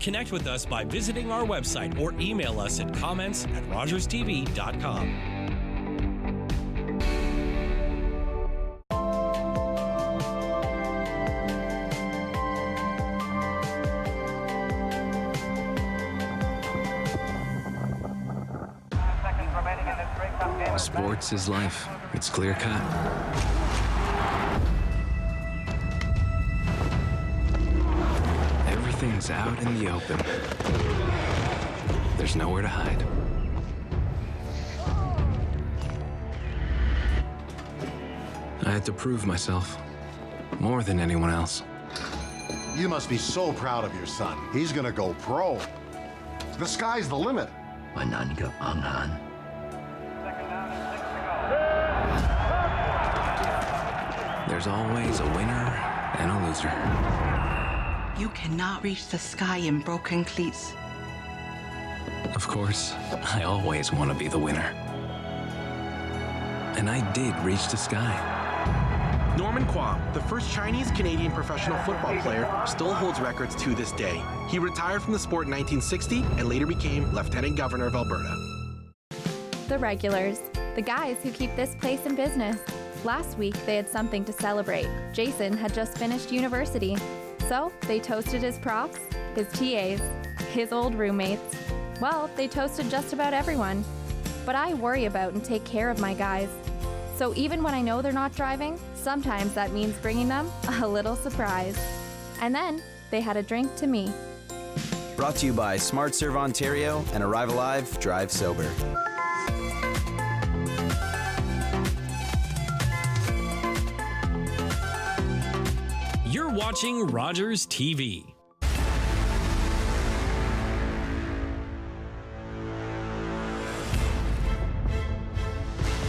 connect with us by visiting our website or email us at comments@RogersTV.com. Sports is life. It's clear cut. Everything's out in the open. There's nowhere to hide. I had to prove myself more than anyone else. You must be so proud of your son. He's gonna go pro. The sky's the limit. There's always a winner and a loser. You cannot reach the sky in broken cleats. Of course, I always want to be the winner. And I did reach the sky. Norman Kwong, the first Chinese-Canadian professional football player, still holds records to this day. He retired from the sport in 1960 and later became Lieutenant Governor of Alberta. The regulars, the guys who keep this place in business. Last week, they had something to celebrate. Jason had just finished university, so they toasted his profs, his TAs, his old roommates. Well, they toasted just about everyone. But I worry about and take care of my guys. So even when I know they're not driving, sometimes that means bringing them a little surprise. And then they had a drink to me. Brought to you by Smart Serve Ontario and Arrive Alive, Drive Sober. You're watching Rogers TV.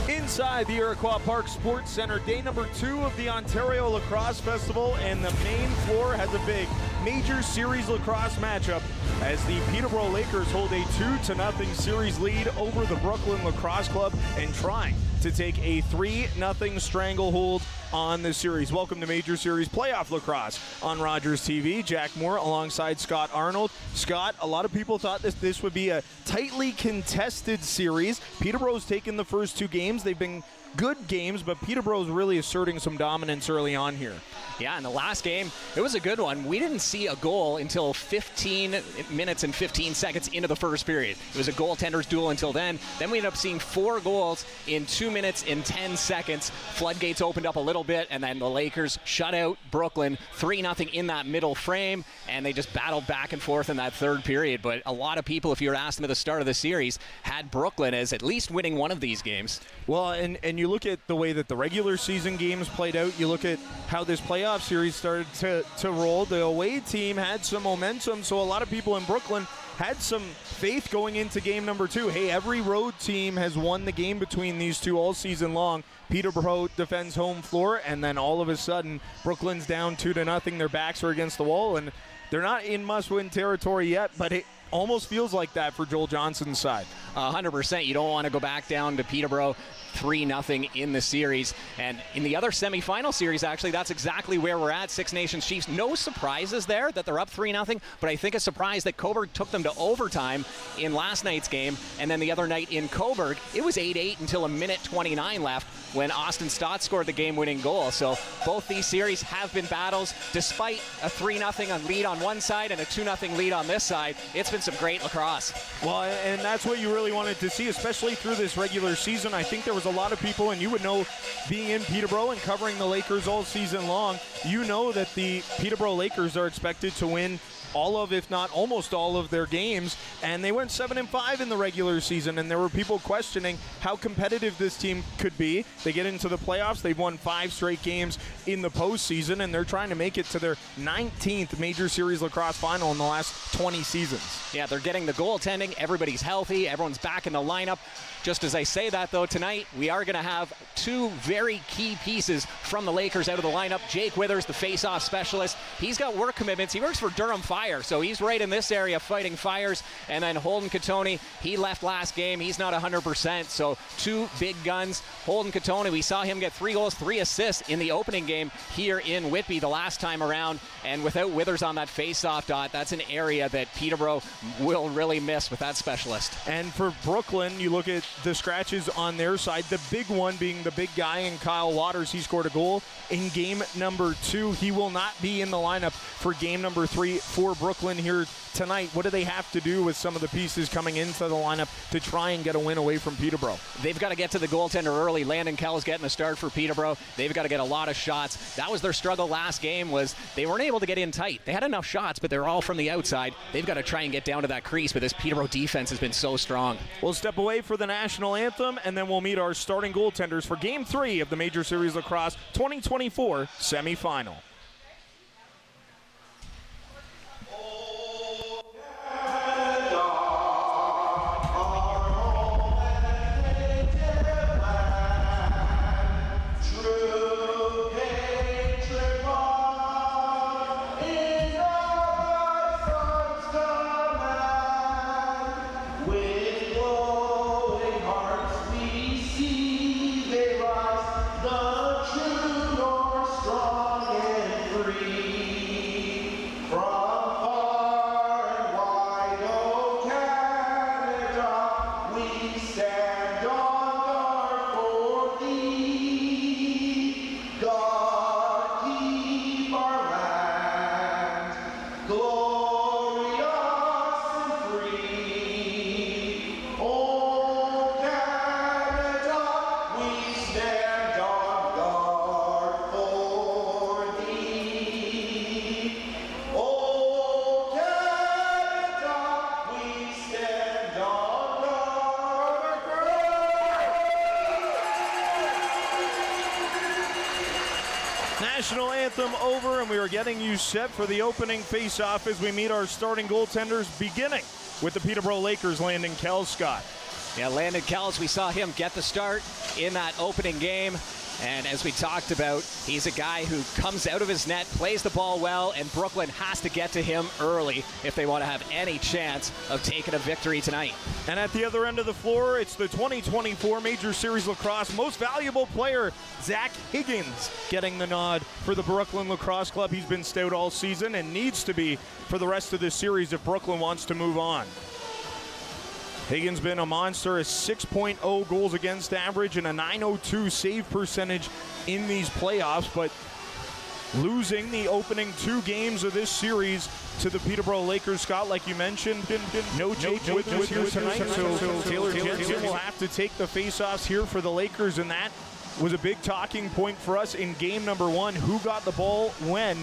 Inside the Iroquois Park Sports Centre, day number 2 of the Ontario Lacrosse Festival, and the main floor has a big major series lacrosse matchup as the Peterborough Lakers hold a 2-0 series lead over the Brooklin Lacrosse Club and trying to take a 3-0 stranglehold on the series. Welcome to Major Series Playoff Lacrosse on Rogers TV. Jack Moore alongside Scott Arnold. Scott, a lot of people thought this would be a tightly contested series. Peterborough's taken the first 2 games. They've been good games, but Peterborough's really asserting some dominance early on here. Yeah, in the last game, it was a good one. We didn't see a goal until 15 minutes and 15 seconds into the first period. It was a goaltender's duel until then. Then we ended up seeing 4 goals in 2 minutes and 10 seconds. Floodgates opened up a little bit, and then the Lakers shut out Brooklyn 3-0 in that middle frame, and they just battled back and forth in that third period. But a lot of people, if you were to ask them at the start of the series, had Brooklyn as at least winning one of these games. Well, and you look at the way that the regular season games played out, you look at how this playoff series started to roll. The away team had some momentum, so a lot of people in Brooklyn had some faith going into game number 2. Hey, every road team has won the game between these two all season long. Peterborough defends home floor, and then all of a sudden, Brooklyn's down 2-0. Their backs are against the wall, and they're not in must-win territory yet, but it almost feels like that for Joel Johnson's side. 100%. You don't want to go back down to Peterborough 3-0 in the series. And in the other semifinal series, actually, that's exactly where we're at. Six Nations Chiefs. No surprises there that they're up 3-0, but I think a surprise that Coburg took them to overtime in last night's game. And then the other night in Coburg, it was 8-8 until 1:29 left when Austin Stott scored the game-winning goal. So both these series have been battles. Despite a 3-0 lead on one side and a 2-0 lead on this side, it's been some great lacrosse. Well, and that's what you really wanted to see, especially through this regular season. I think there was a lot of people, and you would know, being in Peterborough and covering the Lakers all season long, you know that the Peterborough Lakers are expected to win all of, if not almost all of their games, and they went 7-5 in the regular season, and there were people questioning how competitive this team could be. They get into the playoffs, they've won 5 straight games in the postseason, and they're trying to make it to their 19th Major Series Lacrosse final in the last 20 seasons. Yeah, they're getting the goaltending, everybody's healthy, everyone's back in the lineup. Just as I say that, though, tonight we are going to have 2 very key pieces from the Lakers out of the lineup. Jake Withers, the face-off specialist, he's got work commitments. He works for Durham Fire fire. So he's right in this area fighting fires. And then Holden Katoni, he left last game. He's not 100%. So two big guns. Holden Katoni, we saw him get 3 goals, 3 assists in the opening game here in Whitby the last time around. And without Withers on that face-off dot, that's an area that Peterborough will really miss with that specialist. And for Brooklyn, you look at the scratches on their side, the big one being the big guy in Kyle Waters. He scored a goal in game number 2. He will not be in the lineup for game number 3 for Brooklyn here tonight. What do they have to do with some of the pieces coming into the lineup to try and get a win away from Peterborough? They've got to get to the goaltender early. Landon Kell's getting a start for Peterborough. They've got to get a lot of shots. That was their struggle last game, was they weren't able to get in tight. They had enough shots, but they're all from the outside. They've got to try and get down to that crease, but this Peterborough defense has been so strong. We'll step away for the national anthem, and then we'll meet our starting goaltenders for Game 3 of the Major Series Lacrosse 2024 semifinal. National anthem over, and we are getting you set for the opening face-off as we meet our starting goaltenders, beginning with the Peterborough Lakers, Landon Kell, Scott. Yeah, Landon Kells, we saw him get the start in that opening game. And as we talked about, he's a guy who comes out of his net, plays the ball well, and Brooklyn has to get to him early if they want to have any chance of taking a victory tonight. And at the other end of the floor, it's the 2024 Major Series Lacrosse Most Valuable Player, Zach Higgins, getting the nod for the Brooklin Lacrosse Club. He's been stout all season and needs to be for the rest of this series if Brooklyn wants to move on. Higgins been a monster, a 6.0 goals against average and a .902 save percentage in these playoffs, but losing the opening 2 games of this series to the Peterborough Lakers, Scott, like you mentioned, no Jake Withers here tonight, so Taylor Jensen will have to take the face-offs here for the Lakers, and that was a big talking point for us in game number 1, who got the ball when,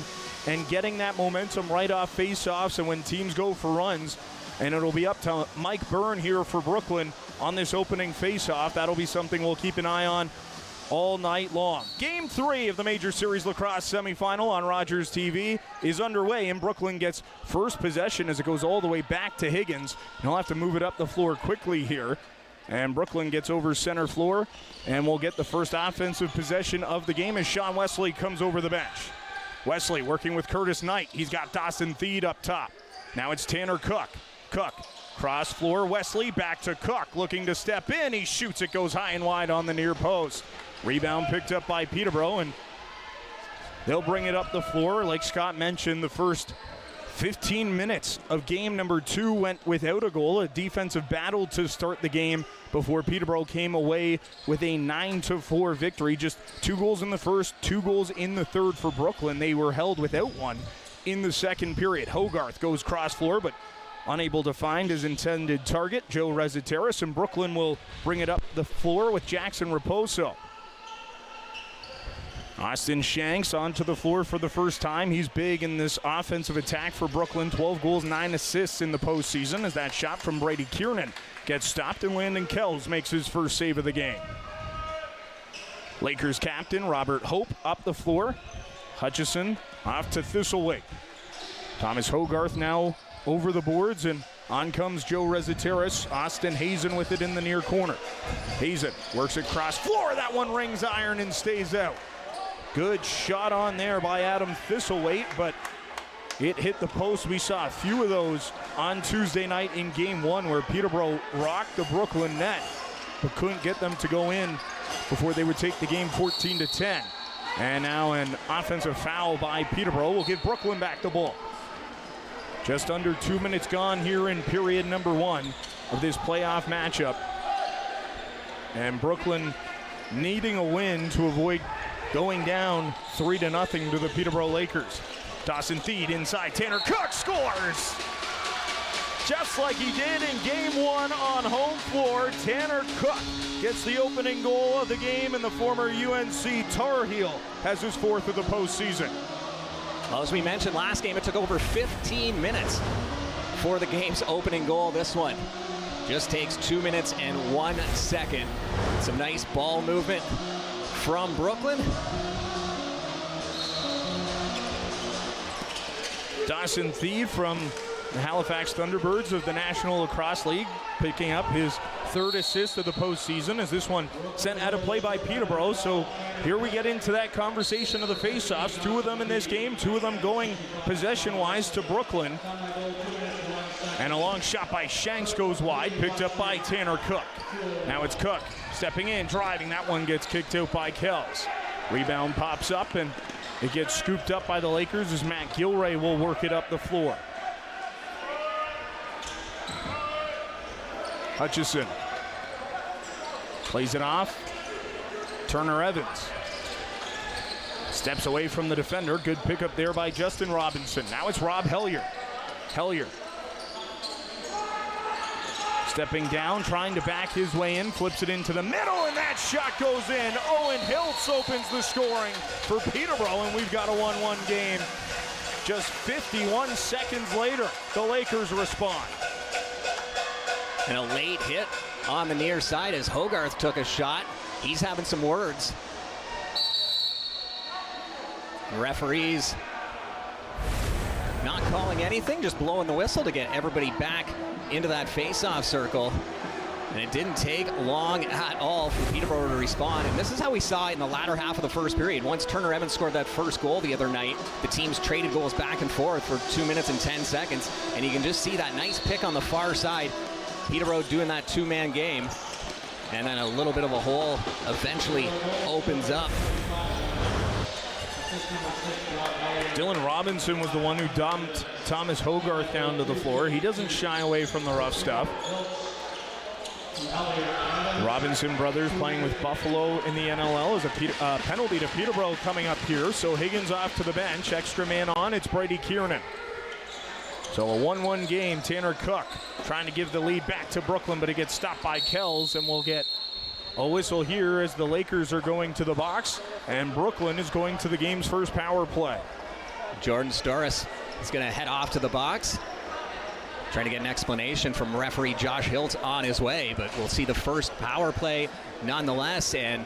and getting that momentum right off face-offs and when teams go for runs. And it'll be up to Mike Byrne here for Brooklyn on this opening face-off. That'll be something we'll keep an eye on all night long. Game 3 of the Major Series Lacrosse semifinal on RogersTV is underway, and Brooklyn gets first possession as it goes all the way back to Higgins. And he'll have to move it up the floor quickly here. And Brooklyn gets over center floor, and we'll get the first offensive possession of the game as Sean Wesley comes over the bench. Wesley working with Curtis Knight. He's got Dawson Theed up top. Now it's Tanner Cook. Cook, cross floor, Wesley, back to Cook, looking to step in. He shoots, it goes high and wide on the near post. Rebound picked up by Peterborough, and they'll bring it up the floor. Like Scott mentioned, the first 15 minutes of game number 2 went without a goal, a defensive battle to start the game before Peterborough came away with a 9-4 victory. Just 2 goals in the first, 2 goals in the third for Brooklyn. They were held without one in the second period. Hogarth goes cross floor, but unable to find his intended target, Joe Rezateris, and Brooklyn will bring it up the floor with Jackson Raposo. Austin Shanks onto the floor for the first time. He's big in this offensive attack for Brooklyn. 12 goals, 9 assists in the postseason as that shot from Brady Kiernan gets stopped and Landon Kells makes his first save of the game. Lakers captain Robert Hope up the floor. Hutchison off to Thistlewake. Thomas Hogarth now over the boards, and on comes Joe Rezateris. Austin Hazen with it in the near corner. Hazen works it cross floor. That one rings iron and stays out. Good shot on there by Adam Thistlewake, but it hit the post. We saw a few of those on Tuesday night in Game 1 where Peterborough rocked the Brooklyn net, but couldn't get them to go in before they would take the game 14-10. And now an offensive foul by Peterborough will give Brooklyn back the ball. Just under 2 minutes gone here in period number 1 of this playoff matchup. And Brooklyn needing a win to avoid going down 3-0 to the Peterborough Lakers. Dawson Theed inside, Tanner Cook scores! Just like he did in Game 1 on home floor, Tanner Cook gets the opening goal of the game, and the former UNC Tar Heel has his 4th of the postseason. Well, as we mentioned last game, it took over 15 minutes for the game's opening goal. This one just takes 2 minutes and 1 second. Some nice ball movement from Brooklyn. Dawson Theed from the Halifax Thunderbirds of the National Lacrosse League, picking up his 3rd assist of the postseason, as this one sent out of play by Peterborough. So here we get into that conversation of the faceoffs. 2 of them in this game, 2 of them going possession-wise to Brooklyn. And a long shot by Shanks goes wide, picked up by Tanner Cook. Now it's Cook stepping in, driving. That one gets kicked out by Kells. Rebound pops up, and it gets scooped up by the Lakers as Matt Gilray will work it up the floor. Hutchison plays it off. Turner Evans steps away from the defender. Good pickup there by Justin Robinson. Now it's Rob Hellier. Hellier stepping down, trying to back his way in, flips it into the middle, and that shot goes in. Owen Hiltz opens the scoring for Peterborough, and we've got a 1-1 game. Just 51 seconds later, the Lakers respond. And a late hit on the near side as Hogarth took a shot. He's having some words. The referees not calling anything, just blowing the whistle to get everybody back into that face-off circle. And it didn't take long at all for Peterborough to respond. And this is how we saw it in the latter half of the first period. Once Turner Evans scored that first goal the other night, the teams traded goals back and forth for 2 minutes and 10 seconds. And you can just see that nice pick on the far side. Peterborough doing that 2-man game. And then a little bit of a hole eventually opens up. Dylan Robinson was the one who dumped Thomas Hogarth down to the floor. He doesn't shy away from the rough stuff. Robinson brothers playing with Buffalo in the NLL is a penalty to Peterborough coming up here. So Higgins off to the bench, extra man on, it's Brady Kiernan. So a 1-1 game. Tanner Cook trying to give the lead back to Brooklyn, but it gets stopped by Kells, and we'll get a whistle here as the Lakers are going to the box, and Brooklyn is going to the game's first power play. Jordan Storis is going to head off to the box, trying to get an explanation from referee Josh Hilt on his way, but we'll see the first power play nonetheless, and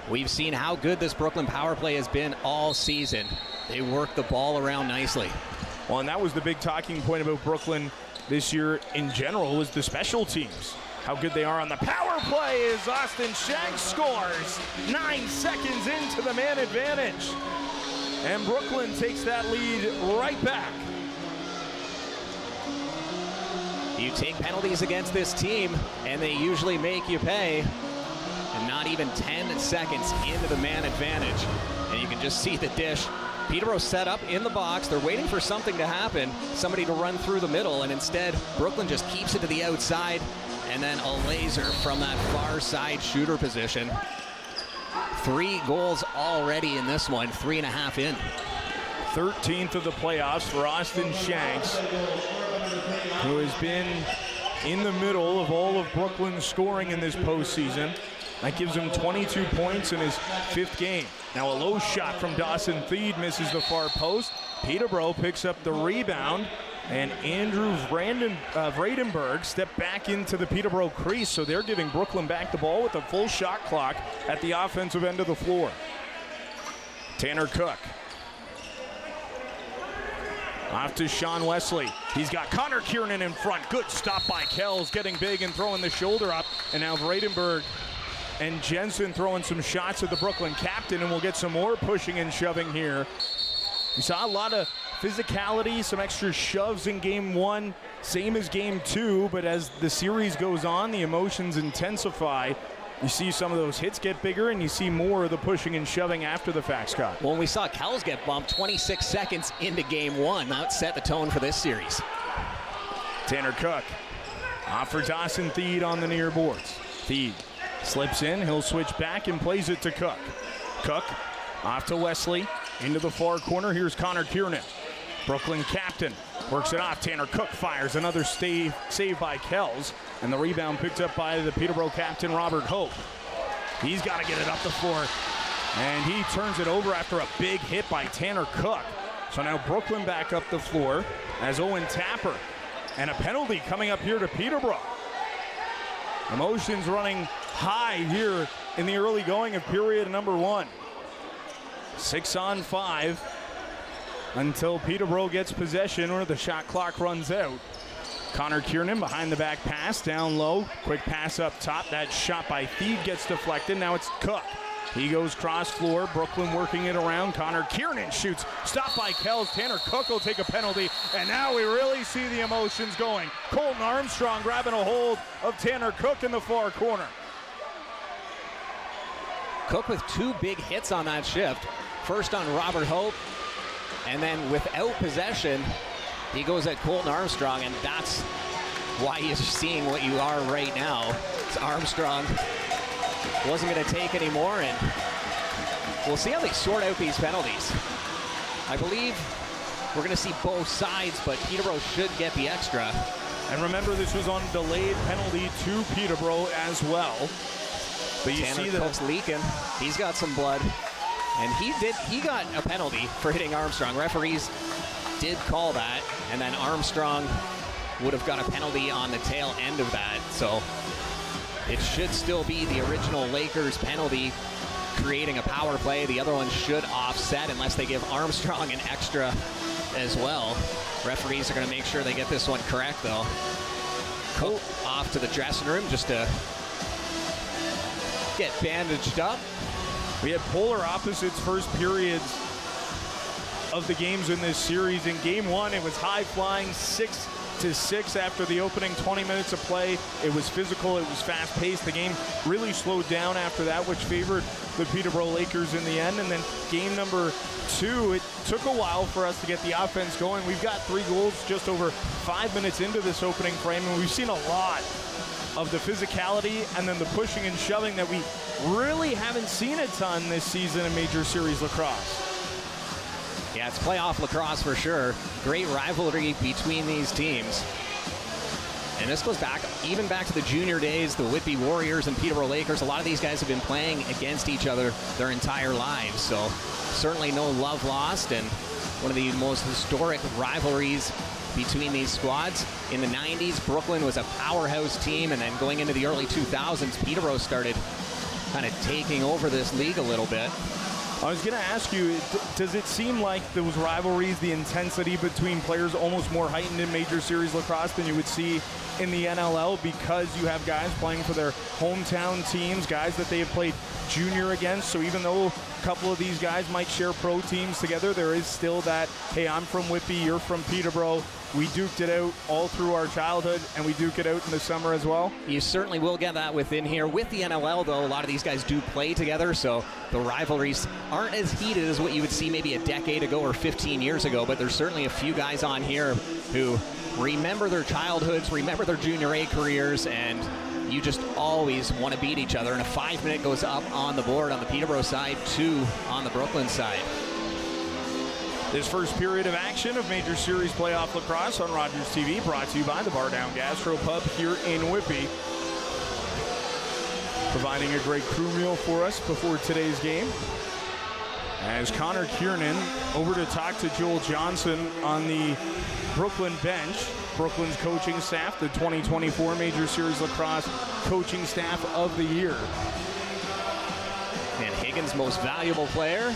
we've seen how good this Brooklyn power play has been all season. They work the ball around nicely. Well, and that was the big talking point about Brooklyn this year in general, was the special teams. How good they are on the power play as Austin Shanks scores 9 seconds into the man advantage. And Brooklyn takes that lead right back. You take penalties against this team, and they usually make you pay. And not even 10 seconds into the man advantage. And you can just see the dish. Peterborough set up in the box. They're waiting for something to happen, somebody to run through the middle, and instead Brooklyn just keeps it to the outside, and then a laser from that far side shooter position. 3 goals already in this one, 3.5 in. 13th of the playoffs for Austin Shanks, who has been in the middle of all of Brooklyn's scoring in this postseason. That gives him 22 points in his 5th game. Now a low shot from Dawson Theed misses the far post. Peterborough picks up the rebound, and Andrew Vredenberg stepped back into the Peterborough crease, so they're giving Brooklyn back the ball with a full shot clock at the offensive end of the floor. Tanner Cook. Off to Sean Wesley. He's got Connor Kiernan in front. Good stop by Kells, getting big and throwing the shoulder up. And now Vredenberg and Jensen throwing some shots at the Brooklyn captain, and we'll get some more pushing and shoving here. We saw a lot of physicality, some extra shoves in game one, same as game two, but as the series goes on, the emotions intensify. You see some of those hits get bigger, and you see more of the pushing and shoving after the fact, Scott. Well, we saw Kells get bumped 26 seconds into game one. That set the tone for this series. Tanner Cook off for Dawson Theed on the near boards. Theed slips in, he'll switch back and plays it to Cook. Cook off to Wesley, into the far corner. Here's Connor Kiernan. Brooklyn captain works it off. Tanner Cook fires another save by Kells, and the rebound picked up by the Peterborough captain, Robert Hope. He's got to get it up the floor, and he turns it over after a big hit by Tanner Cook. So now Brooklyn back up the floor as Owen Tapper, and a penalty coming up here to Peterborough. Emotions running high here in the early going of period number one. 6-on-5 until Peterborough gets possession or the shot clock runs out. Connor Kiernan behind the back pass, down low, quick pass up top. That shot by Theed gets deflected. Now it's Cook. He goes cross floor, Brooklyn working it around. Connor Kiernan shoots, stopped by Kells. Tanner Cook will take a penalty, and now we really see the emotions going. Colton Armstrong grabbing a hold of Tanner Cook in the far corner. Cook with two big hits on that shift. First on Robert Hope, and then without possession, he goes at Colton Armstrong, and that's why you're seeing what you are right now. It's Armstrong wasn't going to take any more, and we'll see how they sort out these penalties. I believe we're going to see both sides, but Peterborough should get the extra. And remember, this was on delayed penalty to Peterborough as well. But you Tanner see that Cook's leaking. He's got some blood. And he got a penalty for hitting Armstrong. Referees did call that, and then Armstrong would have got a penalty on the tail end of that. So it should still be the original Lakers penalty creating a power play. The other one should offset unless they give Armstrong an extra as well. Referees are going to make sure they get this one correct, though. Cook off to the dressing room just to get bandaged up. we had polar opposites first periods of the games in this series. In game one, it was high flying, 6-6 after the opening 20 minutes of play. It was physical, it was fast paced. The game really slowed down after that, which favored the Peterborough Lakers in the end. And then game number two, it took a while for us to get the offense going. We've got 3 goals just over 5 minutes into this opening frame, and we've seen a lot of the physicality and then the pushing and shoving that we really haven't seen a ton this season in Major Series lacrosse. Yeah, it's playoff lacrosse for sure. Great rivalry between these teams. And this goes back, even back to the junior days, the Whitby Warriors and Peterborough Lakers. A lot of these guys have been playing against each other their entire lives. So certainly no love lost, and one of the most historic rivalries between these squads. In the 90s, Brooklyn was a powerhouse team, and then going into the early 2000s, Peterborough started kind of taking over this league a little bit. I was going to ask you, does it seem like those rivalries, the intensity between players, almost more heightened in Major Series lacrosse than you would see in the NLL, because you have guys playing for their hometown teams, guys that they have played junior against? So even though a couple of these guys might share pro teams together, there is still that, hey, I'm from Whitby, you're from Peterborough. We duked it out all through our childhood, and we duke it out in the summer as well. You certainly will get that within here. With the NLL, though, a lot of these guys do play together, so the rivalries aren't as heated as what you would see maybe a decade ago or 15 years ago, but there's certainly a few guys on here who remember their childhoods, remember their junior A careers, and you just always want to beat each other. And a 5-minute goes up on the board on the Peterborough side, 2 on the Brooklyn side. This first period of action of Major Series playoff lacrosse on Rogers TV, brought to you by the Bar Down Gastro Pub here in Whitby, providing a great crew meal for us before today's game. As Connor Kiernan over to talk to Joel Johnson on the Brooklyn bench, Brooklyn's coaching staff, the 2024 Major Series lacrosse coaching staff of the year. And Higgins, most valuable player,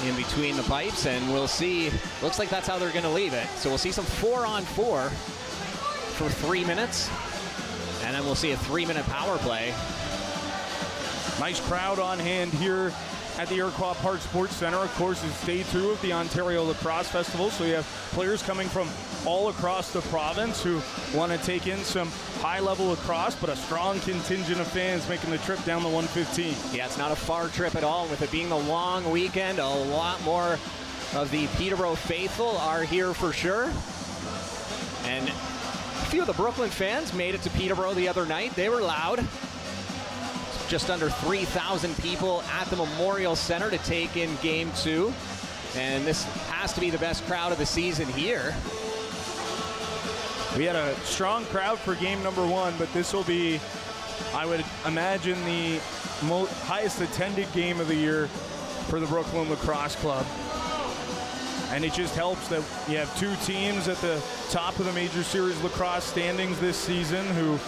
in between the pipes, and we'll see. Looks like that's how they're going to leave it. So we'll see some 4-on-4 for 3 minutes, and then we'll see a 3-minute power play. Nice crowd on hand here at the Iroquois Park Sports Center, of course, is day 2 of the Ontario Lacrosse Festival. So you have players coming from all across the province who want to take in some high-level lacrosse, but a strong contingent of fans making the trip down the 115. Yeah, it's not a far trip at all. With it being the long weekend, a lot more of the Peterborough faithful are here for sure. And a few of the Brooklyn fans made it to Peterborough the other night. They were loud. Just under 3,000 people at the Memorial Center to take in Game 2. And this has to be the best crowd of the season here. We had a strong crowd for game number 1, but this will be, I would imagine, the highest attended game of the year for the Brooklin Lacrosse Club. And it just helps that you have 2 teams at the top of the Major Series lacrosse standings this season who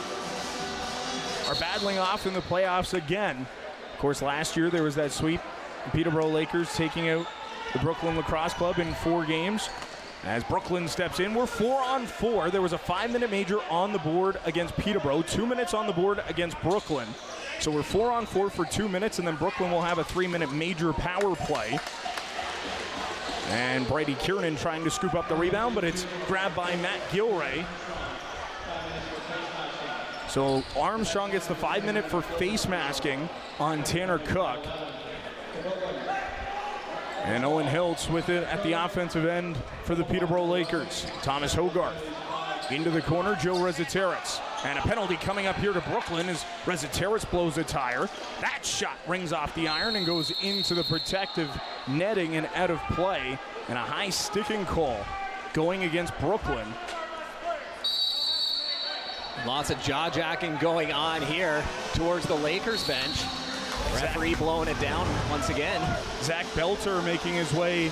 are battling off in the playoffs again. Of course, last year there was that sweep. The Peterborough Lakers taking out the Brooklin Lacrosse Club in 4 games. As Brooklyn steps in, we're 4-on-4. There was a 5-minute major on the board against Peterborough, 2 minutes on the board against Brooklyn. So we're 4-on-4 for 2 minutes, and then Brooklyn will have a 3-minute major power play. And Brady Kiernan trying to scoop up the rebound, but it's grabbed by Matt Gilray. So Armstrong gets the 5-minute for face masking on Tanner Cook. And Owen Hiltz with it at the offensive end for the Peterborough Lakers. Thomas Hogarth into the corner, Joe Rezateris. And a penalty coming up here to Brooklyn as Rezateris blows a tire. That shot rings off the iron and goes into the protective netting and out of play. And a high sticking call going against Brooklyn. Lots of jaw-jacking going on here towards the Lakers bench. Referee blowing it down once again. Zach Belter making his way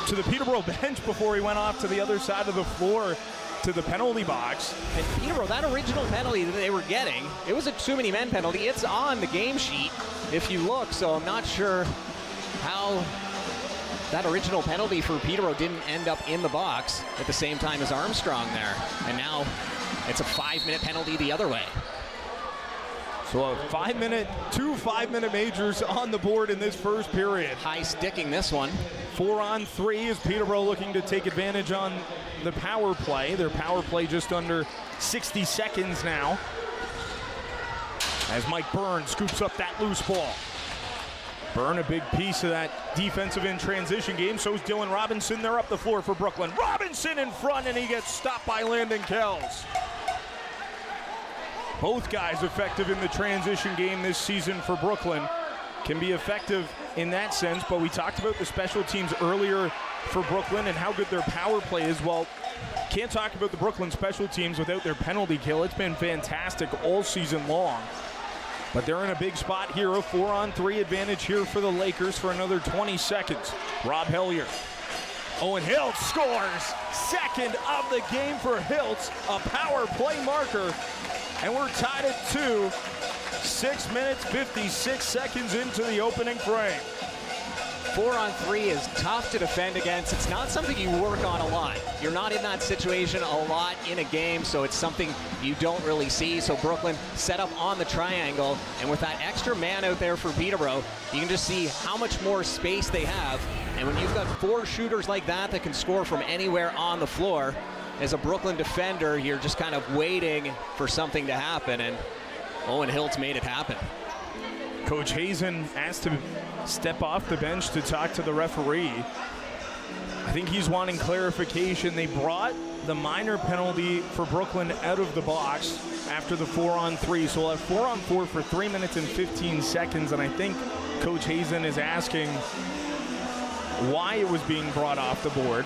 to the Peterborough bench before he went off to the other side of the floor to the penalty box. And Peterborough, that original penalty that they were getting, it was a too many men penalty. It's on the game sheet if you look, so I'm not sure how that original penalty for Peterborough didn't end up in the box at the same time as Armstrong there. And now it's a 5-minute penalty the other way. So a 5-minute, 2 5-minute majors on the board in this first period. High sticking this one. 4-on-3 is Peterborough looking to take advantage on the power play. Their power play just under 60 seconds now. As Mike Byrne scoops up that loose ball. Byrne, a big piece of that defensive in transition game. So is Dylan Robinson. They're up the floor for Brooklyn. Robinson in front, and he gets stopped by Landon Kells. Both guys effective in the transition game this season for Brooklyn. Can be effective in that sense, but we talked about the special teams earlier for Brooklyn and how good their power play is. Well, can't talk about the Brooklyn special teams without their penalty kill. It's been fantastic all season long. But they're in a big spot here, a 4-on-3 advantage here for the Lakers for another 20 seconds. Rob Hellier. Owen Hiltz scores. Second of the game for Hiltz, a power play marker. And we're tied at 2. 6 minutes, 56 seconds into the opening frame. 4-on-3 is tough to defend against. It's not something you work on a lot. You're not in that situation a lot in a game, so it's something you don't really see. So Brooklyn set up on the triangle, and with that extra man out there for Peterborough, you can just see how much more space they have. And when you've got 4 shooters like that that can score from anywhere on the floor, as a Brooklyn defender, you're just kind of waiting for something to happen, and Owen Hiltz made it happen. Coach Hazen asked to step off the bench to talk to the referee. I think he's wanting clarification. They brought the minor penalty for Brooklyn out of the box after the 4-on-3. So we'll have 4-on-4 for 3 minutes and 15 seconds. And I think Coach Hazen is asking why it was being brought off the board.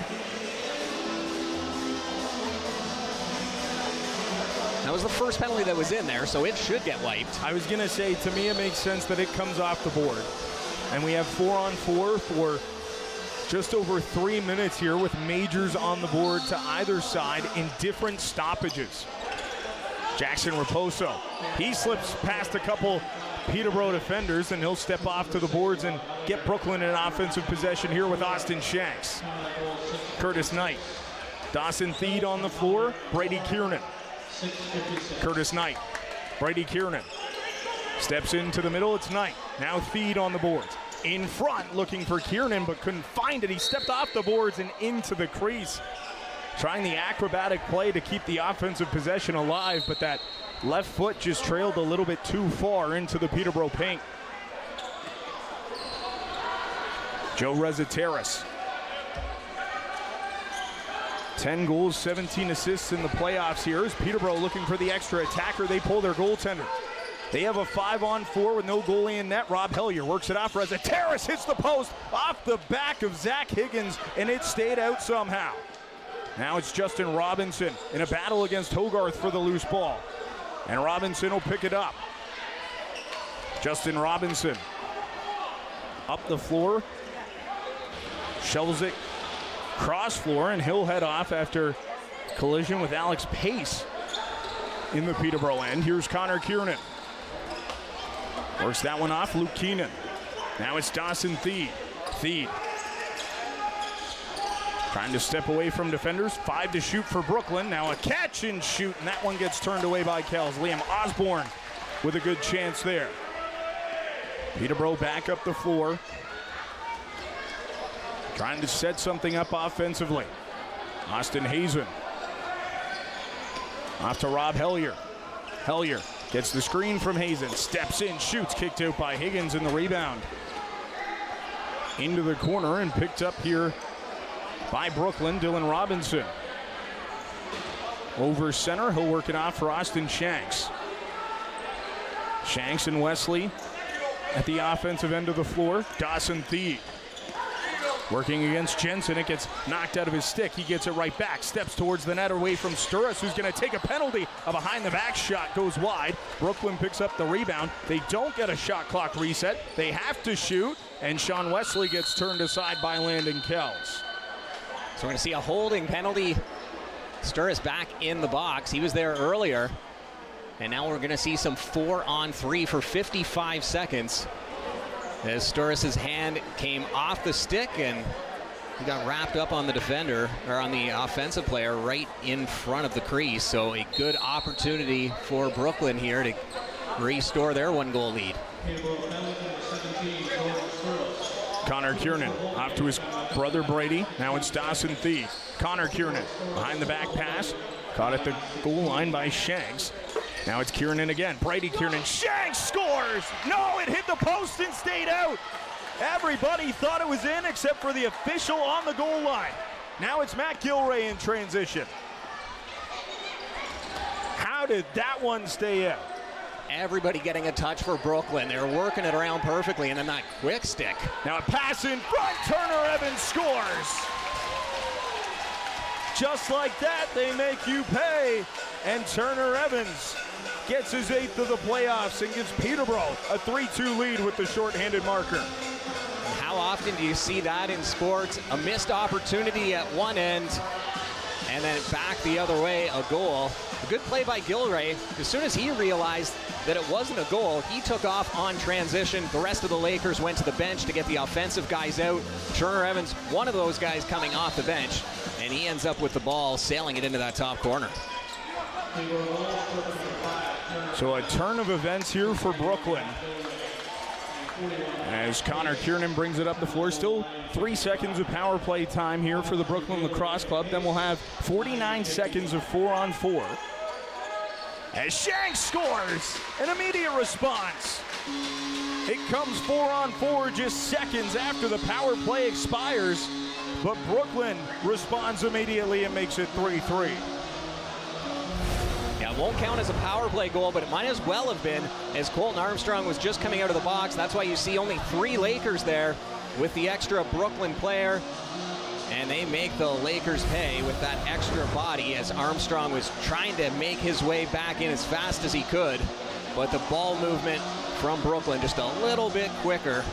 That was the first penalty that was in there, so it should get wiped. I was going to say, to me, it makes sense that it comes off the board. And we have 4-on-4 for just over 3 minutes here with majors on the board to either side in different stoppages. Jackson Raposo, he slips past a couple Peterborough defenders, and he'll step off to the boards and get Brooklyn in offensive possession here with Austin Shanks. Curtis Knight, Dawson Theed on the floor, Brady Kiernan. Curtis Knight, Brady Kiernan steps into the middle. It's Knight. Now Theed on the boards. in front looking for Kiernan, but couldn't find it. He stepped off the boards and into the crease. Trying the acrobatic play to keep the offensive possession alive, but that left foot just trailed a little bit too far into the Peterborough paint. Joe Rezateras. 10 goals, 17 assists in the playoffs here. As Peterborough looking for the extra attacker, they pull their goaltender. They have a 5-on-4 with no goalie in net. Rob Hellier works it off. Rezateras hits the post off the back of Zach Higgins, and it stayed out somehow. Now it's Justin Robinson in a battle against Hogarth for the loose ball. And Robinson will pick it up. Justin Robinson up the floor. Shovels it cross floor, and he'll head off after collision with Alex Pace in the Peterborough end. Here's Connor Kiernan. Works that one off, Luke Keenan. Now it's Dawson Theed. Trying to step away from defenders. 5 to shoot for Brooklyn. Now a catch and shoot, and that one gets turned away by Kells. Liam Osborne with a good chance there. Peterborough back up the floor. Trying to set something up offensively. Austin Hazen. Off to Rob Hellier. Hellier gets the screen from Hazen. Steps in, shoots, kicked out by Higgins in the rebound. Into the corner and picked up here by Brooklyn, Dylan Robinson. Over center, he'll work it off for Austin Shanks. Shanks and Wesley at the offensive end of the floor. Dawson Theed working against Jensen. It gets knocked out of his stick. He gets it right back. Steps towards the net away from Sturris, who's going to take a penalty. A behind-the-back shot goes wide. Brooklyn picks up the rebound. They don't get a shot clock reset. They have to shoot, and Sean Wesley gets turned aside by Landon Kells. So we're going to see a holding penalty. Sturris back in the box. He was there earlier. And now we're going to see some 4-on-3 for 55 seconds. As Sturris's hand came off the stick and he got wrapped up on the defender, or on the offensive player right in front of the crease. So a good opportunity for Brooklyn here to restore their 1-goal lead. Connor Kiernan off to his brother Brady. Now it's Dawson Theed. Connor Kiernan behind the back pass. Caught at the goal line by Shanks. Now it's Kiernan again. Brady Kiernan. Shanks scores! No, it hit the post and stayed out. Everybody thought it was in except for the official on the goal line. Now it's Matt Gilray in transition. How did that one stay out? Everybody getting a touch for Brooklyn. They're working it around perfectly, and then that quick stick. Now a pass in front. Turner Evans scores. Just like that, they make you pay. And Turner Evans gets his 8th of the playoffs and gives Peterborough a 3-2 lead with the shorthanded marker. How often do you see that in sports? A missed opportunity at one end, and then back the other way, a goal. A good play by Gilray. As soon as he realized that it wasn't a goal, he took off on transition. The rest of the Lakers went to the bench to get the offensive guys out. Turner Evans, one of those guys coming off the bench, and he ends up with the ball, sailing it into that top corner. So a turn of events here for Brooklyn. As Connor Kiernan brings it up the floor. Still 3 seconds of power play time here for the Brooklyn Lacrosse Club. Then we'll have 49 seconds of 4-on-4. As Shanks scores, an immediate response. It comes 4-on-4 just seconds after the power play expires. But Brooklyn responds immediately and makes it 3-3. Yeah, it won't count as a power play goal, but it might as well have been, as Colton Armstrong was just coming out of the box. That's why you see only 3 Lakers there with the extra Brooklyn player. And they make the Lakers pay with that extra body as Armstrong was trying to make his way back in as fast as he could. But the ball movement from Brooklyn just a little bit quicker.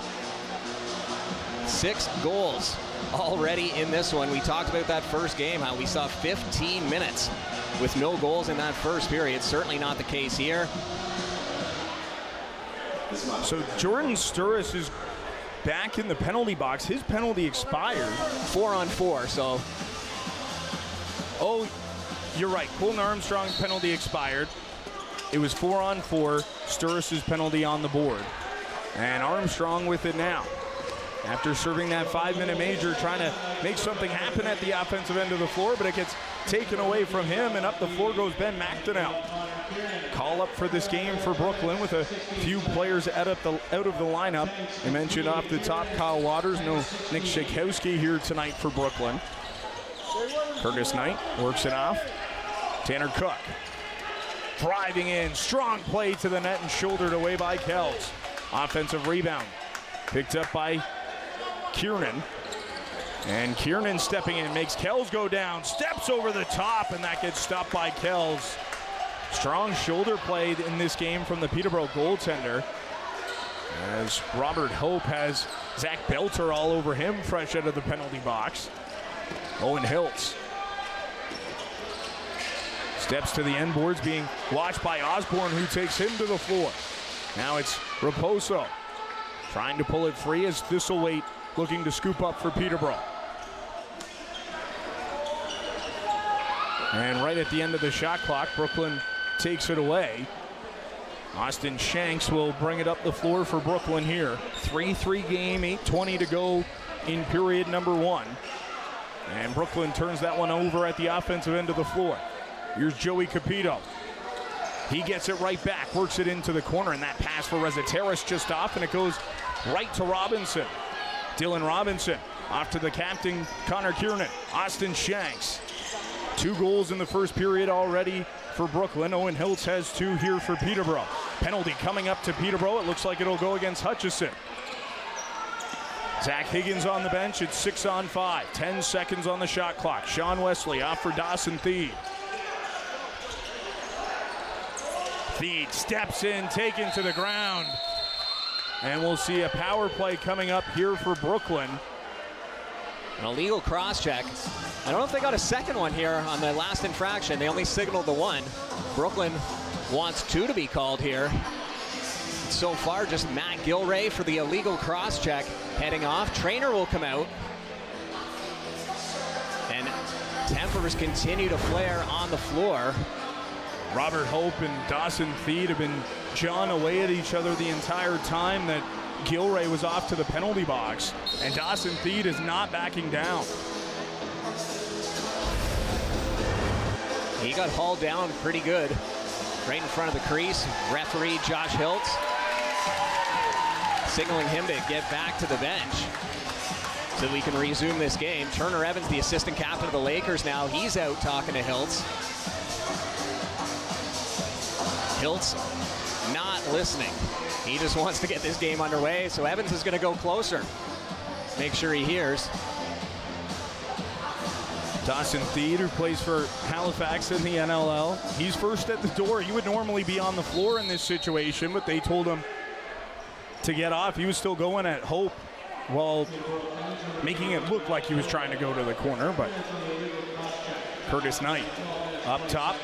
6 goals already in this one. We talked about that first game, how we saw 15 minutes with no goals in that first period. Certainly not the case here. So Jordan Sturris is back in the penalty box. His penalty expired. 4-on-4, so. Oh, you're right. Colton Armstrong's penalty expired. It was 4-on-4. Sturris's penalty on the board. And Armstrong with it now. after serving that 5-minute major, trying to make something happen at the offensive end of the floor, but it gets taken away from him, and up the floor goes Ben McDonnell. Call up for this game for Brooklyn with a few players out of the lineup. I mentioned off the top Kyle Waters, no Nick Shakowski here tonight for Brooklyn. Curtis Knight works it off. Tanner Cook driving in, strong play to the net and shouldered away by Kells. Offensive rebound picked up by Kiernan. And Kiernan stepping in, makes Kells go down, steps over the top, and that gets stopped by Kells. Strong shoulder play in this game from the Peterborough goaltender, as Robert Hope has Zach Belter all over him, fresh out of the penalty box. Owen Hiltz steps to the end boards, being watched by Osborne, who takes him to the floor. Now it's Raposo trying to pull it free as Thistlethwaite looking to scoop up for Peterborough. And right at the end of the shot clock, Brooklyn takes it away. Austin Shanks will bring it up the floor for Brooklyn here. 3-3 game, 8:20 to go in period number 1. And Brooklyn turns that one over at the offensive end of the floor. Here's Joey Capito. He gets it right back, works it into the corner, and that pass for Rezateris just off, and it goes right to Robinson. Dylan Robinson off to the captain, Connor Kiernan. Austin Shanks. 2 goals in the first period already for Brooklyn. Owen Hiltz has 2 here for Peterborough. Penalty coming up to Peterborough. It looks like it'll go against Hutchison. Zach Higgins on the bench. It's 6-on-5. 10 seconds on the shot clock. Sean Wesley off for Dawson Theed. Theed steps in, taken to the ground. And we'll see a power play coming up here for Brooklyn. An illegal cross-check. I don't know if they got a second one here on the last infraction. They only signaled the one. Brooklyn wants 2 to be called here. So far, just Matt Gilray for the illegal cross-check heading off. Trainer will come out. And tempers continue to flare on the floor. Robert Hope and Dawson Theed have been jawing away at each other the entire time that Gilray was off to the penalty box. And Dawson Theed is not backing down. He got hauled down pretty good right in front of the crease. Referee Josh Hiltz signaling him to get back to the bench so we can resume this game. Turner Evans, the assistant captain of the Lakers now, he's out talking to Hiltz. Hiltz not listening. He just wants to get this game underway, so Evans is going to go closer. Make sure he hears. Dawson Theed, who plays for Halifax in the NLL. He's first at the door. He would normally be on the floor in this situation, but they told him to get off. He was still going at Hope while making it look like he was trying to go to the corner, but Curtis Knight up top.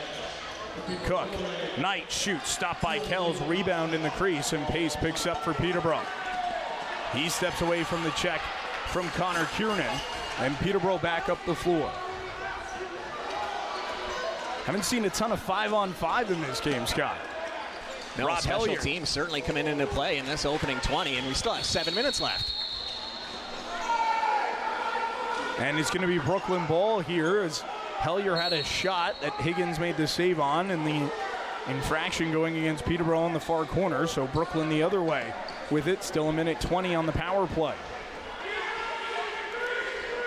Cook. Knight shoots, stopped by Kells, rebound in the crease, and Pace picks up for Peterborough. He steps away from the check from Connor Kiernan, and Peterborough back up the floor. Haven't seen a ton of 5-on-5 in this game, Scott. No, Rob special Hellier. teams certainly coming into play in this opening 20, and we still have 7 minutes left. And it's going to be Brooklyn ball here as Hellier had a shot that Higgins made the save on, and the infraction going against Peterborough on the far corner, so Brooklyn the other way with it. Still a minute 20 on the power play.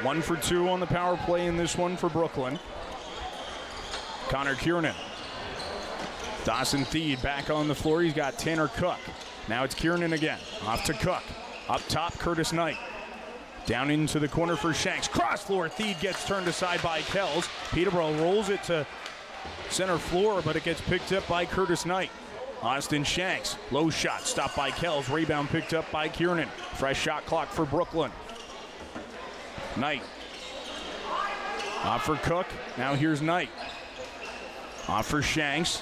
1 for 2 on the power play in this one for Brooklyn. Connor Kiernan. Dawson Theed back on the floor. He's got Tanner Cook. Now it's Kiernan again. Off to Cook. Up top, Curtis Knight. Down into the corner for Shanks. Cross floor. Theed gets turned aside by Kells. Peterborough rolls it to center floor, but it gets picked up by Curtis Knight. Austin Shanks. Low shot. Stopped by Kells. Rebound picked up by Kiernan. Fresh shot clock for Brooklyn. Knight. Off for Cook. Now here's Knight. Off for Shanks.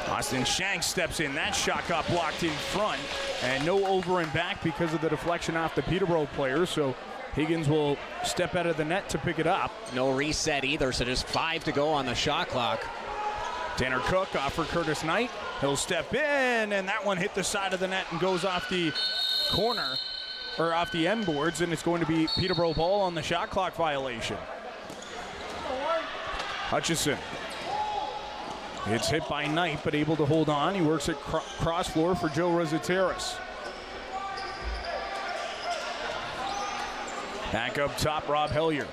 Austin Shanks steps in. That shot got blocked in front. And no over and back because of the deflection off the Peterborough player. So Higgins will step out of the net to pick it up. No reset either, so just 5 to go on the shot clock. Tanner Cook off for Curtis Knight. He'll step in, and that one hit the side of the net and goes off the corner. or off the end boards, and it's going to be Peterborough ball on the shot clock violation. Hutchison. It's hit by Knight, but able to hold on. He works at cross floor for Joe Rezateras. Back up top, Rob Hellier.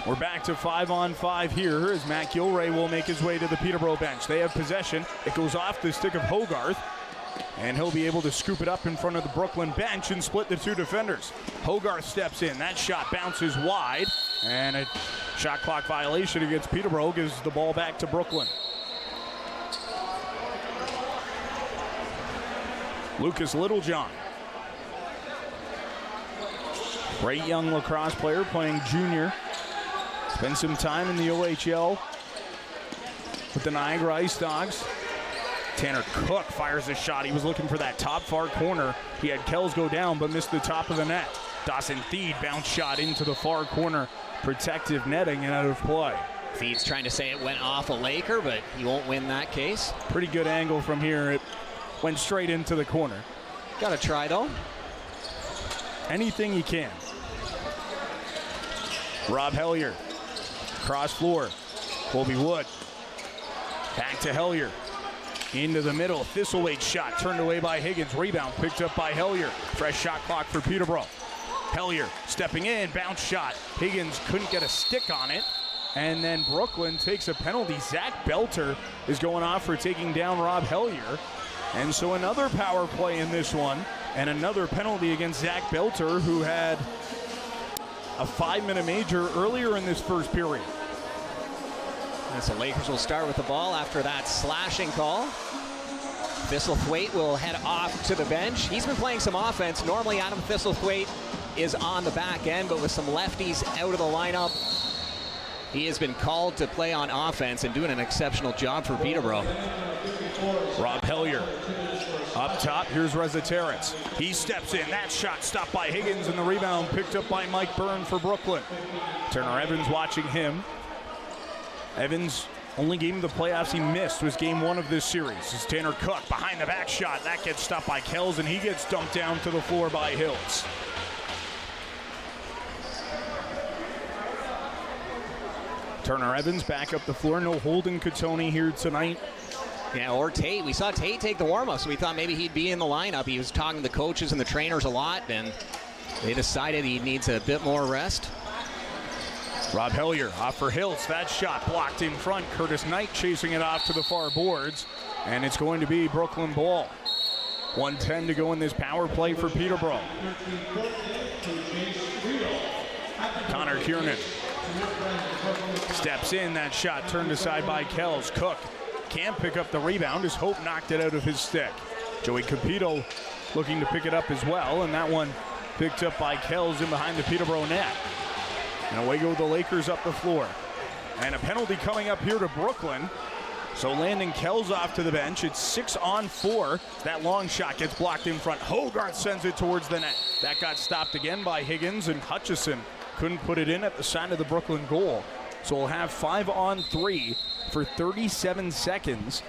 We're back to 5-on-5 here as Matt Gilray will make his way to the Peterborough bench. They have possession. It goes off the stick of Hogarth, and he'll be able to scoop it up in front of the Brooklyn bench and split the two defenders. Hogarth steps in. That shot bounces wide, and a shot clock violation against Peterborough gives the ball back to Brooklyn. Lucas Littlejohn. Great young lacrosse player playing junior. Spent some time in the OHL with the Niagara Ice Dogs. Tanner Cook fires a shot. He was looking for that top far corner. He had Kells go down but missed the top of the net. Dawson Theed bounce shot into the far corner. Protective netting and out of play. Theed's trying to say it went off a Laker, but he won't win that case. Pretty good angle from here. It went straight into the corner. Got to try though. Anything you can. Rob Hellier. Cross floor. Colby Wood. Back to Hellier. Into the middle. Thistlewaite shot turned away by Higgins. Rebound picked up by Hellier. Fresh shot clock for Peterborough. Hellier stepping in. Bounce shot. Higgins couldn't get a stick on it. And then Brooklyn takes a penalty. Zach Belter is going off for taking down Rob Hellier. And so another power play in this one. And another penalty against Zach Belter, who had a 5-minute major earlier in this first period. And so Lakers will start with the ball after that slashing call. Thistlethwaite will head off to the bench. He's been playing some offense. Normally Adam Thistlethwaite is on the back end, but with some lefties out of the lineup, he has been called to play on offense and doing an exceptional job for Peterborough. Rob Hellier up top. Here's Rezateras. He steps in. That shot stopped by Higgins, and the rebound picked up by Mike Byrne for Brooklyn. Turner Evans watching him. Evans, only game of the playoffs he missed was game 1 of this series. It's Tanner Cook behind the back shot. That gets stopped by Kells, and he gets dumped down to the floor by Hills. Turner Evans back up the floor. No Holden Katoni here tonight. Yeah, or Tate. We saw Tate take the warm-up, so we thought maybe he'd be in the lineup. He was talking to the coaches and the trainers a lot, and they decided he needs a bit more rest. Rob Hellier off for Hills. That shot blocked in front. Curtis Knight chasing it off to the far boards, and it's going to be Brooklyn ball. 1:10 to go in this power play for Peterborough. Connor Kiernan steps in. That shot turned aside by Kells. Cook can't pick up the rebound as Hope knocked it out of his stick. Joey Capito looking to pick it up as well, and that one picked up by Kells in behind the Peterborough net. And away go the Lakers up the floor. And a penalty coming up here to Brooklyn. So landing Kells off to the bench. It's 6-on-4. That long shot gets blocked in front. Hogarth sends it towards the net. That got stopped again by Higgins, and Hutchison couldn't put it in at the side of the Brooklyn goal. So we'll have 5-on-3 for 37 seconds.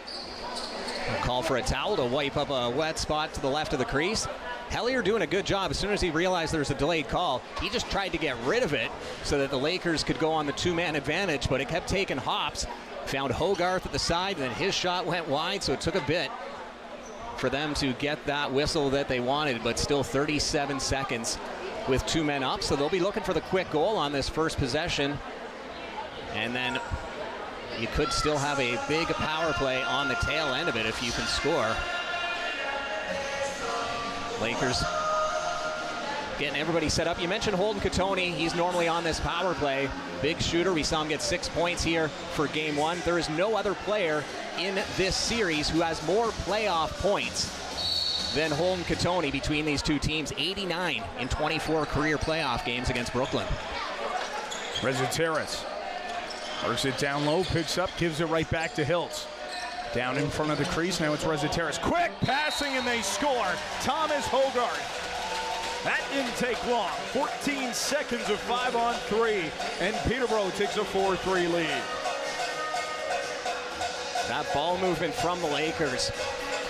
A call for a towel to wipe up a wet spot to the left of the crease. Hellier doing a good job. As soon as he realized there was a delayed call, he just tried to get rid of it so that the Lakers could go on the 2-man advantage, but it kept taking hops. Found Hogarth at the side, and then his shot went wide, so it took a bit for them to get that whistle that they wanted, but still 37 seconds with 2 men up, so they'll be looking for the quick goal on this first possession. And then you could still have a big power play on the tail end of it if you can score. Lakers getting everybody set up. You mentioned Holden Katoni. He's normally on this power play. Big shooter. We saw him get 6 points here for game 1. There is no other player in this series who has more playoff points than Holden Katoni between these two teams. 89 in 24 career playoff games against Brooklyn. Rezateras works it down low, picks up, gives it right back to Hiltz. Down in front of the crease, now it's Rezateras. Quick passing, and they score. Thomas Hogarth. That didn't take long. 14 seconds of 5-on-3, and Peterborough takes a 4-3 lead. That ball movement from the Lakers.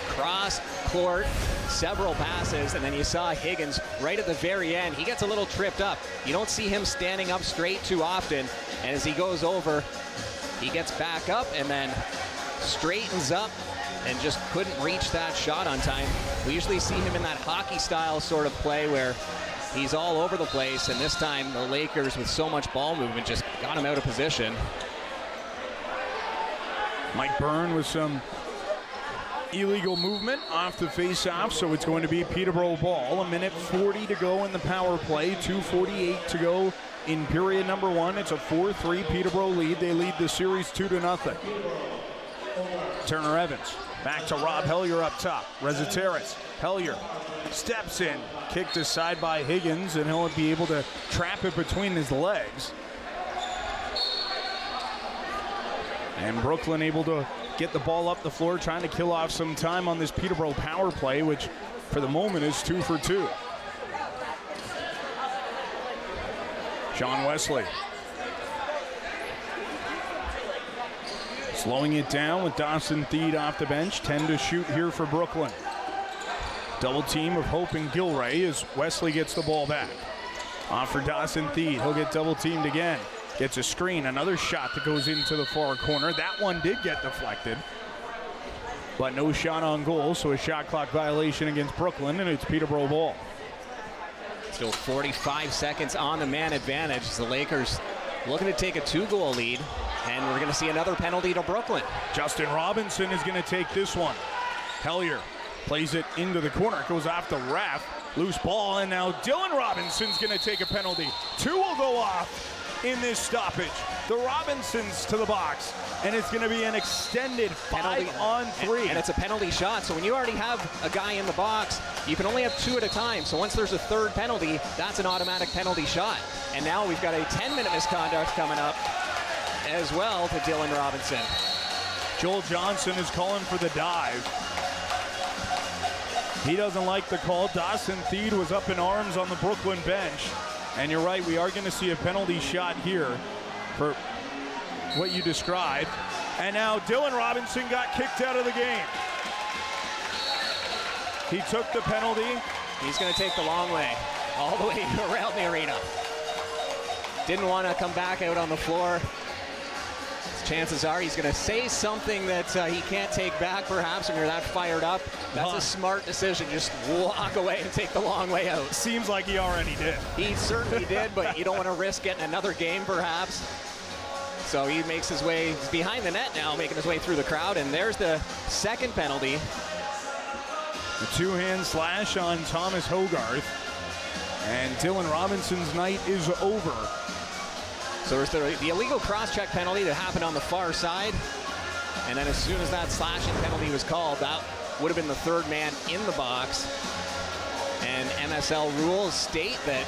Cross court, several passes, and then you saw Higgins right at the very end. He gets a little tripped up. You don't see him standing up straight too often, and as he goes over, he gets back up and then straightens up and just couldn't reach that shot on time. We usually see him in that hockey style sort of play where he's all over the place, and this time the Lakers, with so much ball movement, just got him out of position. Mike Byrne with some illegal movement off the face-off, so it's going to be Peterborough ball. 1:40 to go in the power play, 2:48 to go in period number 1. It's a 4-3 Peterborough lead. They lead the series 2-0. Turner Evans back to Rob Hellier up top. Rezateris, Hellier steps in, kicked aside by Higgins, and he'll be able to trap it between his legs. And Brooklyn able to get the ball up the floor, trying to kill off some time on this Peterborough power play, which for the moment is 2 for 2. Sean Wesley slowing it down with Dawson Theed off the bench. 10 to shoot here for Brooklyn. Double team of Hope and Gilray as Wesley gets the ball back. Off for Dawson Theed. He'll get double teamed again. Gets a screen, another shot that goes into the far corner. That one did get deflected, but no shot on goal, so a shot clock violation against Brooklyn, and it's Peterborough ball. Still 45 seconds on the man advantage. The Lakers looking to take a 2-goal lead, and we're going to see another penalty to Brooklyn. Justin Robinson is going to take this one. Hellier plays it into the corner, goes off the ref, loose ball, and now Dylan Robinson's going to take a penalty. 2 will go off in this stoppage. The Robinsons to the box, and it's going to be an extended 5-on-3. And it's a penalty shot, so when you already have a guy in the box, you can only have 2 at a time. So once there's a third penalty, that's an automatic penalty shot. And now we've got a 10-minute misconduct coming up as well to Dylan Robinson. Joel Johnson is calling for the dive. He doesn't like the call. Dawson Theed was up in arms on the Brooklyn bench. And you're right, we are going to see a penalty shot here for what you described. And now Dylan Robinson got kicked out of the game. He took the penalty. He's going to take the long way, all the way around the arena. Didn't want to come back out on the floor. Chances are he's going to say something that he can't take back, perhaps, when you're that fired up. That's a smart decision. Just walk away and take the long way out. Seems like he already did. He certainly did, but you don't want to risk getting another game, perhaps. So he makes his way behind the net now, making his way through the crowd, and there's the second penalty. A 2-hand slash on Thomas Hogarth, and Dylan Robinson's night is over. So there's the illegal cross-check penalty that happened on the far side. And then as soon as that slashing penalty was called, that would have been the third man in the box. And MSL rules state that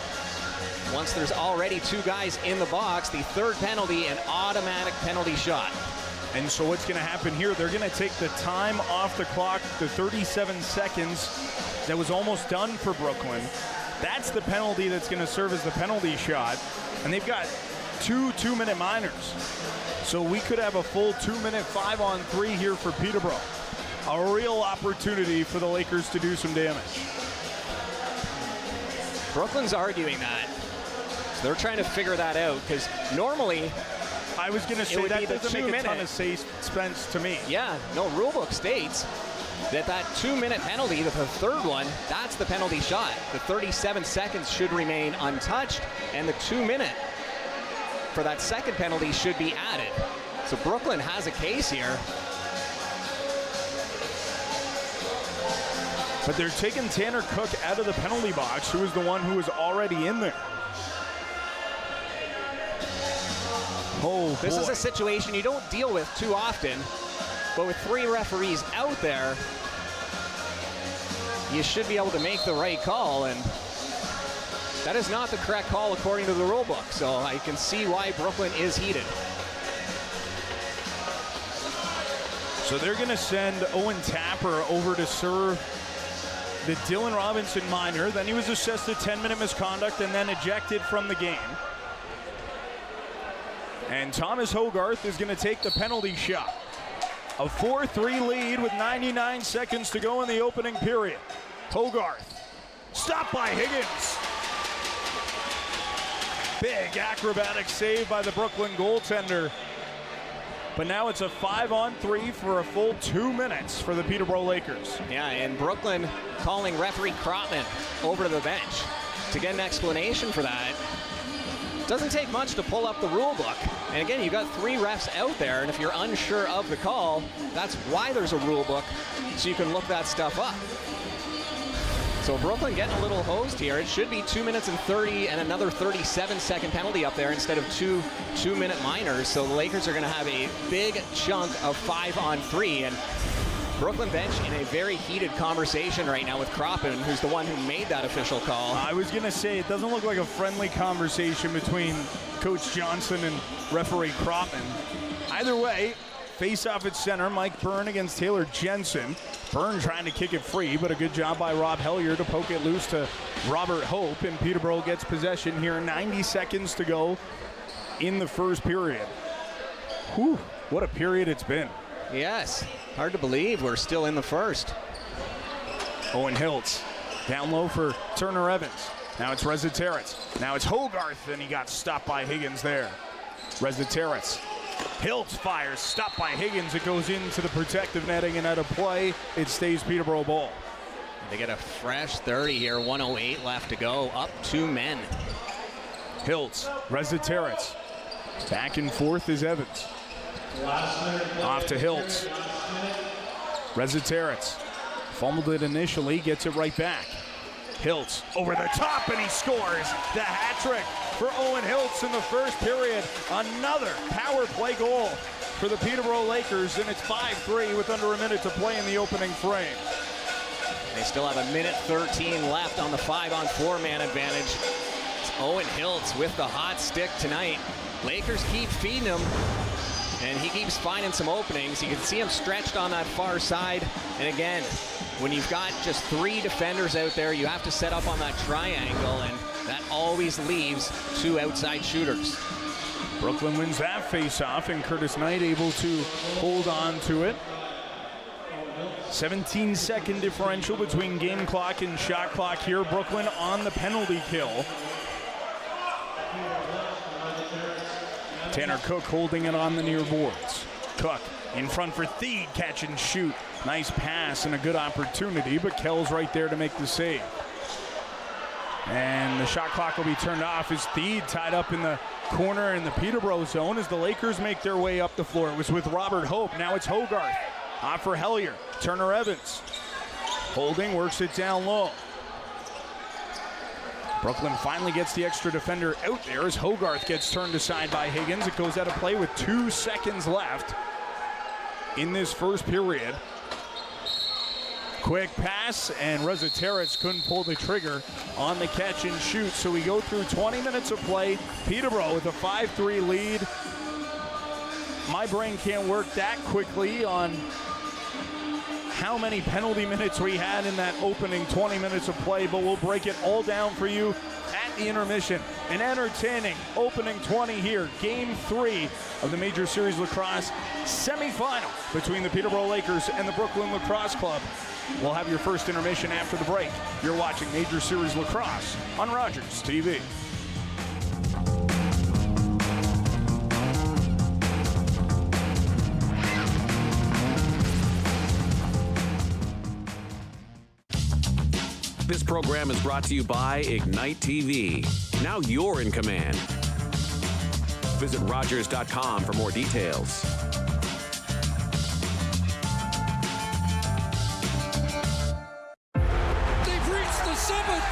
once there's already 2 guys in the box, the third penalty, an automatic penalty shot. And so what's going to happen here, they're going to take the time off the clock, the 37 seconds that was almost done for Brooklyn. That's the penalty that's going to serve as the penalty shot. And they've got 2 2-minute minors. So we could have a full 2-minute 5-on-3 here for Peterborough. A real opportunity for the Lakers to do some damage. Brooklyn's arguing that. So they're trying to figure that out, because normally I was going to say that doesn't make a ton of sense to me. Yeah, no, rulebook states that 2-minute penalty, the third one, that's the penalty shot. The 37 seconds should remain untouched, and the 2-minute for that second penalty should be added. So Brooklyn has a case here. But they're taking Tanner Cook out of the penalty box, who is the one who was already in there. Oh, this is a situation you don't deal with too often, but with 3 referees out there, you should be able to make the right call, and that is not the correct call according to the rule book, so I can see why Brooklyn is heated. So they're going to send Owen Tapper over to serve the Dylan Robinson minor. Then he was assessed a 10-minute misconduct and then ejected from the game. And Thomas Hogarth is going to take the penalty shot. A 4-3 lead with 99 seconds to go in the opening period. Hogarth, stopped by Higgins. Big acrobatic save by the Brooklyn goaltender. But now it's a 5-on-3 for a full 2 minutes for the Peterborough Lakers. Yeah, and Brooklyn calling referee Krotman over to the bench to get an explanation for that. Doesn't take much to pull up the rule book. And again, you've got 3 refs out there, and if you're unsure of the call, that's why there's a rule book, so you can look that stuff up. So Brooklyn getting a little hosed here. It should be 2 minutes and 30 and another 37-second penalty up there instead of two 2-minute minors. So the Lakers are going to have a big chunk of 5-on-3. And Brooklyn bench in a very heated conversation right now with Krotman, who's the one who made that official call. I was going to say, it doesn't look like a friendly conversation between Coach Johnson and referee Krotman. Either way, face-off at center, Mike Byrne against Taylor Jensen. Byrne trying to kick it free, but a good job by Rob Hellier to poke it loose to Robert Hope, and Peterborough gets possession here. 90 seconds to go in the first period. Whew, what a period it's been. Yes, hard to believe we're still in the first. Owen Hiltz down low for Turner Evans. Now it's Reza Terrence. Now it's Hogarth, and he got stopped by Higgins there. Reza Terrence. Hiltz fires, stopped by Higgins. It goes into the protective netting and out of play. It stays Peterborough ball. They get a fresh 30 here, 1:08 left to go, up 2 men. Hiltz, Reza Terrence. Back and forth is Evans. Off to Hiltz. Reza Terrence. Fumbled it initially, gets it right back. Hiltz over the top, and he scores the hat trick for Owen Hiltz in the first period. Another power play goal for the Peterborough Lakers, and it's 5-3 with under a minute to play in the opening frame. They still have 1:13 left on the 5-on-4 man advantage. It's Owen Hiltz with the hot stick tonight. Lakers keep feeding him, and he keeps finding some openings. You can see him stretched on that far side. And again, when you've got just 3 defenders out there, you have to set up on that triangle, and that always leaves 2 outside shooters. Brooklyn wins that face-off, and Curtis Knight able to hold on to it. 17-second differential between game clock and shot clock here. Brooklyn on the penalty kill. Tanner Cook holding it on the near boards. Cook in front for Theed, catch and shoot. Nice pass and a good opportunity, but Kell's right there to make the save. And the shot clock will be turned off as Theed tied up in the corner in the Peterborough zone as the Lakers make their way up the floor. It was with Robert Hope. Now it's Hogarth. Off for Hellier. Turner Evans. Holding, works it down low. Brooklyn finally gets the extra defender out there as Hogarth gets turned aside by Higgins. It goes out of play with 2 seconds left in this first period. Quick pass, and Reza Terrence couldn't pull the trigger on the catch and shoot. So we go through 20 minutes of play. Peterborough with a 5-3 lead. My brain can't work that quickly on how many penalty minutes we had in that opening 20 minutes of play, but we'll break it all down for you at the intermission. An entertaining opening 20 here. Game 3 of the Major Series Lacrosse semifinal between the Peterborough Lakers and the Brooklyn Lacrosse Club. We'll have your first intermission after the break. You're watching Major Series Lacrosse on RogersTV. This program is brought to you by Ignite TV. Now you're in command. Visit Rogers.com for more details. They've reached the summit!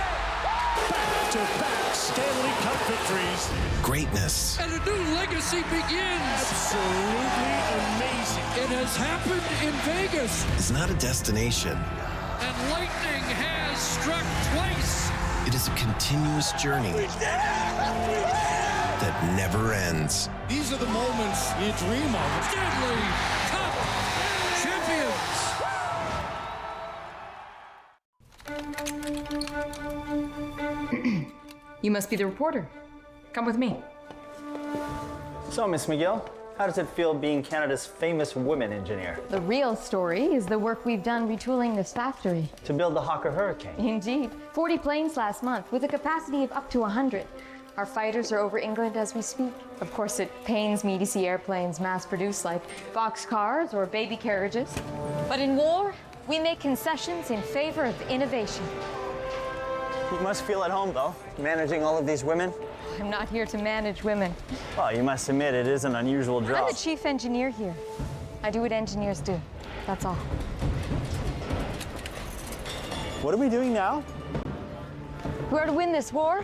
Back-to-back Stanley Cup victories. Greatness. And a new legacy begins. Absolutely amazing. It has happened in Vegas. It's not a destination. And lightning has struck twice. It is a continuous journey that never ends. These are the moments you dream of. Stanley Cup champions. You must be the reporter. Come with me. So, Miss McGill, How does it feel being Canada's famous women engineer? The real story is the work we've done retooling this factory. To build the Hawker Hurricane? Indeed. 40 planes last month with a capacity of up to 100. Our fighters are over England as we speak. Of course, it pains me to see airplanes mass-produced like boxcars or baby carriages. But in war, we make concessions in favor of innovation. You must feel at home, though, managing all of these women. I'm not here to manage women. Well, you must admit it is an unusual job. I'm the chief engineer here. I do what engineers do. That's all. What are we doing now? We are to win this war.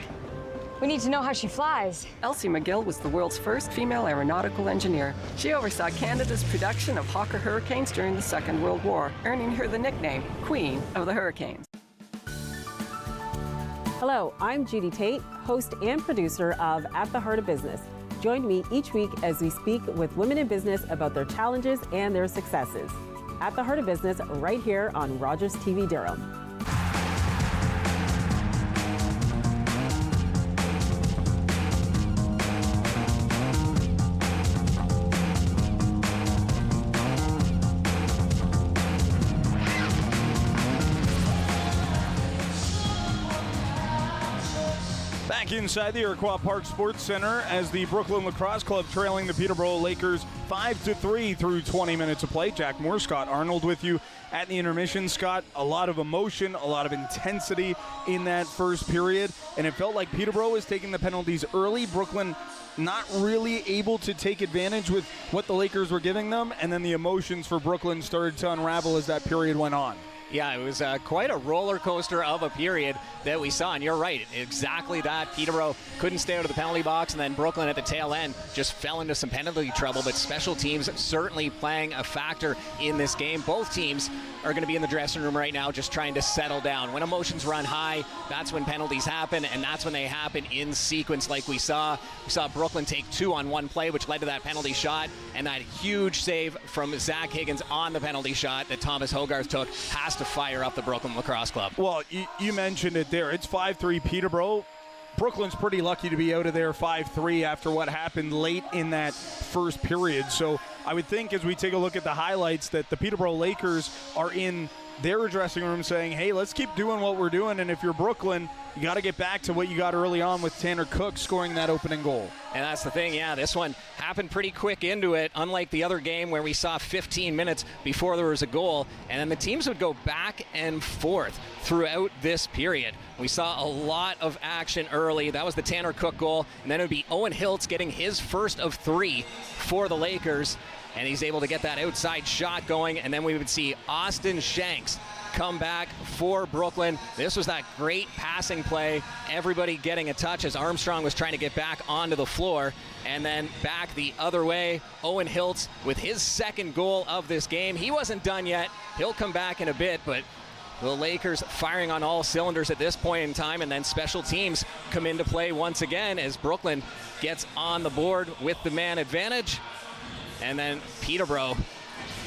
We need to know how she flies. Elsie McGill was the world's first female aeronautical engineer. She oversaw Canada's production of Hawker Hurricanes during the Second World War, earning her the nickname Queen of the Hurricanes. Hello, I'm Judy Tate, host and producer of At the Heart of Business. Join me each week as we speak with women in business about their challenges and their successes. At the Heart of Business, right here on RogersTV Durham. Back inside the Iroquois Park Sports Center as the Brooklin Lacrosse Club trailing the Peterborough Lakers 5-3 through 20 minutes of play. Jack Moore, Scott Arnold with you at the intermission. Scott, a lot of emotion, a lot of intensity in that first period, and it felt like Peterborough was taking the penalties early. Brooklyn not really able to take advantage with what the Lakers were giving them, and then the emotions for Brooklyn started to unravel as that period went on. Yeah, it was quite a roller coaster of a period that we saw, and you're right, exactly that. Peterborough couldn't stay out of the penalty box, and then Brooklyn at the tail end just fell into some penalty trouble, but special teams certainly playing a factor in this game. Both teams are going to be in the dressing room right now just trying to settle down. When emotions run high, that's when penalties happen, and that's when they happen in sequence like we saw. We saw Brooklyn take 2 on one play, which led to that penalty shot, and that huge save from Zach Higgins on the penalty shot that Thomas Hogarth took has to fire up the Brooklyn Lacrosse Club. Well, you mentioned it there. It's 5-3 Peterborough. Brooklyn's pretty lucky to be out of there 5-3 after what happened late in that first period. So I would think as we take a look at the highlights that the Peterborough Lakers are in their dressing room saying, hey, let's keep doing what we're doing. And if you're Brooklyn, you got to get back to what you got early on with Tanner Cook scoring that opening goal. And that's the thing, yeah, this one happened pretty quick into it, unlike the other game where we saw 15 minutes before there was a goal, and then the teams would go back and forth throughout this period. We saw a lot of action early. That was the Tanner Cook goal, and then it would be Owen Hiltz getting his first of 3 for the Lakers, and he's able to get that outside shot going, and then we would see Austin Shanks come back for Brooklyn. This was that great passing play, everybody getting a touch as Armstrong was trying to get back onto the floor, and then back the other way, Owen Hiltz with his second goal of this game. He wasn't done yet. He'll come back in a bit, but the Lakers firing on all cylinders at this point in time, and then special teams come into play once again as Brooklyn gets on the board with the man advantage, and then Peterborough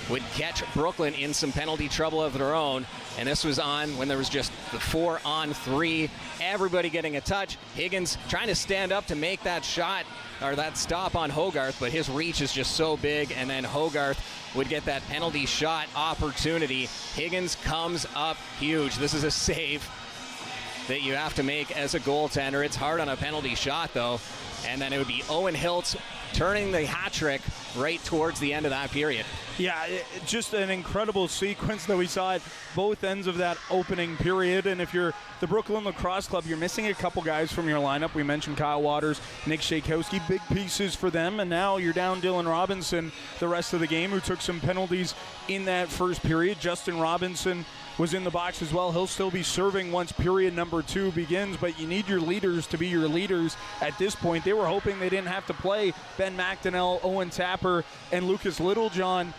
would catch Brooklyn in some penalty trouble of their own. And this was on when there was just the 4-on-3, everybody getting a touch. Higgins trying to stand up to make that shot, or that stop on Hogarth, but his reach is just so big, and then Hogarth would get that penalty shot opportunity. Higgins comes up huge. This is a save that you have to make as a goaltender. It's hard on a penalty shot, though. And then it would be Owen Hiltz turning the hat trick right towards the end of that period. Yeah, just an incredible sequence that we saw at both ends of that opening period. And if you're the Brooklyn Lacrosse Club, you're missing a couple guys from your lineup. We mentioned Kyle Waters, Nick Shakowski, big pieces for them. And now you're down Dylan Robinson the rest of the game, who took some penalties in that first period. Justin Robinson was in the box as well. He'll still be serving once period number 2 begins, but you need your leaders to be your leaders at this point. They were hoping they didn't have to play Ben McDonnell, Owen Tapper, and Lucas Littlejohn,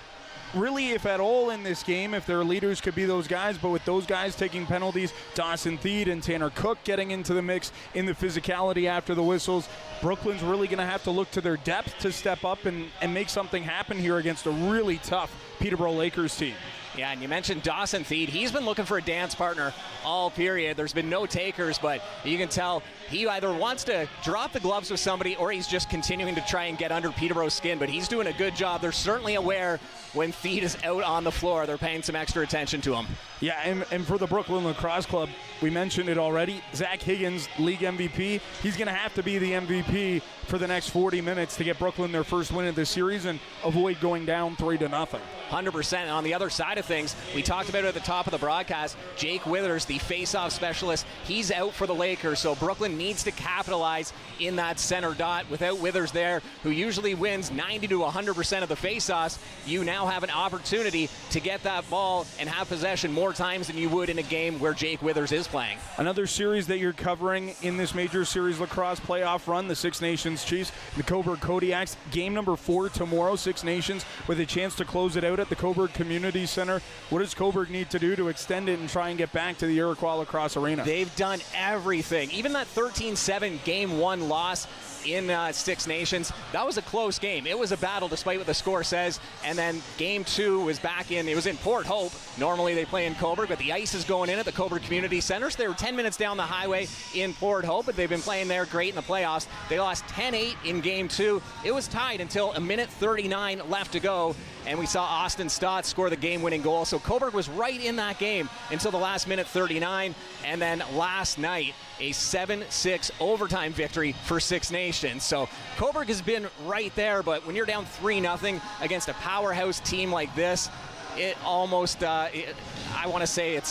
really, if at all, in this game, if their leaders could be those guys. But with those guys taking penalties, Dawson Theed and Tanner Cook getting into the mix in the physicality after the whistles, Brooklyn's really going to have to look to their depth to step up and make something happen here against a really tough Peterborough Lakers team. Yeah, and you mentioned Dawson Theed. He's been looking for a dance partner all period. There's been no takers, but you can tell he either wants to drop the gloves with somebody or he's just continuing to try and get under Peterborough's skin, but he's doing a good job. They're certainly aware when Theed is out on the floor, they're paying some extra attention to him. Yeah, and for the Brooklin Lacrosse Club, we mentioned it already, Zach Higgins, league MVP. He's going to have to be the MVP for the next 40 minutes to get Brooklyn their first win of the series and avoid going down 3-0. 100%. And on the other side of things, we talked about it at the top of the broadcast, Jake Withers, the face-off specialist, he's out for the Lakers, so Brooklyn needs to capitalize in that center dot. Without Withers there, who usually wins 90 to 100% of the face-offs, you now have an opportunity to get that ball and have possession more times than you would in a game where Jake Withers is playing. Another series that you're covering in this Major Series Lacrosse playoff run, the Six Nations Chiefs, the Coburg Kodiaks, game number 4 tomorrow, Six Nations, with a chance to close it out at the Coburg Community Center. What does Coburg need to do to extend it and try and get back to the Iroquois Lacrosse Arena? They've done everything. Even that 13-7 Game 1 loss in Six Nations, that was a close game. It was a battle despite what the score says. And then Game 2 was it was in Port Hope. Normally they play in Coburg, but the ice is going in at the Coburg Community Center. So they were 10 minutes down the highway in Port Hope, but they've been playing there great in the playoffs. They lost 10-8 in Game 2. It was tied until 1:39 left to go, and we saw Austin Stott score the game-winning goal. So Coburg was right in that game until the last 1:39, and then last night, a 7-6 overtime victory for Six Nations. So Coburg has been right there, but when you're down 3-0 against a powerhouse team like this, it almost, I want to say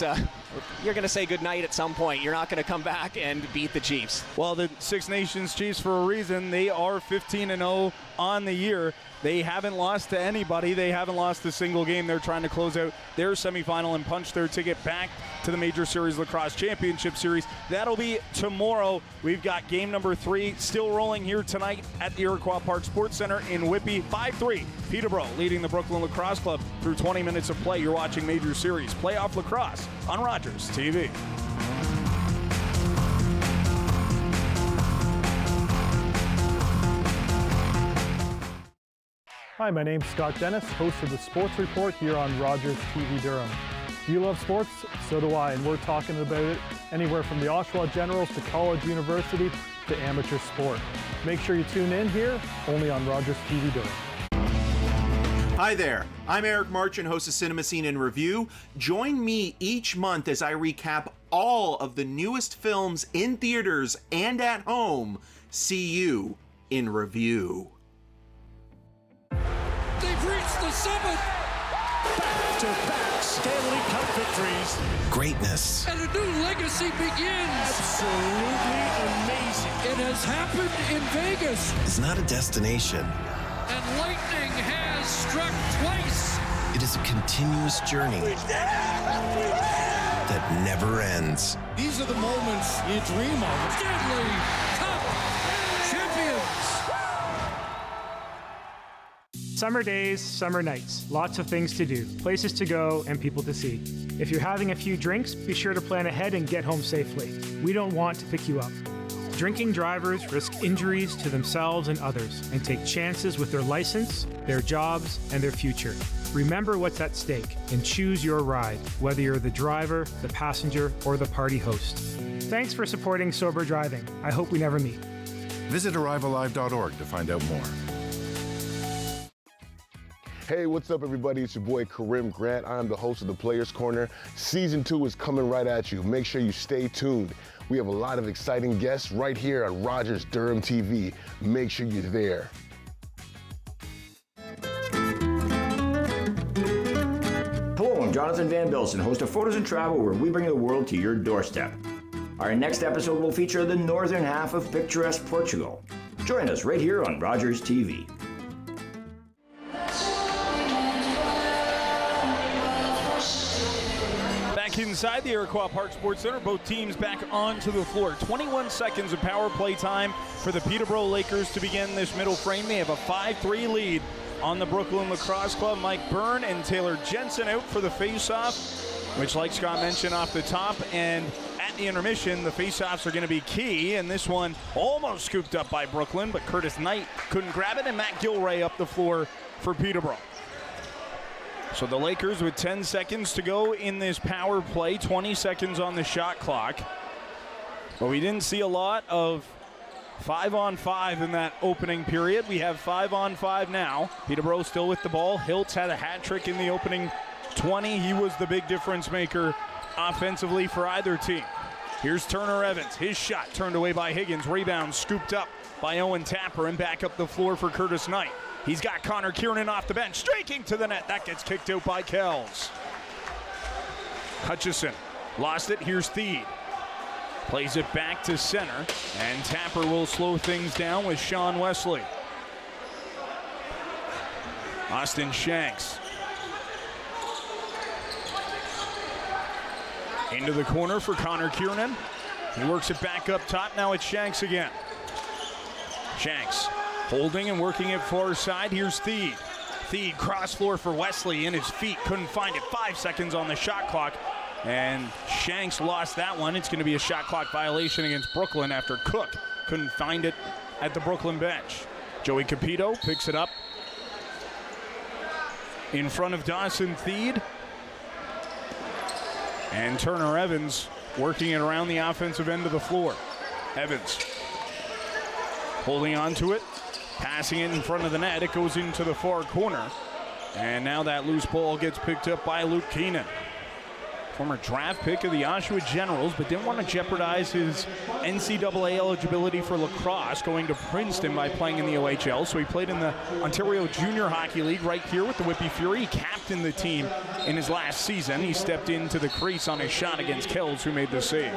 you're going to say goodnight at some point. You're not going to come back and beat the Chiefs. Well, the Six Nations Chiefs, for a reason, they are 15-0 on the year. They haven't lost to anybody. They haven't lost a single game. They're trying to close out their semifinal and punch their ticket back to the Major Series Lacrosse Championship Series. That'll be tomorrow. We've got game number 3 still rolling here tonight at the Iroquois Park Sports Center in Whitby. 5-3, Peterborough leading the Brooklyn Lacrosse Club through 20 minutes of play. You're watching Major Series Playoff Lacrosse on RogersTV. Hi, my name's Scott Dennis, host of the Sports Report here on RogersTV Durham. Do you love sports? So do I, and we're talking about it anywhere from the Oshawa Generals to college, university to amateur sport. Make sure you tune in here, only on RogersTV Durham. Hi there, I'm Eric Marchand, host of Cinema Scene in Review. Join me each month as I recap all of the newest films in theaters and at home. See you in review. They've reached the summit! Back-to-back Stanley Cup victories. Greatness. And a new legacy begins. Absolutely amazing. It has happened in Vegas. It's not a destination. And lightning has struck twice. It is a continuous journey that never ends. These are the moments you dream of. Stanley Cup champions. Summer days, summer nights, lots of things to do, places to go, and people to see. If you're having a few drinks, be sure to plan ahead and get home safely. We don't want to pick you up. Drinking drivers risk injuries to themselves and others and take chances with their license, their jobs, and their future. Remember what's at stake and choose your ride, whether you're the driver, the passenger, or the party host. Thanks for supporting sober driving. I hope we never meet. Visit arrivealive.org to find out more. Hey, what's up, everybody? It's your boy, Karim Grant. I'm the host of The Players Corner. Season 2 is coming right at you. Make sure you stay tuned. We have a lot of exciting guests right here on Rogers Durham TV. Make sure you're there. Hello, I'm Jonathan Van Bilsen, host of Photos and Travel, where we bring the world to your doorstep. Our next episode will feature the northern half of picturesque Portugal. Join us right here on Rogers TV. Inside the Iroquois Park Sports Center, both teams back onto the floor. 21 seconds of power play time for the Peterborough Lakers to begin this middle frame. They have a 5-3 lead on the Brooklyn Lacrosse Club. Mike Byrne and Taylor Jensen out for the face-off, which, like Scott mentioned off the top, and at the intermission, the face-offs are going to be key, and this one almost scooped up by Brooklyn, but Curtis Knight couldn't grab it, and Matt Gilray up the floor for Peterborough. So the Lakers with 10 seconds to go in this power play, 20 seconds on the shot clock. But we didn't see a lot of 5-on-5 in that opening period. We have 5-on-5 now. Peterborough still with the ball. Hiltz had a hat trick in the opening 20. He was the big difference maker offensively for either team. Here's Turner Evans. His shot turned away by Higgins. Rebound scooped up by Owen Tapper and back up the floor for Curtis Knight. He's got Connor Kiernan off the bench, streaking to the net. That gets kicked out by Kells. Hutchison lost it. Here's Theed. Plays it back to center, and Tapper will slow things down with Sean Wesley. Austin Shanks. Into the corner for Connor Kiernan. He works it back up top. Now it's Shanks again. Shanks holding and working it far side. Here's Theed. Theed cross floor for Wesley in his feet. Couldn't find it. 5 seconds on the shot clock. And Shanks lost that one. It's going to be a shot clock violation against Brooklyn after Cook couldn't find it at the Brooklyn bench. Joey Capito picks it up in front of Dawson Theed. And Turner Evans working it around the offensive end of the floor. Evans holding on to it, passing it in front of the net. It goes into the far corner. And now that loose ball gets picked up by Luke Keenan. Former draft pick of the Oshawa Generals, but didn't want to jeopardize his NCAA eligibility for lacrosse, going to Princeton by playing in the OHL. So he played in the Ontario Junior Hockey League right here with the Whippy Fury. He captained the team in his last season. He stepped into the crease on his shot against Kells, who made the save.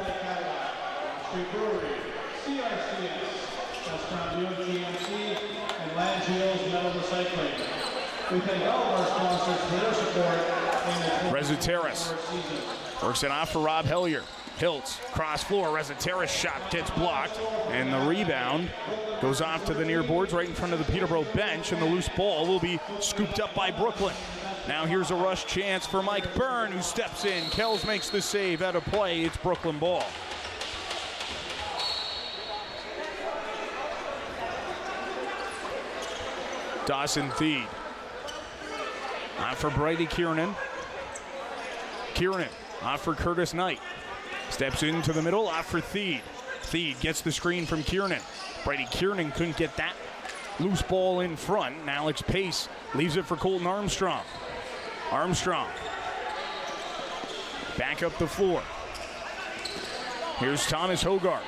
We thank all of our sponsors for their support. Rezateras works it off for Rob Hellier. Hiltz, cross floor. Rezateras shot gets blocked, and the rebound goes off to the near boards right in front of the Peterborough bench, and the loose ball will be scooped up by Brooklyn. Now here's a rush chance for Mike Byrne, who steps in. Kells makes the save out of play. It's Brooklyn ball. Dawson Theed. Off for Brady Kiernan. Kiernan off for Curtis Knight. Steps into the middle, off for Theed. Theed gets the screen from Kiernan. Brady Kiernan couldn't get that loose ball in front. And Alex Pace leaves it for Colton Armstrong. Armstrong back up the floor. Here's Thomas Hogarth.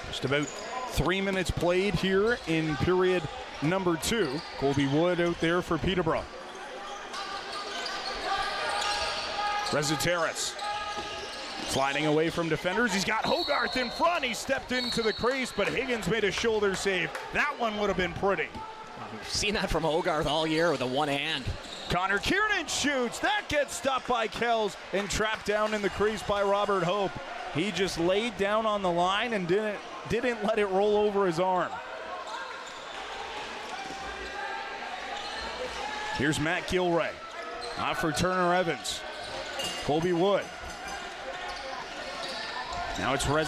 Just about 3 minutes played here in period number 2. Colby Wood out there for Peterborough. Rezateras sliding away from defenders. He's got Hogarth in front. He stepped into the crease, but Higgins made a shoulder save. That one would have been pretty. We've seen that from Hogarth all year with a one hand. Connor Kiernan shoots. That gets stopped by Kells and trapped down in the crease by Robert Hope. He just laid down on the line and didn't let it roll over his arm. Here's Matt Gilray. Off for Turner Evans. Colby Wood. Now it's Rob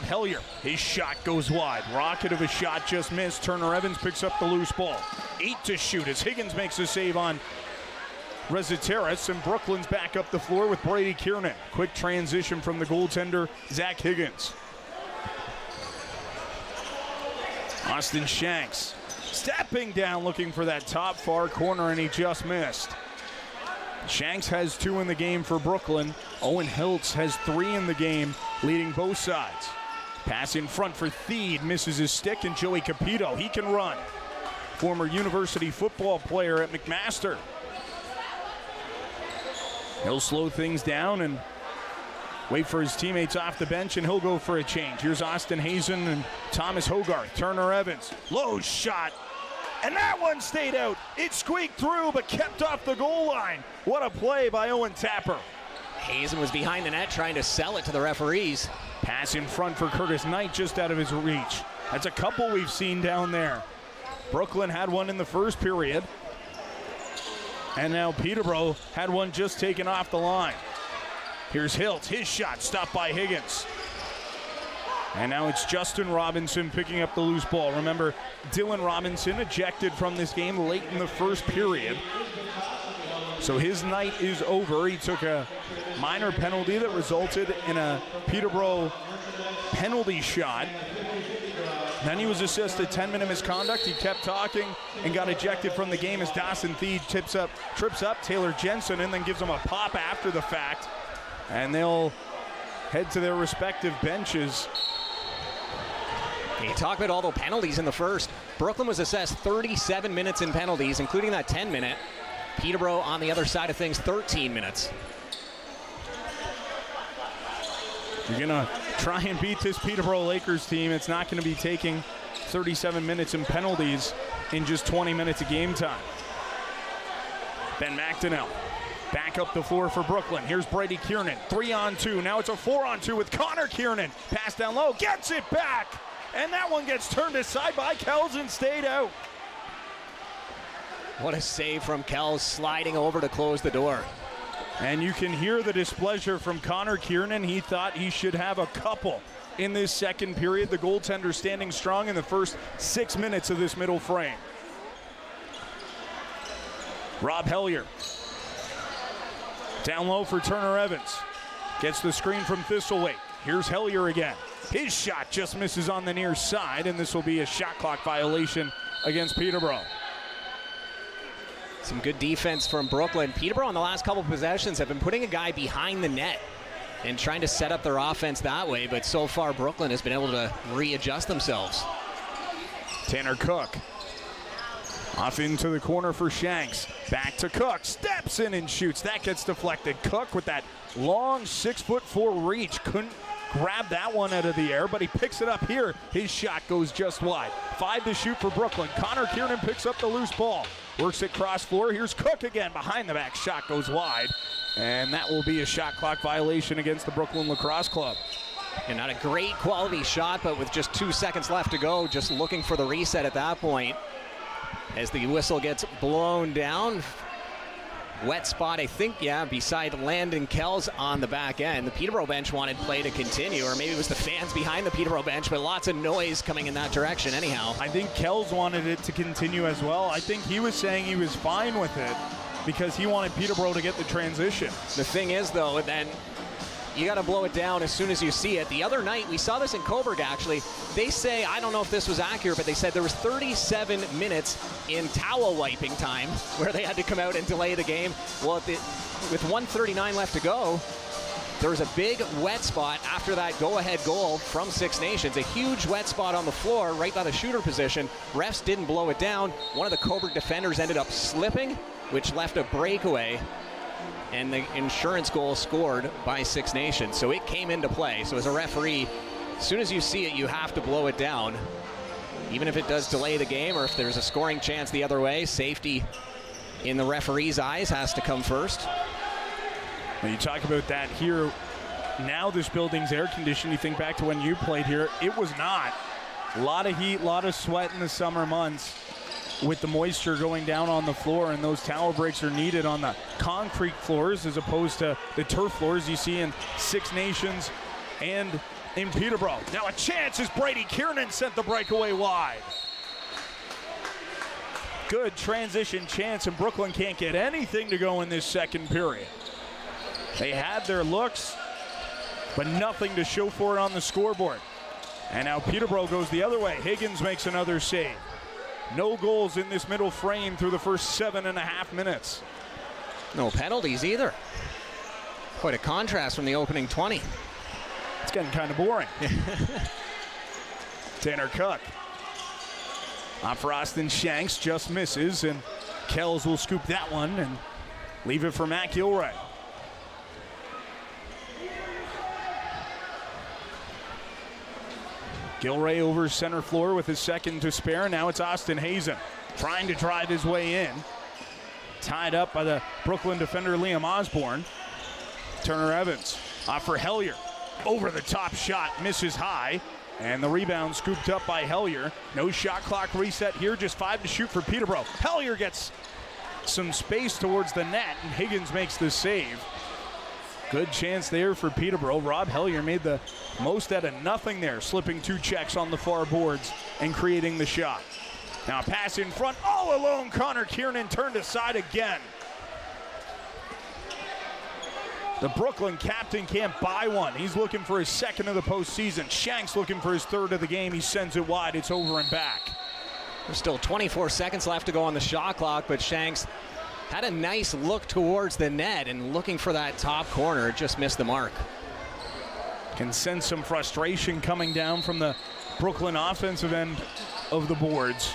Hellier. His shot goes wide. Rocket of a shot just missed. Turner Evans picks up the loose ball. 8 to shoot as Higgins makes a save on Rezateras, and Brooklyn's back up the floor with Brady Kiernan. Quick transition from the goaltender, Zach Higgins. Austin Shanks stepping down looking for that top far corner, and he just missed. Shanks has 2 in the game for Brooklyn. Owen Hiltz has 3 in the game, leading both sides. Pass in front for Theed, misses his stick, and Joey Capito, he can run. Former university football player at McMaster. He'll slow things down and wait for his teammates off the bench, and he'll go for a change. Here's Austin Hazen and Thomas Hogarth. Turner Evans, low shot. And that one stayed out. It squeaked through, but kept off the goal line. What a play by Owen Tapper. Hazen was behind the net trying to sell it to the referees. Pass in front for Curtis Knight, just out of his reach. That's a couple we've seen down there. Brooklyn had one in the first period. And now Peterborough had one just taken off the line. Here's Hiltz, his shot stopped by Higgins. And now it's Justin Robinson picking up the loose ball. Remember, Dylan Robinson ejected from this game late in the first period. So his night is over. He took a minor penalty that resulted in a Peterborough penalty shot. Then he was assessed a 10-minute misconduct. He kept talking and got ejected from the game as Dawson Thede trips up Taylor Jensen and then gives him a pop after the fact. And they'll head to their respective benches. You talk about all the penalties in the first. Brooklyn was assessed 37 minutes in penalties, including that 10-minute. Peterborough on the other side of things, 13 minutes. You're going to try and beat this Peterborough Lakers team. It's not going to be taking 37 minutes in penalties in just 20 minutes of game time. Ben McDonnell back up the floor for Brooklyn. Here's Brady Kiernan, 3-on-2. Now it's a 4-on-2 with Connor Kiernan. Pass down low, gets it back. And that one gets turned aside by Kells and stayed out. What a save from Kells, sliding over to close the door. And you can hear the displeasure from Connor Kiernan. He thought he should have a couple in this second period. The goaltender standing strong in the first 6 minutes of this middle frame. Rob Hellier. Down low for Turner Evans. Gets the screen from Thistlethwaite. Here's Hellier again. His shot just misses on the near side, and this will be a shot clock violation against Peterborough. Some good defense from Brooklyn. Peterborough in the last couple of possessions have been putting a guy behind the net and trying to set up their offense that way, but so far Brooklyn has been able to readjust themselves. Tanner Cook. Off into the corner for Shanks. Back to Cook. Steps in and shoots. That gets deflected. Cook with that long 6'4" reach. Couldn't grab that one out of the air, but he picks it up here. His shot goes just wide. 5 to shoot for Brooklyn. Connor Kiernan picks up the loose ball. Works it cross floor. Here's Cook again. Behind the back. Shot goes wide. And that will be a shot clock violation against the Brooklyn Lacrosse Club. And not a great quality shot, but with just 2 seconds left to go, just looking for the reset at that point. As the whistle gets blown down. Wet spot, I think, beside Landon Kells on the back end. The Peterborough bench wanted play to continue, or maybe it was the fans behind the Peterborough bench, but lots of noise coming in that direction anyhow. I think Kells wanted it to continue as well. I think he was saying he was fine with it because he wanted Peterborough to get the transition. The thing is, though, then you got to blow it down as soon as you see it. The other night, we saw this in Coburg, actually. They say, I don't know if this was accurate, but they said there was 37 minutes in towel wiping time where they had to come out and delay the game. Well, with 1:39 left to go, there was a big wet spot after that go-ahead goal from Six Nations. A huge wet spot on the floor right by the shooter position. Refs didn't blow it down. One of the Coburg defenders ended up slipping, which left a breakaway. And the insurance goal scored by Six Nations. So it came into play. So as a referee, as soon as you see it, you have to blow it down. Even if it does delay the game or if there's a scoring chance the other way, safety in the referee's eyes has to come first. When you talk about that here, now this building's air conditioned. You think back to when you played here, it was not. A lot of heat, a lot of sweat in the summer months. With the moisture going down on the floor, and those towel breaks are needed on the concrete floors as opposed to the turf floors you see in Six Nations and in Peterborough. Now a chance as Brady Kiernan sent the breakaway wide. Good transition chance, and Brooklyn can't get anything to go in this second period. They had their looks, but nothing to show for it on the scoreboard. And now Peterborough goes the other way. Higgins makes another save. No goals in this middle frame through the first 7.5 minutes. No penalties either. Quite a contrast from the opening 20. It's getting kind of boring. Tanner Cook. Off for Austin Shanks, just misses, and Kells will scoop that one and leave it for Matt Gilray. Gilray over center floor with his second to spare. Now it's Austin Hazen trying to drive his way in. Tied up by the Brooklyn defender Liam Osborne. Turner Evans off for Hellier. Over the top shot, misses high. And the rebound scooped up by Hellier. No shot clock reset here, just 5 to shoot for Peterborough. Hellier gets some space towards the net, and Higgins makes the save. Good chance there for Peterborough. Rob Hellier made the most out of nothing there, slipping 2 checks on the far boards and creating the shot. Now a pass in front, all alone. Connor Kiernan turned aside again. The Brooklyn captain can't buy one. He's looking for his second of the postseason. Shanks looking for his third of the game. He sends it wide. It's over and back. There's still 24 seconds left to go on the shot clock, but Shanks had a nice look towards the net and looking for that top corner. Just missed the mark. Can sense some frustration coming down from the Brooklyn offensive end of the boards.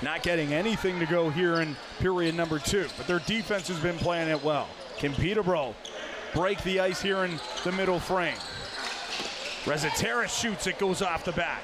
Not getting anything to go here in period number 2, but their defense has been playing it well. Can Peterborough break the ice here in the middle frame? Rezateris shoots, it goes off the back.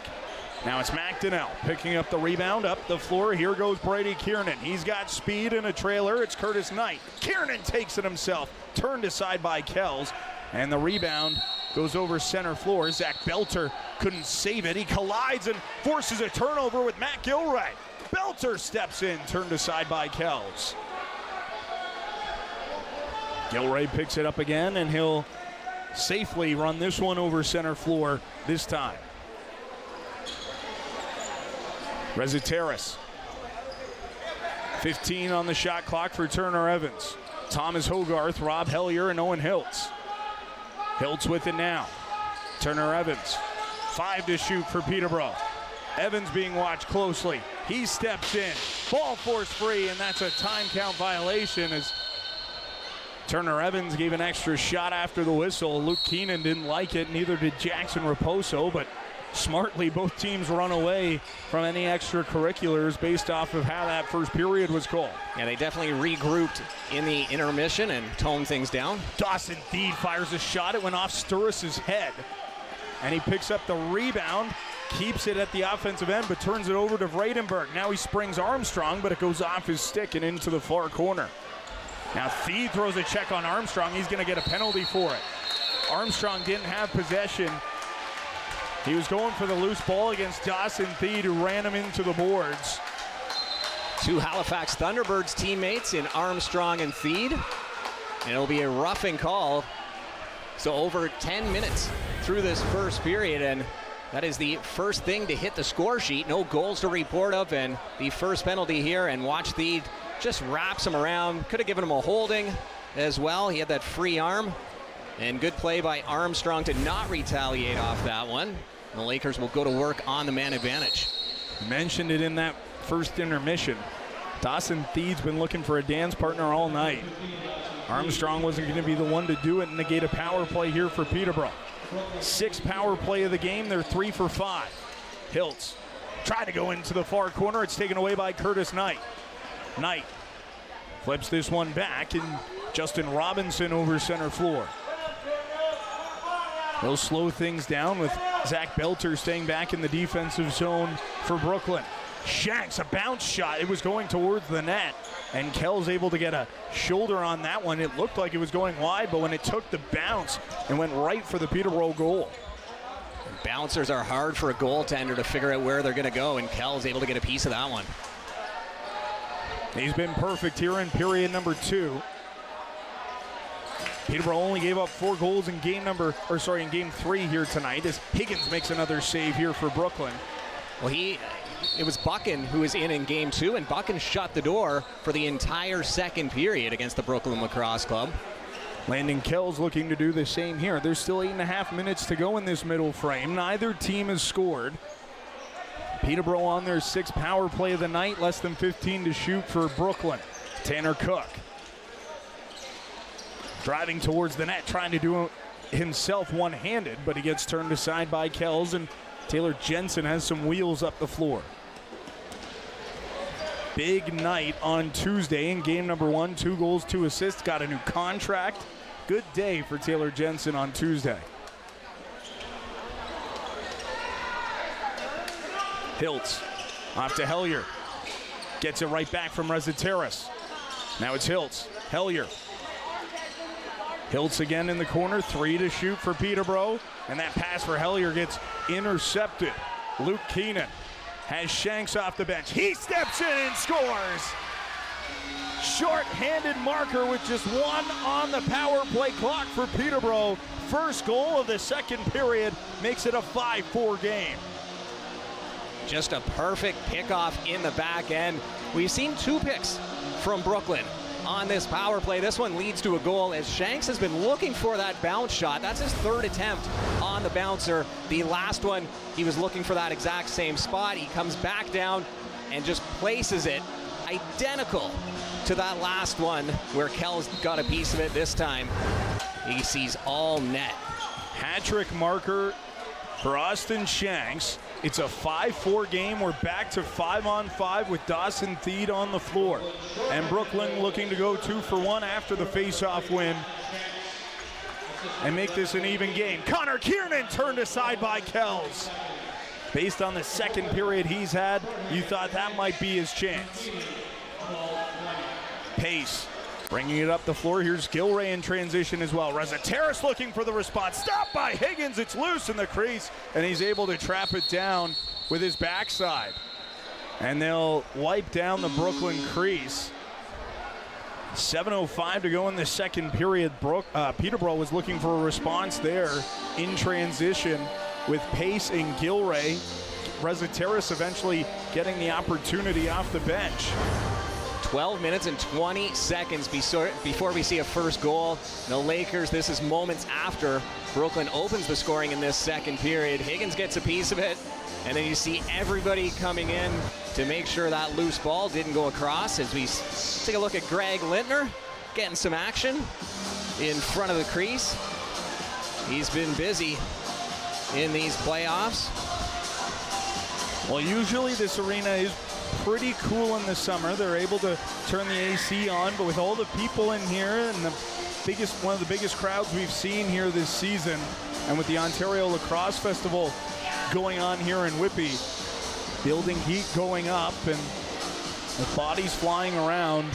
Now it's McDonnell picking up the rebound up the floor. Here goes Brady Kiernan. He's got speed and a trailer. It's Curtis Knight. Kiernan takes it himself. Turned aside by Kells. And the rebound goes over center floor. Zach Belter couldn't save it. He collides and forces a turnover with Matt Gilray. Belter steps in, turned aside by Kells. Gilray picks it up again, and he'll safely run this one over center floor this time. Rezateris. 15 on the shot clock for Turner Evans. Thomas Hogarth, Rob Hellier, and Owen Hiltz. Hiltz with it now. Turner Evans. 5 to shoot for Peterborough. Evans being watched closely. He steps in. Ball force free, and that's a time count violation as Turner Evans gave an extra shot after the whistle. Luke Keenan didn't like it, neither did Jackson Raposo, but smartly both teams run away from any extracurriculars based off of how that first period was called. Yeah, they definitely regrouped in the intermission and toned things down. Dawson Theed fires a shot. It went off Sturris's head, and he picks up the rebound, keeps it at the offensive end, but turns it over to Vredenberg. Now he springs Armstrong, but it goes off his stick and into the far corner. Now Theed throws a check on Armstrong. He's going to get a penalty for it. Armstrong didn't have possession. He was going for the loose ball against Dawson Theed, who ran him into the boards. 2 Halifax Thunderbirds teammates in Armstrong and Theed. And it'll be a roughing call. So over 10 minutes through this first period, and that is the first thing to hit the score sheet. No goals to report of, and the first penalty here, and watch Theed just wraps him around. Could have given him a holding as well. He had that free arm. And good play by Armstrong to not retaliate off that one. The Lakers will go to work on the man advantage. Mentioned it in that first intermission. Dawson Theed's been looking for a dance partner all night. Armstrong wasn't going to be the one to do it and negate a power play here for Peterborough. 6th power play of the game. They're 3 for 5. Hiltz tried to go into the far corner. It's taken away by Curtis Knight. Knight flips this one back, and Justin Robinson over center floor. They'll slow things down with Zach Belter staying back in the defensive zone for Brooklyn. Shanks, a bounce shot. It was going towards the net, and Kell's able to get a shoulder on that one. It looked like it was going wide, but when it took the bounce, it went right for the Peterborough goal. Bouncers are hard for a goaltender to figure out where they're going to go, and Kell's able to get a piece of that one. He's been perfect here in period number 2. Peterborough only gave up 4 goals in game 3 here tonight as Higgins makes another save here for Brooklyn. Well, it was Buchan who was in game 2, and Buchan shut the door for the entire second period against the Brooklyn Lacrosse Club. Landon Kells looking to do the same here. There's still 8.5 minutes to go in this middle frame. Neither team has scored. Peterborough on their 6th power play of the night, less than 15 to shoot for Brooklyn. Tanner Cook driving towards the net, trying to do it himself one-handed, but he gets turned aside by Kells, and Taylor Jensen has some wheels up the floor. Big night on Tuesday in game number 1. 2 goals, 2 assists, got a new contract. Good day for Taylor Jensen on Tuesday. Hiltz off to Hellier. Gets it right back from Rezateris. Now it's Hiltz. Hellier. Hiltz again in the corner. 3 to shoot for Peterborough. And that pass for Hellier gets intercepted. Luke Keenan has Shanks off the bench. He steps in and scores. short-handed marker with just 1 on the power play clock for Peterborough. First goal of the second period makes it a 5-4 game. Just a perfect pickoff in the back end. We've seen 2 picks from Brooklyn on this power play. This one leads to a goal as Shanks has been looking for that bounce shot. That's his 3rd attempt on the bouncer. The last one, he was looking for that exact same spot. He comes back down and just places it identical to that last one where Kells got a piece of it this time. He sees all net. Hat-trick marker for Austin Shanks. It's a 5-4 game. We're back to 5-on-5 with Dawson Theed on the floor. And Brooklyn looking to go 2 for 1 after the face-off win and make this an even game. Connor Kiernan turned aside by Kells. Based on the second period he's had, you thought that might be his chance. Pace bringing it up the floor. Here's Gilray in transition as well. Rezateris looking for the response. Stopped by Higgins. It's loose in the crease, and he's able to trap it down with his backside. And they'll wipe down the Brooklyn crease. 7:05 to go in the second period. Peterborough was looking for a response there in transition with Pace and Gilray. Rezateris eventually getting the opportunity off the bench. 12 minutes and 20 seconds before we see a first goal. The Lakers, this is moments after Brooklyn opens the scoring in this second period. Higgins gets a piece of it, and then you see everybody coming in to make sure that loose ball didn't go across. As we take a look at Greg Lintner getting some action in front of the crease. He's been busy in these playoffs. Well, usually this arena is pretty cool in the summer. They're able to turn the AC on, but with all the people in here and one of the biggest crowds we've seen here this season, and with the Ontario Lacrosse Festival going on here in Whitby, building heat going up and with bodies flying around.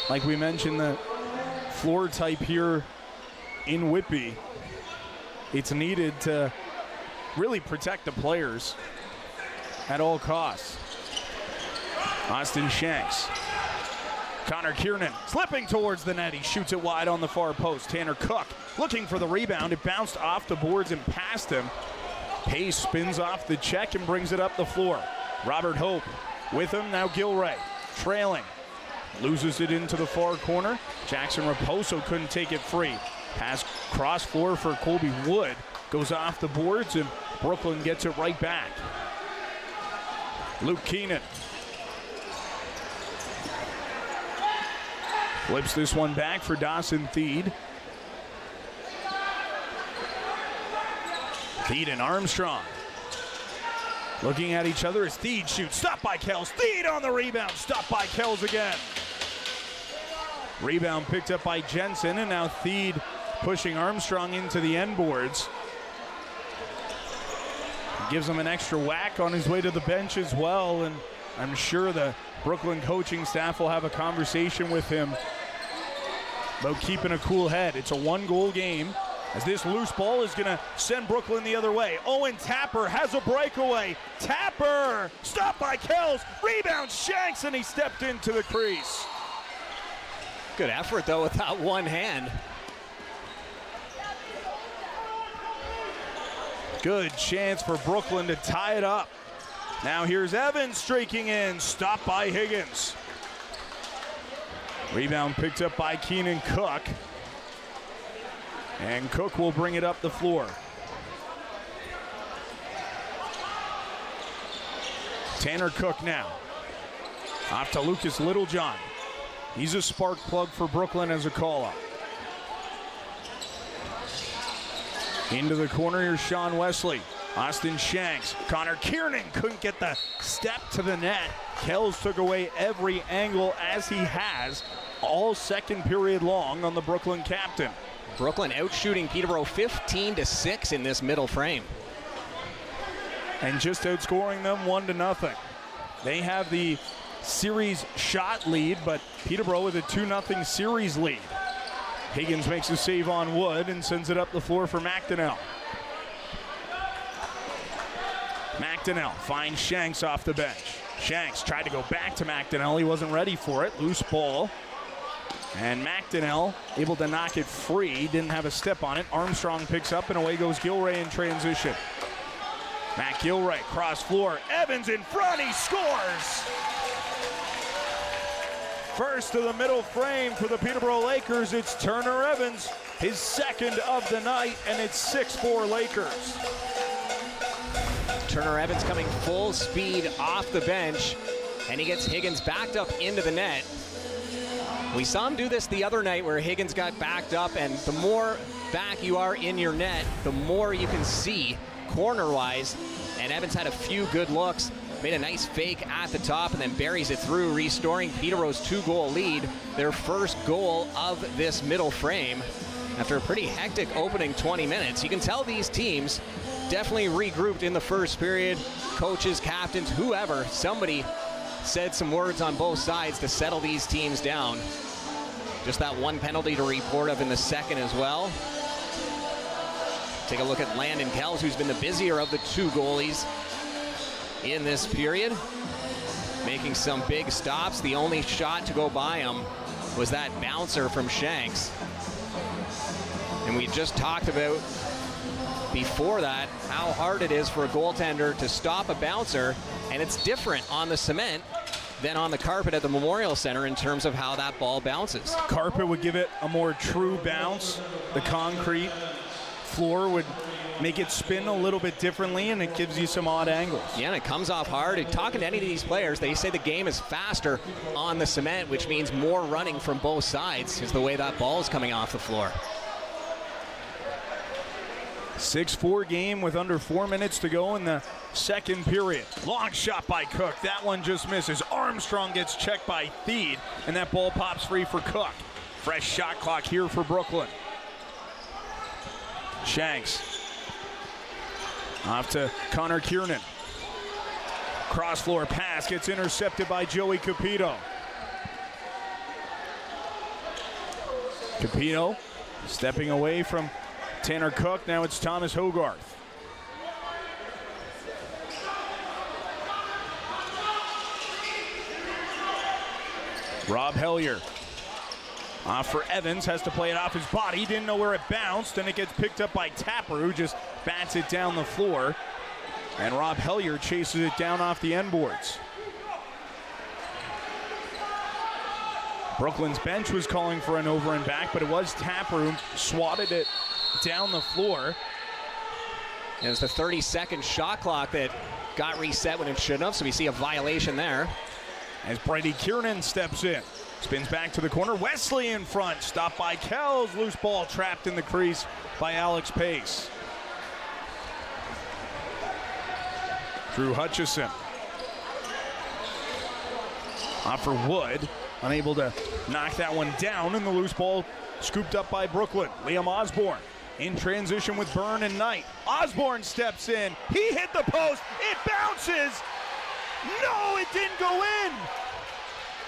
Like we mentioned, the floor type here in Whitby, it's needed to really protect the players at all costs. Austin Shanks. Connor Kiernan slipping towards the net. He shoots it wide on the far post. Tanner Cook looking for the rebound. It bounced off the boards and past him. Pace spins off the check and brings it up the floor. Robert Hope with him. Now Gilray trailing. Loses it into the far corner. Jackson Raposo couldn't take it free. Pass cross floor for Colby Wood. Goes off the boards and Brooklyn gets it right back. Luke Keenan flips this one back for Dawson Theed. Theed and Armstrong looking at each other as Theed shoots. Stopped by Kells. Theed on the rebound. Stopped by Kells again. Rebound picked up by Jensen, and now Theed pushing Armstrong into the end boards. Gives him an extra whack on his way to the bench as well, and I'm sure the Brooklyn coaching staff will have a conversation with him about keeping a cool head. It's a 1-goal game as this loose ball is going to send Brooklyn the other way. Owen Tapper has a breakaway. Tapper stopped by Kells. Rebound Shanks, and he stepped into the crease. Good effort, though, with that one hand. Good chance for Brooklyn to tie it up. Now here's Evans streaking in, stopped by Higgins. Rebound picked up by Keenan Cook. And Cook will bring it up the floor. Tanner Cook now. Off to Lucas Littlejohn. He's a spark plug for Brooklyn as a call-up. Into the corner, here's Sean Wesley. Austin Shanks. Connor Kiernan couldn't get the step to the net. Kells took away every angle as he has all second period long on the Brooklyn captain. Brooklyn outshooting Peterborough 15-6 in this middle frame. And just outscoring them 1-0. They have the series shot lead, but Peterborough with a 2-0 series lead. Higgins makes a save on Wood and sends it up the floor for McDonnell. McDonnell finds Shanks off the bench. Shanks tried to go back to McDonnell. He wasn't ready for it. Loose ball. And McDonnell able to knock it free. Didn't have a step on it. Armstrong picks up, and away goes Gilray in transition. Matt Gilray, cross floor. Evans in front. He scores! First to the middle frame for the Peterborough Lakers. It's Turner Evans, his second of the night, and it's 6-4 Lakers. Turner Evans coming full speed off the bench, and he gets Higgins backed up into the net. We saw him do this the other night where Higgins got backed up, and the more back you are in your net, the more you can see corner-wise. And Evans had a few good looks, made a nice fake at the top, and then buries it through, restoring Peterborough's 2-goal lead, their first goal of this middle frame. After a pretty hectic opening 20 minutes, you can tell these teams definitely regrouped in the first period. Coaches, captains, whoever, somebody said some words on both sides to settle these teams down. Just that one penalty to report of in the second as well. Take a look at Landon Kells, who's been the busier of the two goalies in this period, making some big stops. The only shot to go by him was that bouncer from Shanks. And we just talked about before that how hard it is for a goaltender to stop a bouncer, and it's different on the cement than on the carpet at the Memorial Center in terms of how that ball bounces. Carpet would give it a more true bounce. The concrete floor would make it spin a little bit differently, and it gives you some odd angles. Yeah, and it comes off hard. Talking to any of these players, they say the game is faster on the cement, which means more running from both sides is the way that ball is coming off the floor. 6-4 game with under 4 minutes to go in the second period. Long shot by Cook. That one just misses. Armstrong gets checked by Theed, and that ball pops free for Cook. Fresh shot clock here for Brooklyn. Shanks. Off to Connor Kiernan. Cross floor pass gets intercepted by Joey Capito. Capito stepping away from Tanner Cook. Now it's Thomas Hogarth. Rob Hellier. Off for Evans, has to play it off his body. Didn't know where it bounced, and it gets picked up by Tapper, who just bats it down the floor. And Rob Hellier chases it down off the end boards. Brooklyn's bench was calling for an over and back, but it was Tapper who swatted it down the floor. It was the 30-second shot clock that got reset when it shouldn't have, so we see a violation there. As Brady Kiernan steps in. Spins back to the corner. Wesley in front. Stopped by Kells. Loose ball trapped in the crease by Alex Pace. Drew Hutchison. Off for Wood. Unable to knock that one down, and the loose ball scooped up by Brooklyn. Liam Osborne in transition with Byrne and Knight. Osborne steps in. He hit the post. It bounces. No, it didn't go in.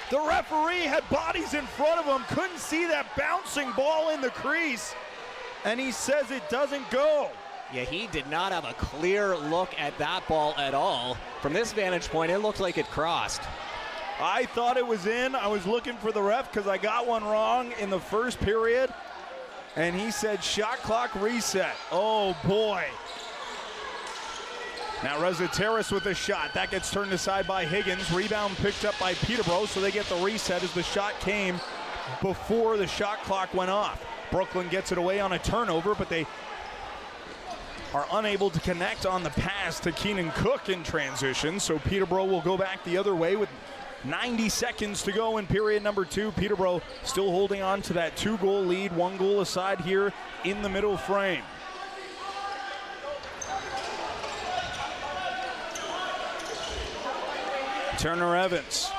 The referee had bodies in front of him, couldn't see that bouncing ball in the crease, and he says it doesn't go. Yeah, he did not have a clear look at that ball at all. From this vantage point, it looked like it crossed. I thought it was in. I was looking for the ref because I got one wrong in the first period, and he said shot clock reset. Oh, boy. Now Rezateris with a shot. That gets turned aside by Higgins. Rebound picked up by Peterborough, so they get the reset as the shot came before the shot clock went off. Brooklyn gets it away on a turnover, but they are unable to connect on the pass to Keenan Cook in transition, so Peterborough will go back the other way with 90 seconds to go in period number 2. Peterborough still holding on to that 2-goal lead, 1 goal aside here in the middle frame. Turner Evans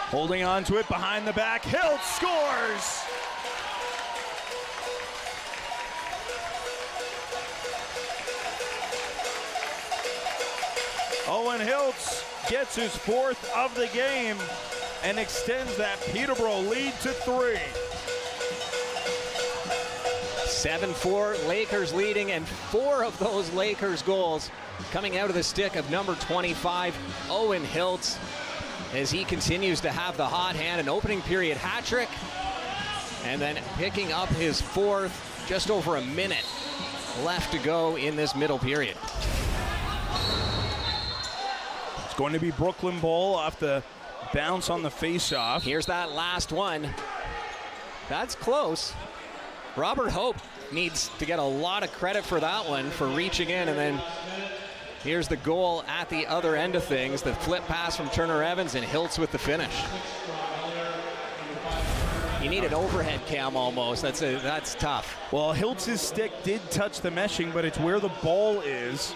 holding on to it behind the back. Hilt scores! Owen Hiltz gets his 4th of the game and extends that Peterborough lead to 3. 7-4, Lakers leading, and 4 of those Lakers goals coming out of the stick of number 25, Owen Hiltz, as he continues to have the hot hand. An opening period hat trick, and then picking up his 4th, just over a minute left to go in this middle period. It's going to be Brooklyn ball off the bounce on the face-off. Here's that last one. That's close. Robert Hope needs to get a lot of credit for that one, for reaching in, and then here's the goal at the other end of things. The flip pass from Turner Evans, and Hiltz with the finish. You need an overhead cam almost. That's tough. Well, Hiltz's stick did touch the meshing, but it's where the ball is.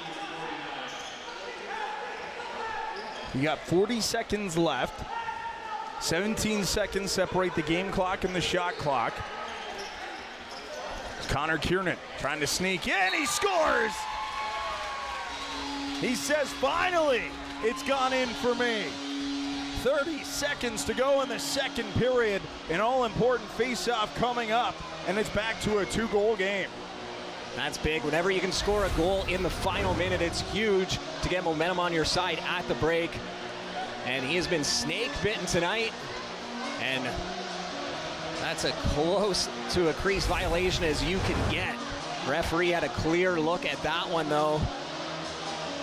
You got 40 seconds left. 17 seconds separate the game clock and the shot clock. Connor Kiernan trying to sneak in. He scores! He says, finally, it's gone in for me. 30 seconds to go in the second period. An all-important face-off coming up, and it's back to a 2-goal game. That's big. Whenever you can score a goal in the final minute, it's huge to get momentum on your side at the break. And he has been snake bitten tonight, and that's as close to a crease violation as you can get. Referee had a clear look at that one, though.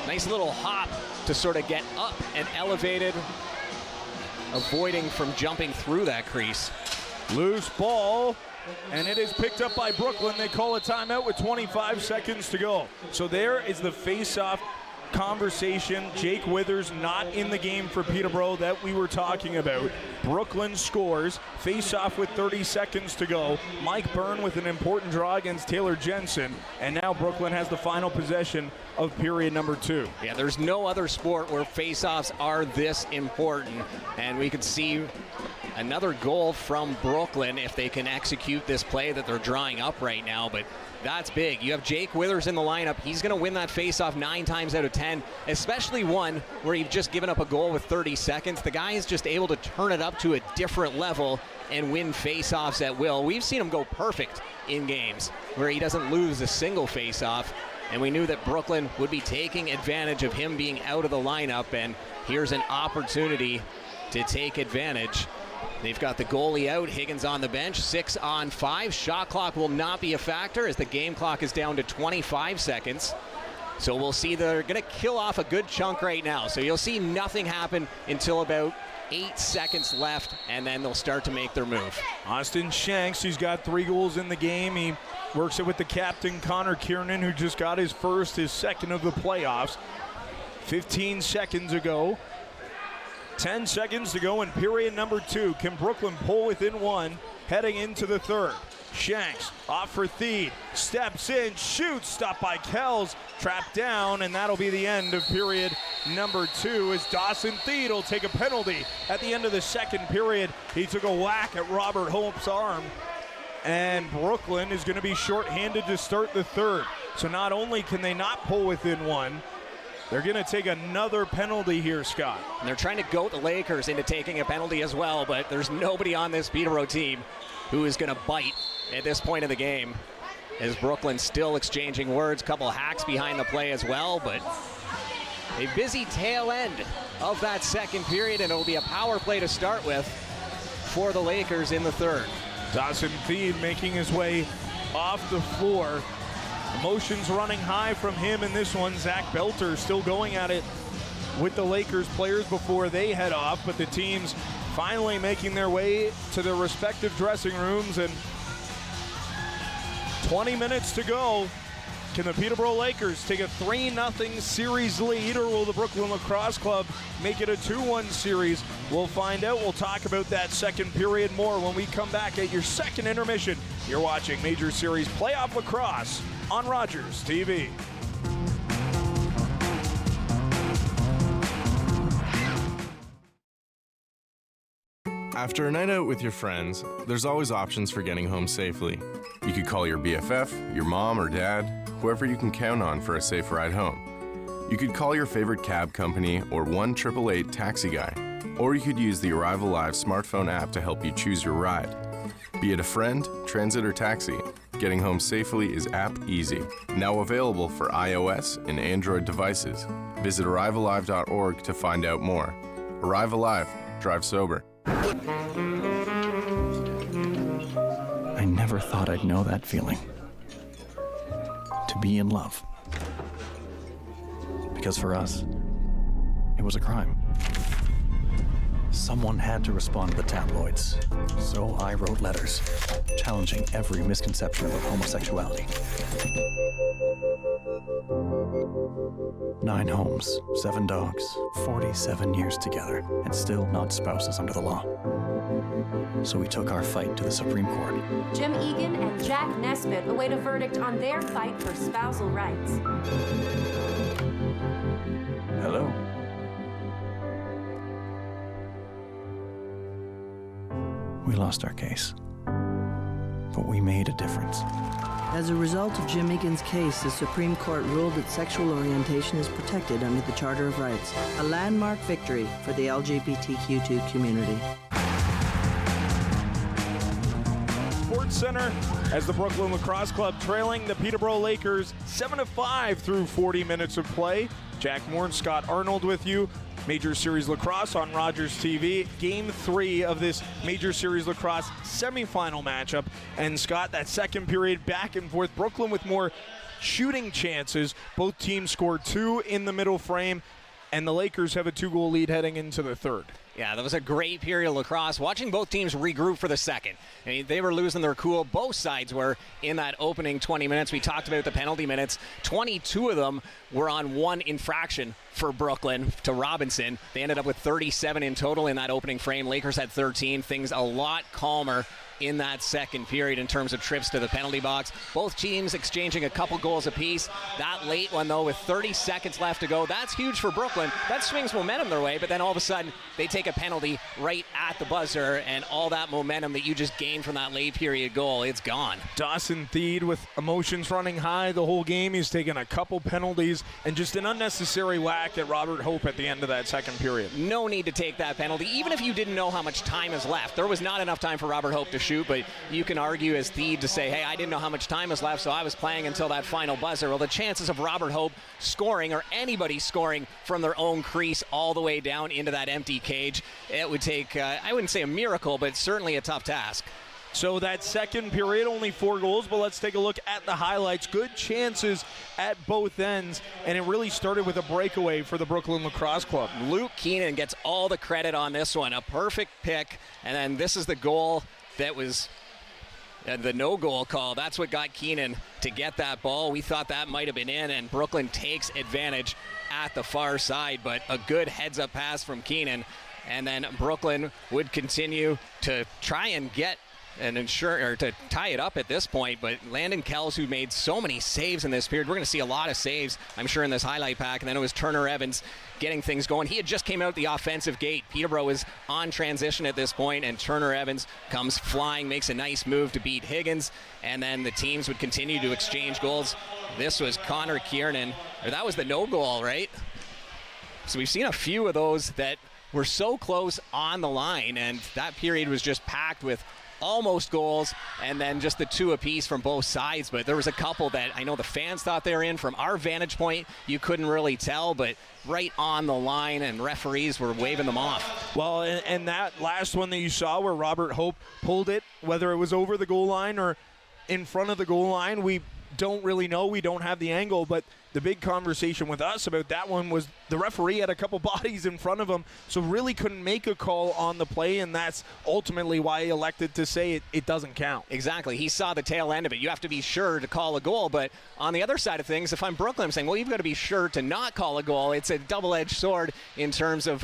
Nice little hop to sort of get up and elevated, avoiding from jumping through that crease. Loose ball, and it is picked up by Brooklyn. They call a timeout with 25 seconds to go. So there is the face-off conversation. Jake Withers not in the game for Peterborough that we were talking about. Brooklyn scores, face-off with 30 seconds to go. Mike Byrne with an important draw against Taylor Jensen, and now Brooklyn has the final possession of period number 2. Yeah, there's no other sport where face-offs are this important, and we could see another goal from Brooklyn if they can execute this play that they're drawing up right now. But that's big. You have Jake Withers in the lineup. He's going to win that face-off 9 times out of 10, especially one where you've just given up a goal with 30 seconds. The guy is just able to turn it up to a different level and win face-offs at will. We've seen him go perfect in games where he doesn't lose a single face-off, and we knew that Brooklyn would be taking advantage of him being out of the lineup, and here's an opportunity to take advantage. They've got the goalie out, Higgins on the bench, 6 on 5. Shot clock will not be a factor as the game clock is down to 25 seconds. So we'll see they're going to kill off a good chunk right now. So you'll see nothing happen until about 8 seconds left, and then they'll start to make their move. Austin Shanks, he's got 3 goals in the game. He works it with the captain, Connor Kiernan, who just got his second of the playoffs. 15 seconds ago. 10 seconds to go in period number 2. Can Brooklyn pull within 1 heading into the third? Shanks off for Theed, steps in, shoots, stopped by Kells, trapped down, and that'll be the end of period number 2 as Dawson Theed will take a penalty at the end of the second period. He took a whack at Robert Hope's arm, and Brooklyn is going to be shorthanded to start the third. So not only can they not pull within 1, they're going to take another penalty here, Scott. And they're trying to goat the Lakers into taking a penalty as well, but there's nobody on this Peterborough team who is going to bite at this point of the game, as Brooklyn still exchanging words. Couple hacks behind the play as well, but a busy tail end of that second period, and it'll be a power play to start with for the Lakers in the third. Dawson Theed making his way off the floor. Emotions running high from him in this one. Zach Belter still going at it with the Lakers players before they head off, but the teams finally making their way to their respective dressing rooms, and 20 minutes to go. Can the Peterborough Lakers take a 3-0 series lead, or will the Brooklyn Lacrosse Club make it a 2-1 series? We'll find out. We'll talk about that second period more when we come back at your second intermission. You're watching Major Series Playoff Lacrosse on Rogers TV. After a night out with your friends, there's always options for getting home safely. You could call your BFF, your mom or dad, whoever you can count on for a safe ride home. You could call your favorite cab company or 1-888 taxi guy, or you could use the Arrival Live smartphone app to help you choose your ride. Be it a friend, transit, or taxi, Getting home safely is app easy. Now available for iOS and Android devices. Visit ArriveAlive.org to find out more. Arrive Alive. Drive sober. I never thought I'd know that feeling. To be in love. Because for us, it was a crime. Someone had to respond to the tabloids. So I wrote letters, challenging every misconception about homosexuality. 9 homes, 7 dogs, 47 years together, and still not spouses under the law. So we took our fight to the Supreme Court. Jim Egan and Jack Nesbitt await a verdict on their fight for spousal rights. Hello. We lost our case, but we made a difference. As a result of Jim Egan's case, the Supreme Court ruled that sexual orientation is protected under the Charter of Rights, a landmark victory for the LGBTQ2 community. Sports Center as the Brooklin Lacrosse Club trailing the Peterborough Lakers 7-5 through 40 minutes of play. Jack Moore and Scott Arnold with you. Major Series Lacrosse on Rogers TV. Game 3 of this Major Series Lacrosse semifinal matchup. And Scott, that second period back and forth. Brooklyn with more shooting chances. Both teams scored 2 in the middle frame. And the Lakers have a 2-goal lead heading into the third. Yeah, that was a great period of lacrosse. Watching both teams regroup for the second. I mean, they were losing their cool. Both sides were in that opening 20 minutes. We talked about the penalty minutes. 22 of them were on one infraction for Brooklyn to Robinson. They ended up with 37 in total in that opening frame. Lakers had 13. Things a lot calmer in that second period in terms of trips to the penalty box. Both teams exchanging a couple goals apiece. That late one, though, with 30 seconds left to go, that's huge for Brooklyn. That swings momentum their way, but then all of a sudden they take a penalty right at the buzzer, and all that momentum that you just gained from that late period goal, it's gone. Dawson Theed with emotions running high the whole game. He's taken a couple penalties and just an unnecessary whack at Robert Hope at the end of that second period. No need to take that penalty, even if you didn't know how much time is left. There was not enough time for Robert Hope to shoot, but you can argue as Theed to say, hey, I didn't know how much time was left, so I was playing until that final buzzer. Well, the chances of Robert Hope scoring, or anybody scoring from their own crease all the way down into that empty cage, it would take, I wouldn't say a miracle, but certainly a tough task. So that second period, only 4 goals, but let's take a look at the highlights. Good chances at both ends, and it really started with a breakaway for the Brooklyn Lacrosse Club. Luke Keenan gets all the credit on this one. A perfect pick, and then this is the goal that was the no-goal call. That's what got Keenan to get that ball. We thought that might have been in, and Brooklyn takes advantage at the far side, but a good heads-up pass from Keenan, and then Brooklyn would continue to try and get and ensure, or to tie it up at this point, but Landon Kells, who made so many saves in this period, we're going to see a lot of saves, I'm sure, in this highlight pack, and then it was Turner Evans getting things going. He had just came out the offensive gate. Peterborough is on transition at this point, and Turner Evans comes flying, makes a nice move to beat Higgins, and then the teams would continue to exchange goals. This was Connor Kiernan, or that was the no goal, right? So we've seen a few of those that were so close on the line, and that period was just packed with almost goals, and then just the 2 apiece from both sides. But there was a couple that I know the fans thought they were in. From our vantage point, you couldn't really tell, but right on the line, and referees were waving them off. Well, and that last one that you saw where Robert Hope pulled it, whether it was over the goal line or in front of the goal line, we don't really know. We don't have the angle, but the big conversation with us about that one was the referee had a couple bodies in front of him, so really couldn't make a call on the play, and that's ultimately why he elected to say it doesn't count. Exactly. He saw the tail end of it. You have to be sure to call a goal, but on the other side of things, if I'm Brooklyn, I'm saying, well, you've got to be sure to not call a goal. It's a double-edged sword in terms of,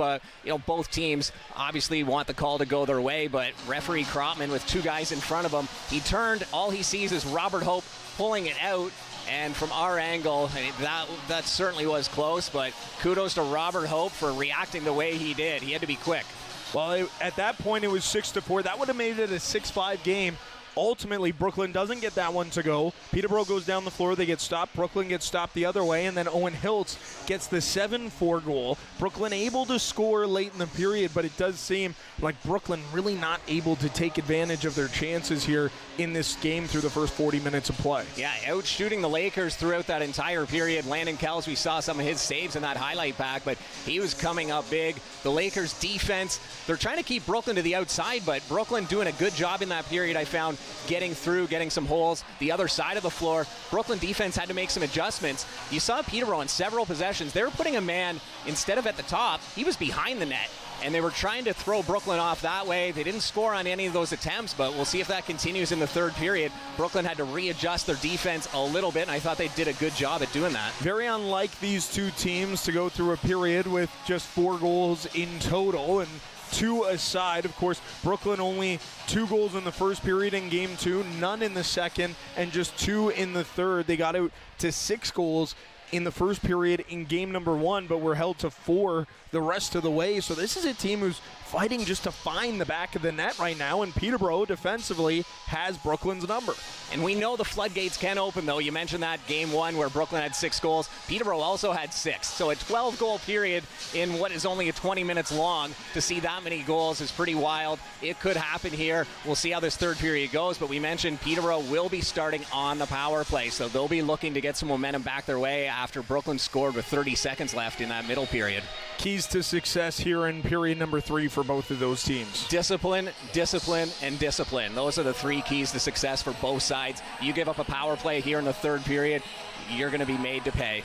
both teams obviously want the call to go their way, but referee Krotman with 2 guys in front of him, he turned, all he sees is Robert Hope pulling it out. And from our angle, I mean, that certainly was close, but kudos to Robert Hope for reacting the way he did. He had to be quick. Well, at that point, it was 6-4. That would have made it a 6-5 game. Ultimately, Brooklyn doesn't get that one to go. Peterborough goes down the floor. They get stopped. Brooklyn gets stopped the other way, and then Owen Hiltz gets the 7-4 goal. Brooklyn able to score late in the period, but it does seem like Brooklyn really not able to take advantage of their chances here in this game through the first 40 minutes of play. Yeah, out shooting the Lakers throughout that entire period. Landon Kells, we saw some of his saves in that highlight pack, but he was coming up big. The Lakers defense, they're trying to keep Brooklyn to the outside, but Brooklyn doing a good job in that period, I found, getting through, getting some holes. The other side of the floor, Brooklyn defense had to make some adjustments. You saw Peterborough on several possessions. They were putting a man, instead of at the top, he was behind the net. And they were trying to throw Brooklyn off that way. They didn't score on any of those attempts, but we'll see if that continues in the third period. Brooklyn had to readjust their defense a little bit, and I thought they did a good job at doing that. Very unlike these two teams to go through a period with just 4 goals in total, and 2 aside. Of course, Brooklyn only 2 goals in the first period in game 2, none in the second, and just 2 in the third. They got out to 6 goals in the first period in game number 1, but were held to 4 the rest of the way. So this is a team who's fighting just to find the back of the net right now, and Peterborough defensively has Brooklyn's number. And we know the floodgates can open, though. You mentioned that game 1 where Brooklyn had 6 goals. Peterborough also had 6. So a 12-goal period in what is only 20 minutes long. To see that many goals is pretty wild. It could happen here. We'll see how this third period goes, but we mentioned Peterborough will be starting on the power play, so they'll be looking to get some momentum back their way after Brooklyn scored with 30 seconds left in that middle period. Keys to success here in period number 3 for both of those teams. Discipline, discipline, and discipline. Those are the 3 keys to success for both sides. You give up a power play here in the third period, you're going to be made to pay.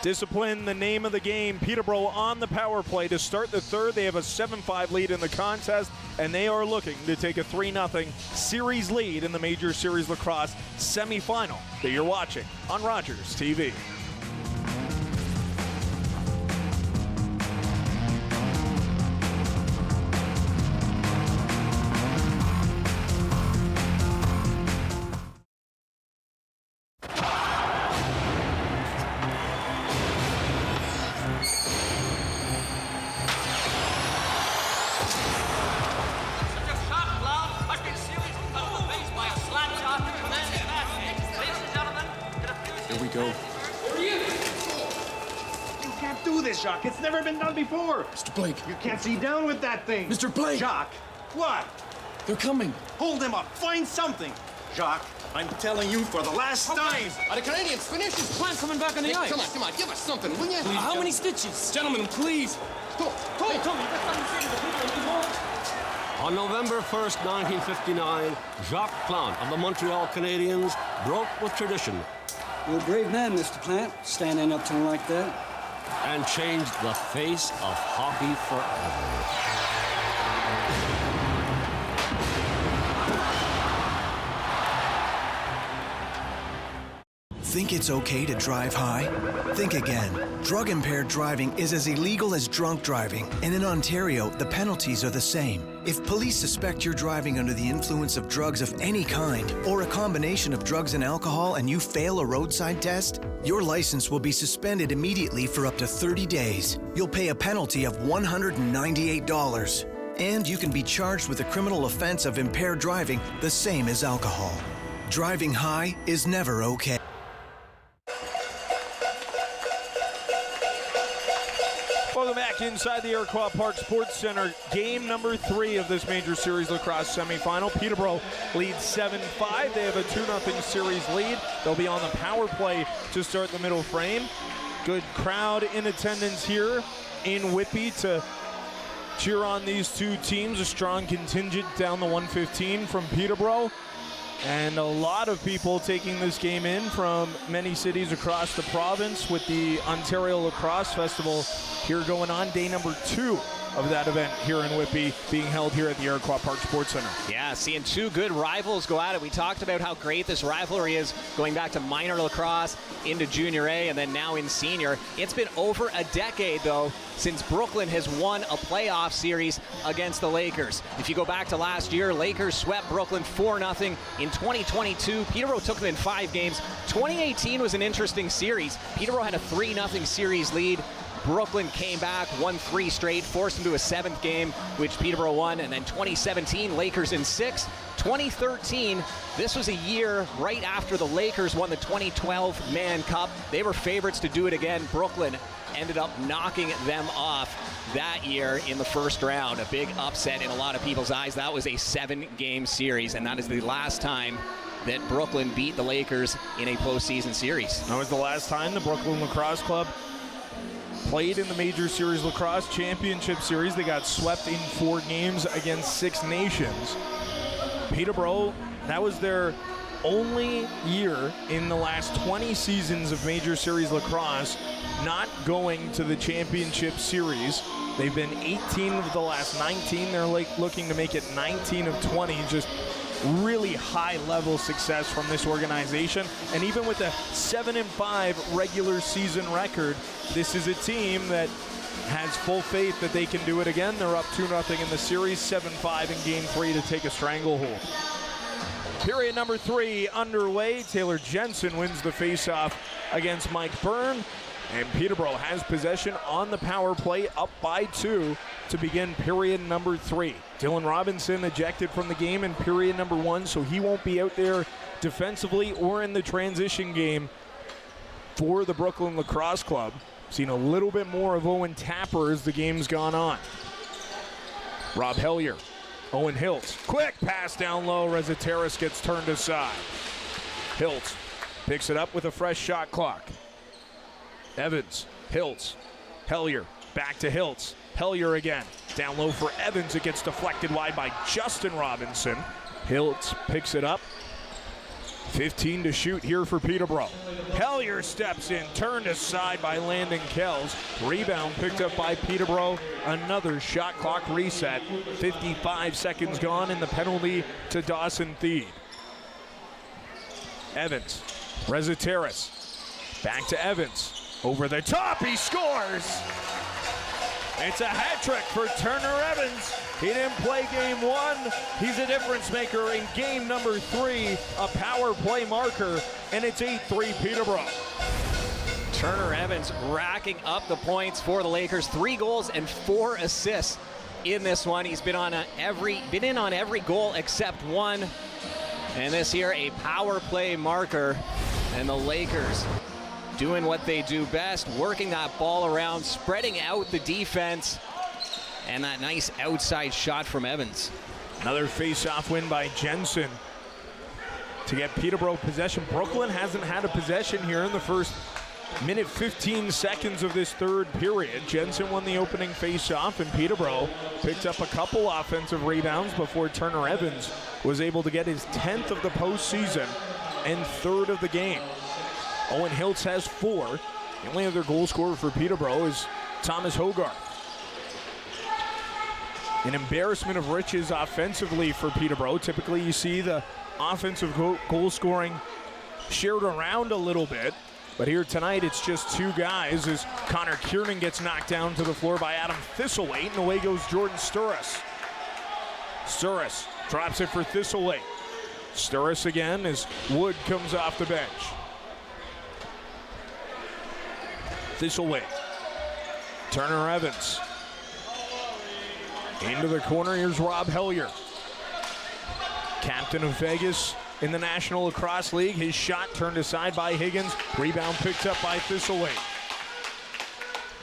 Discipline, the name of the game. Peterborough on the power play to start the third. They have a 7-5 lead in the contest, and they are looking to take a 3-0 series lead in the Major Series Lacrosse semifinal that you're watching on Rogers TV. Jacques, it's never been done before. Mr. Blake. You can't see down with that thing. Mr. Blake. Jacques, what? They're coming. Hold them up. Find something. Jacques, I'm telling you for the last time. Are the Canadians finished? His plant coming back on the ice. Come on, give us something, will you? How many stitches? Gentlemen, please. Hey, Tony, you got something to say to the people in the On November 1st, 1959, Jacques Plante of the Montreal Canadiens broke with tradition. You're a brave man, Mr. Plant, standing up to him like that. And changed the face of hockey forever. Think it's okay to drive high? Think again. Drug-impaired driving is as illegal as drunk driving, and in Ontario, the penalties are the same. If police suspect you're driving under the influence of drugs of any kind, or a combination of drugs and alcohol, and you fail a roadside test, your license will be suspended immediately for up to 30 days. You'll pay a penalty of $198. And you can be charged with a criminal offense of impaired driving, the same as alcohol. Driving high is never okay. Welcome back inside the Iroquois Park Sports Center. Game number 3 of this Major Series Lacrosse semifinal. Peterborough leads 7-5. They have a 2-0 series lead. They'll be on the power play to start the middle frame. Good crowd in attendance here in Whitby to cheer on these two teams. A strong contingent down the 115 from Peterborough. And a lot of people taking this game in from many cities across the province with the Ontario Lacrosse Festival here going on, day number 2 of that event here in Whitby, being held here at the Iroquois Park Sports Center. Yeah, seeing 2 good rivals go at it. We talked about how great this rivalry is going back to minor lacrosse into junior A and then now in senior. It's been over a decade, though, since Brooklyn has won a playoff series against the Lakers. If you go back to last year, Lakers swept Brooklyn 4-0. In 2022, Peterborough took them in 5 games. 2018 was an interesting series. Peterborough had a 3-0 series lead. Brooklyn came back, won 3 straight, forced them to a 7th game, which Peterborough won. And then 2017, Lakers in 6. 2013, this was a year right after the Lakers won the 2012 Man Cup. They were favorites to do it again. Brooklyn ended up knocking them off that year in the first round. A big upset in a lot of people's eyes. That was a 7-game series, and that is the last time that Brooklyn beat the Lakers in a postseason series. That was the last time the Brooklyn Lacrosse Club played in the Major Series Lacrosse Championship Series. They got swept in 4 games against 6 Nations. Peterborough, that was their only year in the last 20 seasons of Major Series Lacrosse not going to the championship series. They've been 18 of the last 19. They're looking to make it 19 of 20. Just really high-level success from this organization. And even with a 7-5 regular season record, this is a team that has full faith that they can do it again. They're up 2-0 in the series, 7-5 in Game 3 to take a stranglehold. Period number 3 underway. Taylor Jensen wins the faceoff against Mike Byrne. And Peterborough has possession on the power play, up by 2 to begin period number 3. Dylan Robinson ejected from the game in period number 1, so he won't be out there defensively or in the transition game for the Brooklyn Lacrosse Club. Seen a little bit more of Owen Tapper as the game's gone on. Rob Hellier, Owen Hiltz, quick pass down low. Rezateris gets turned aside. Hiltz picks it up with a fresh shot clock. Evans, Hiltz, Hellier, back to Hiltz. Hellier again, down low for Evans. It gets deflected wide by Justin Robinson. Hiltz picks it up. 15 to shoot here for Peterborough. Hellier steps in, turned aside by Landon Kells. Rebound picked up by Peterborough. Another shot clock reset. 55 seconds gone, and the penalty to Dawson Theed. Evans, Rezateris, back to Evans. Over the top, he scores! It's a hat trick for Turner Evans. He didn't play game 1. He's a difference maker in game number 3, a power play marker, and it's 8-3 Peterborough. Turner Evans racking up the points for the Lakers. 3 goals and 4 assists in this one. He's been in on every goal except 1. And this here, a power play marker. And the Lakers doing what they do best, working that ball around, spreading out the defense, and that nice outside shot from Evans. Another face-off win by Jensen to get Peterborough possession. Brooklyn hasn't had a possession here in the first minute 15 seconds of this third period. Jensen won the opening face-off, and Peterborough picked up a couple offensive rebounds before Turner Evans was able to get his 10th of the postseason and 3rd of the game. Owen Hiltz has 4. The only other goal scorer for Peterborough is Thomas Hogarth. An embarrassment of riches offensively for Peterborough. Typically you see the offensive goal scoring shared around a little bit, but here tonight it's just 2 guys as Connor Kiernan gets knocked down to the floor by Adam Thistlethwaite, and away goes Jordan Sturris. Sturris drops it for Thistlethwaite. Sturris again as Wood comes off the bench. Thistlethwaite, Turner Evans, into the corner. Here's Rob Hellier, captain of Vegas in the National Lacrosse League. His shot turned aside by Higgins. Rebound picked up by Thistlethwaite.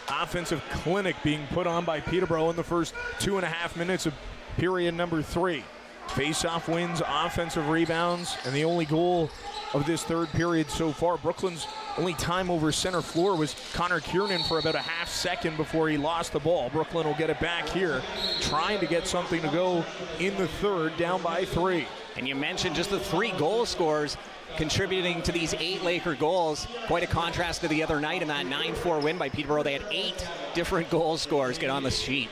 Offensive clinic being put on by Peterborough in the first 2.5 minutes of period number 3. Face-off wins, offensive rebounds, and the only goal of this third period so far. Brooklyn's only time over center floor was Connor Kiernan for about a half second before he lost the ball. Brooklyn will get it back here, trying to get something to go in the third, down by 3. And you mentioned just the 3 goal scorers contributing to these 8 Laker goals. Quite a contrast to the other night in that 9-4 win by Peterborough. They had 8 different goal scorers get on the sheet.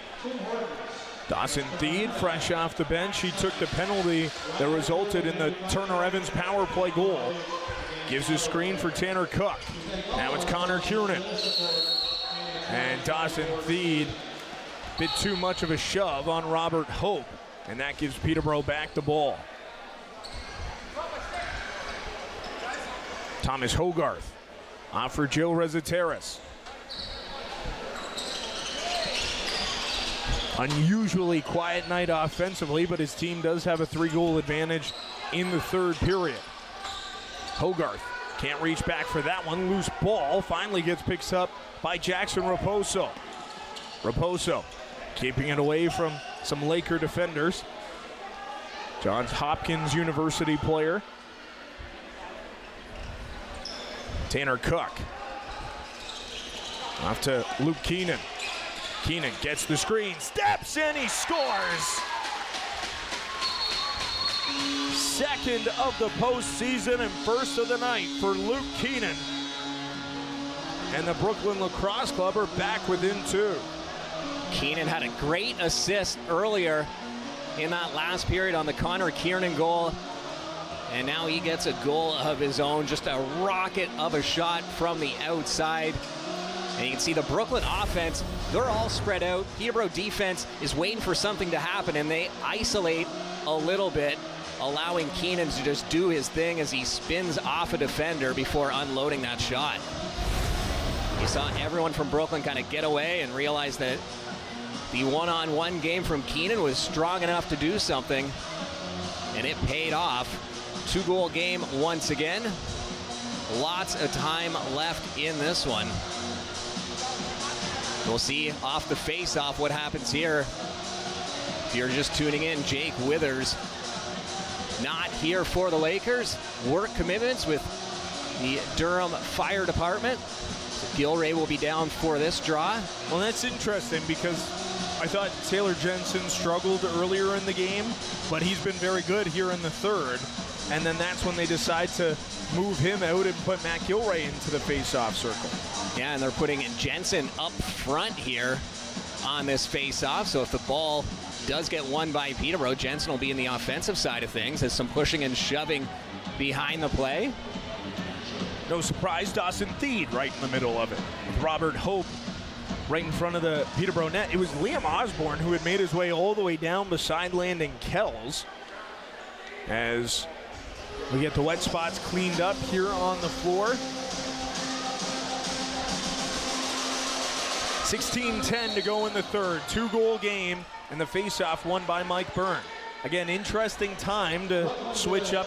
Dawson Theed, fresh off the bench. He took the penalty that resulted in the Turner Evans power play goal. Gives a screen for Tanner Cook. Now it's Connor Kiernan. And Dawson Theed, bit too much of a shove on Robert Hope. And that gives Peterborough back the ball. Thomas Hogarth off for Joe Rezateris. Unusually quiet night offensively, but his team does have a 3-goal advantage in the third period. Hogarth can't reach back for that one. Loose ball finally gets picked up by Jackson Raposo. Raposo keeping it away from some Laker defenders. Johns Hopkins University player. Tanner Cook. Off to Luke Keenan. Keenan gets the screen, steps in, he scores! Second of the postseason and first of the night for Luke Keenan. And the Brooklyn Lacrosse Club are back within 2. Keenan had a great assist earlier in that last period on the Connor Kiernan goal. And now he gets a goal of his own, just a rocket of a shot from the outside. And you can see the Brooklyn offense, they're all spread out. Peterborough defense is waiting for something to happen, and they isolate a little bit, allowing Keenan to just do his thing as he spins off a defender before unloading that shot. You saw everyone from Brooklyn kind of get away and realize that the one-on-one game from Keenan was strong enough to do something, and it paid off. 2-goal game once again. Lots of time left in this one. We'll see off the face-off what happens here. If you're just tuning in, Jake Withers not here for the Lakers. Work commitments with the Durham Fire Department. So Gilray will be down for this draw. Well, that's interesting because I thought Taylor Jensen struggled earlier in the game, but he's been very good here in the third. And then that's when they decide to move him out and put Matt Gilray into the face-off circle. Yeah, and they're putting Jensen up front here on this face-off. So if the ball does get won by Peterborough, Jensen will be in the offensive side of things. There's some pushing and shoving behind the play. No surprise, Dawson Theed right in the middle of it, with Robert Hope right in front of the Peterborough net. It was Liam Osborne who had made his way all the way down beside Landon Kells. As we get the wet spots cleaned up here on the floor. 16-10 to go in the third. 2-goal game, and the face-off won by Mike Byrne. Again, interesting time to switch up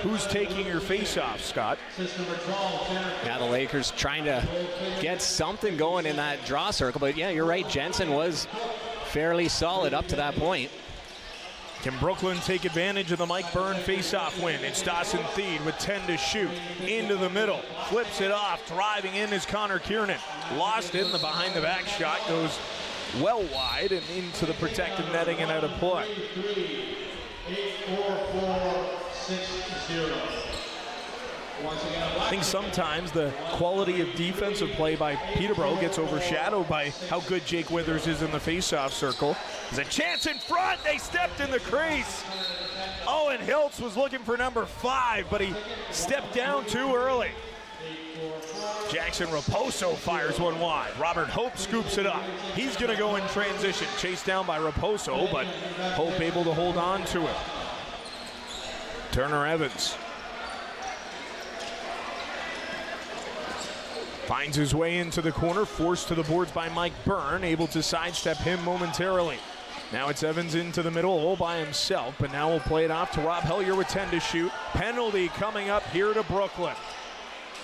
who's taking your face-off, Scott. Yeah, the Lakers trying to get something going in that draw circle. But yeah, you're right, Jensen was fairly solid up to that point. Can Brooklyn take advantage of the Mike Byrne face-off win? It's Dawson Theed with 10 to shoot. Into the middle, flips it off, driving in is Connor Kiernan. Lost it, and the behind-the-back shot goes well wide and into the protected netting and out of play. 8-4-4-6-0. I think sometimes the quality of defensive play by Peterborough gets overshadowed by how good Jake Withers is in the face-off circle. There's a chance in front. They stepped in the crease. Owen Hiltz was looking for number 5, but he stepped down too early. Jackson Raposo fires one wide. Robert Hope scoops it up. He's going to go in transition. Chased down by Raposo, but Hope able to hold on to it. Turner Evans finds his way into the corner, forced to the boards by Mike Byrne, able to sidestep him momentarily. Now it's Evans into the middle all by himself, but now we'll play it off to Rob Hellier with 10 to shoot. Penalty coming up here to Brooklyn.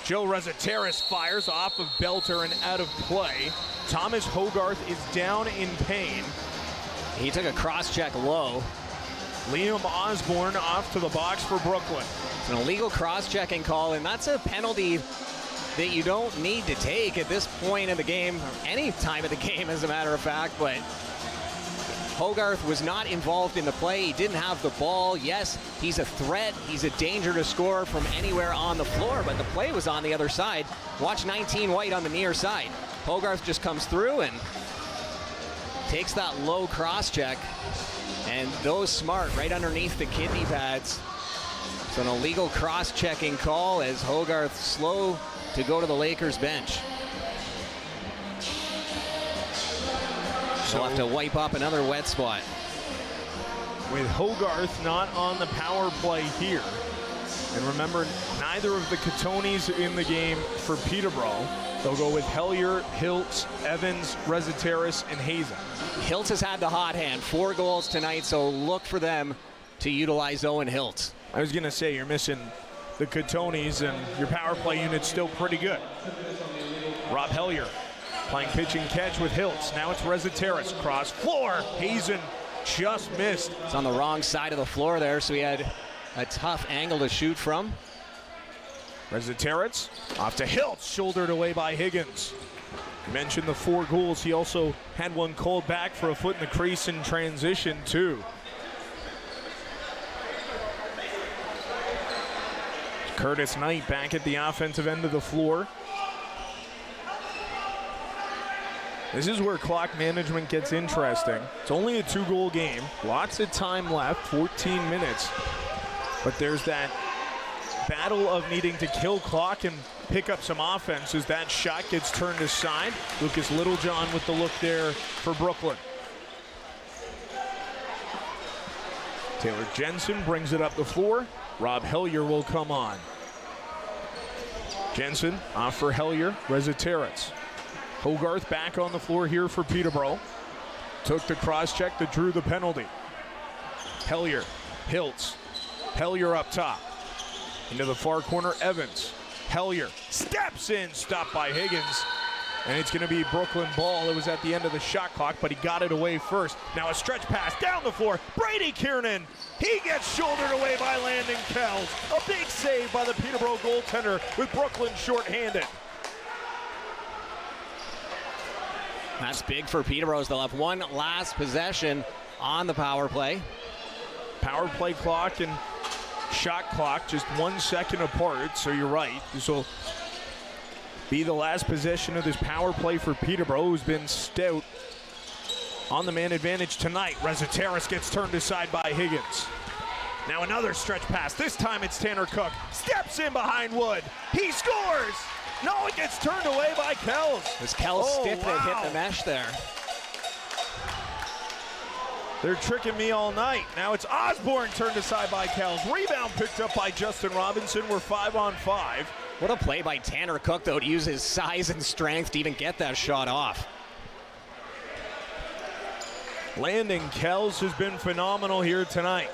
Joe Rezateris fires off of Belter and out of play. Thomas Hogarth is down in pain. He took a cross-check low. Liam Osborne off to the box for Brooklyn. It's an illegal cross-checking call, and that's a penalty that you don't need to take at this point in the game, or any time of the game as a matter of fact, but Hogarth was not involved in the play. He didn't have the ball. Yes, he's a threat. He's a danger to score from anywhere on the floor, but the play was on the other side. Watch 19 White on the near side. Hogarth just comes through and takes that low cross-check, and those smart right underneath the kidney pads. So an illegal cross-checking call as Hogarth slow to go to the Lakers bench. So we'll have to wipe up another wet spot. With Hogarth not on the power play here, And remember, neither of the Catonis in the game for Peterborough. They'll go with Hellier, Hiltz, Evans, Rezateris, and Hazen. Hiltz has had the hot hand, 4 goals tonight, so look for them to utilize Owen Hiltz. I was going to say, you're missing the Catonis, and your power play unit's still pretty good. Rob Hellier playing pitch and catch with Hiltz. Now it's Rezateris, cross floor. Hazen just missed. It's on the wrong side of the floor there, so he had a tough angle to shoot from. Rezateris off to Hiltz, shouldered away by Higgins. You mentioned the 4 goals. He also had one called back for a foot in the crease in transition, too. Curtis Knight back at the offensive end of the floor. This is where clock management gets interesting. It's only a 2-goal game. Lots of time left, 14 minutes. But there's that battle of needing to kill clock and pick up some offense as that shot gets turned aside. Lucas Littlejohn with the look there for Brooklyn. Taylor Jensen brings it up the floor. Rob Hellier will come on. Jensen off for Hellier. Rezateris. Hogarth back on the floor here for Peterborough. Took the cross check that drew the penalty. Hellier, Hiltz. Hellier up top. Into the far corner, Evans. Hellier steps in, stopped by Higgins. And it's going to be Brooklyn ball. It was at the end of the shot clock, but he got it away first. Now a stretch pass down the floor. Brady Kiernan. He gets shouldered away by Landon Kells. A big save by the Peterborough goaltender with Brooklyn shorthanded. That's big for Peterborough. They'll have one last possession on the power play. Power play clock and shot clock just 1 second apart, so you're right. This will be the last possession of this power play for Peterborough, who's been stout on the man advantage tonight. Rezateris gets turned aside by Higgins. Now another stretch pass. This time it's Tanner Cook. Steps in behind Wood. He scores! No, it gets turned away by Kells. It was Kells' stick that hit the mesh there. They're tricking me all night. Now it's Osborne turned aside by Kells. Rebound picked up by Justin Robinson. We're 5-on-5. What a play by Tanner Cook, though, to use his size and strength to even get that shot off. Landon Kells has been phenomenal here tonight.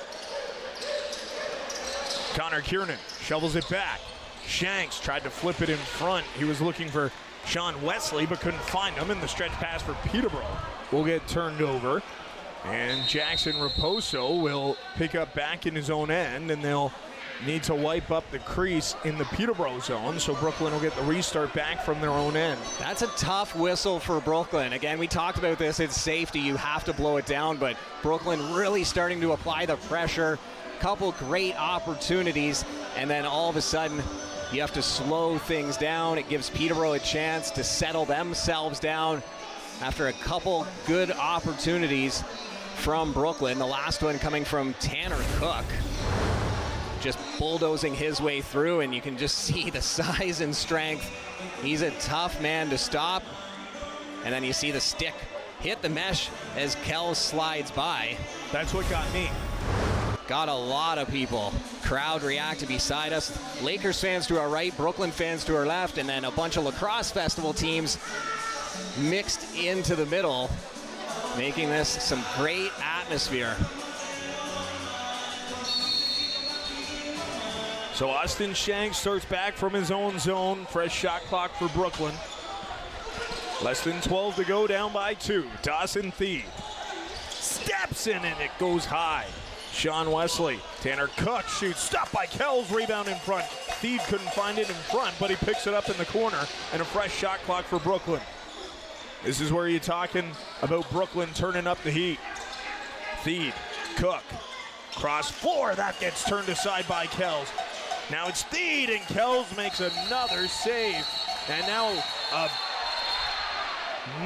Connor Kiernan shovels it back. Shanks tried to flip it in front. He was looking for Sean Wesley, but couldn't find him. And the stretch pass for Peterborough will get turned over. And Jackson Raposo will pick up back in his own end, and they'll need to wipe up the crease in the Peterborough zone, so Brooklyn will get the restart back from their own end. That's a tough whistle for Brooklyn. Again, we talked about this. It's safety. You have to blow it down, but Brooklyn really starting to apply the pressure. Couple great opportunities, and then all of a sudden, you have to slow things down. It gives Peterborough a chance to settle themselves down after a couple good opportunities from Brooklyn. The last one coming from Tanner Cook. Just bulldozing his way through, and you can just see the size and strength. He's a tough man to stop. And then you see the stick hit the mesh as Kells slides by. That's what got me. Got a lot of people. Crowd reacted beside us. Lakers fans to our right, Brooklyn fans to our left, and then a bunch of lacrosse festival teams mixed into the middle, making this some great atmosphere. So Austin Shanks starts back from his own zone. Fresh shot clock for Brooklyn. Less than 12 to go, down by 2. Dawson Thede steps in and it goes high. Sean Wesley, Tanner Cook shoots, stopped by Kells, rebound in front. Thede couldn't find it in front, but he picks it up in the corner, and a fresh shot clock for Brooklyn. This is where you're talking about Brooklyn turning up the heat. Thede, Cook, cross floor, that gets turned aside by Kells. Now it's Thede, and Kells makes another save. And now a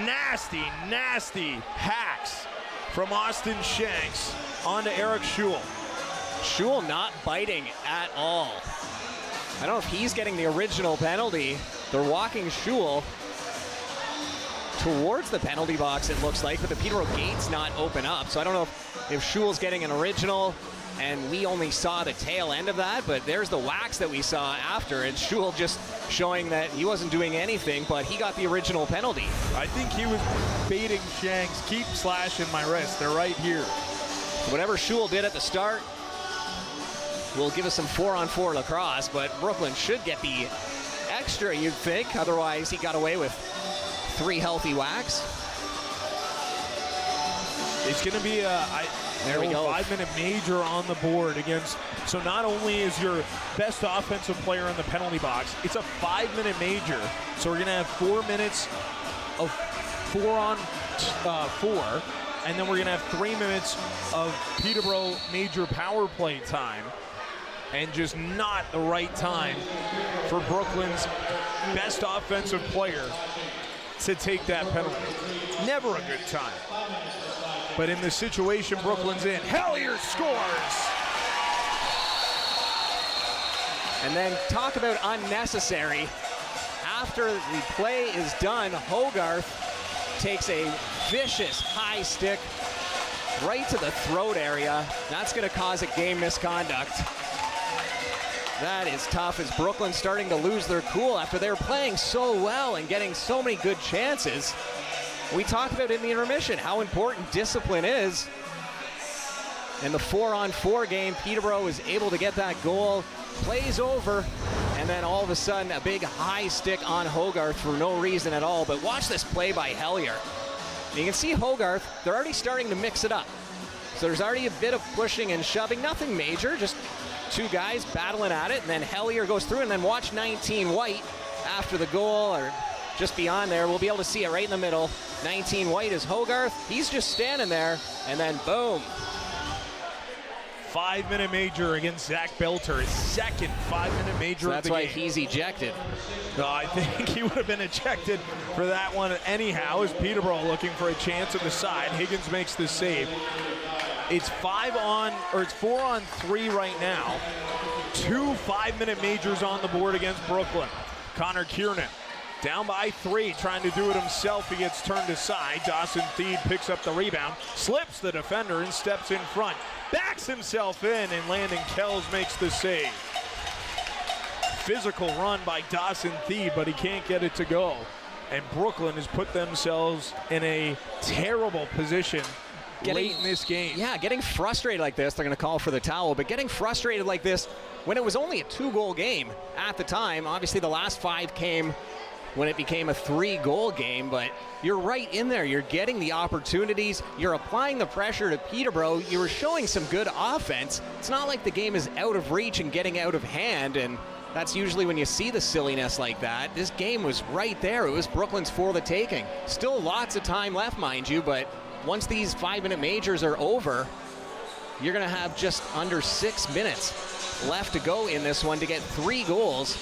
nasty, nasty hacks from Austin Shanks onto Eric Schul. Schul not biting at all. I don't know if he's getting the original penalty. They're walking Schul towards the penalty box, it looks like, but the Peterborough gate's not open up. So I don't know if Schul's getting an original and we only saw the tail end of that, but there's the wax that we saw after, and Schul just showing that he wasn't doing anything, but he got the original penalty. I think he was baiting Shanks. Keep slashing my wrist. They're right here. Whatever Schul did at the start will give us some 4-on-4 lacrosse, but Brooklyn should get the extra, you'd think. Otherwise, he got away with 3 healthy whacks. It's going to be a 5-minute major on the board against. So not only is your best offensive player in the penalty box, it's a 5-minute major. So we're going to have 4 minutes of 4-on-4, and then we're going to have 3 minutes of Peterborough major power play time. And just not the right time for Brooklyn's best offensive player to take that penalty. Never a good time. But in the situation Brooklyn's in, Hellier scores! And then talk about unnecessary. After the play is done, Hogarth takes a vicious high stick right to the throat area. That's going to cause a game misconduct. That is tough as Brooklyn's starting to lose their cool after they're playing so well and getting so many good chances. We talked about in the intermission how important discipline is. In the 4-on-4 game, Peterborough was able to get that goal, plays over, and then all of a sudden a big high stick on Hogarth for no reason at all. But watch this play by Hellier. You can see Hogarth, they're already starting to mix it up. So there's already a bit of pushing and shoving, nothing major, just 2 guys battling at it, and then Hellier goes through, and then watch 19 White after the goal, or just beyond there. We'll be able to see it right in the middle. 19 White is Hogarth. He's just standing there, and then boom. 5-minute major against Zach Belter, his second 5-minute major So of that's the why game. he's ejected. I think he would have been ejected for that one anyhow, as Peterborough looking for a chance at the side. Higgins makes the save. It's 4-on-3 right now. 2 5-minute majors on the board against Brooklyn. Connor Kiernan down by 3, trying to do it himself. He gets turned aside. Dawson Theed picks up the rebound, slips the defender and steps in front. Backs himself in, and Landon Kells makes the save. Physical run by Dawson Theed, but he can't get it to go. And Brooklyn has put themselves in a terrible position late in this game. Yeah, getting frustrated like this, they're going to call for the towel, but getting frustrated like this when it was only a 2-goal game at the time. Obviously, the last 5 came when it became a 3-goal game, but you're right in there. You're getting the opportunities. You're applying the pressure to Peterborough. You were showing some good offense. It's not like the game is out of reach and getting out of hand, and that's usually when you see the silliness like that. This game was right there. It was Brooklyn's for the taking. Still lots of time left, mind you, but once these 5-minute majors are over, you're going to have just under 6 minutes left to go in this one to get 3 goals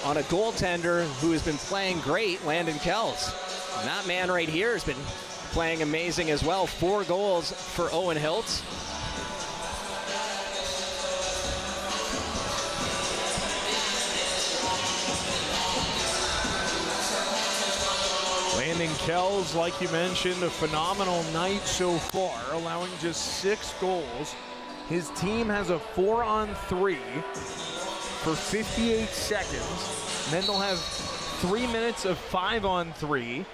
on a goaltender who has been playing great, Landon Kells. And that man right here has been playing amazing as well. 4 goals for Owen Hiltz. Landon Kells, like you mentioned, a phenomenal night so far, allowing just 6 goals. His team has a 4-on-3 for 58 seconds. And then they'll have 3 minutes of 5-on-3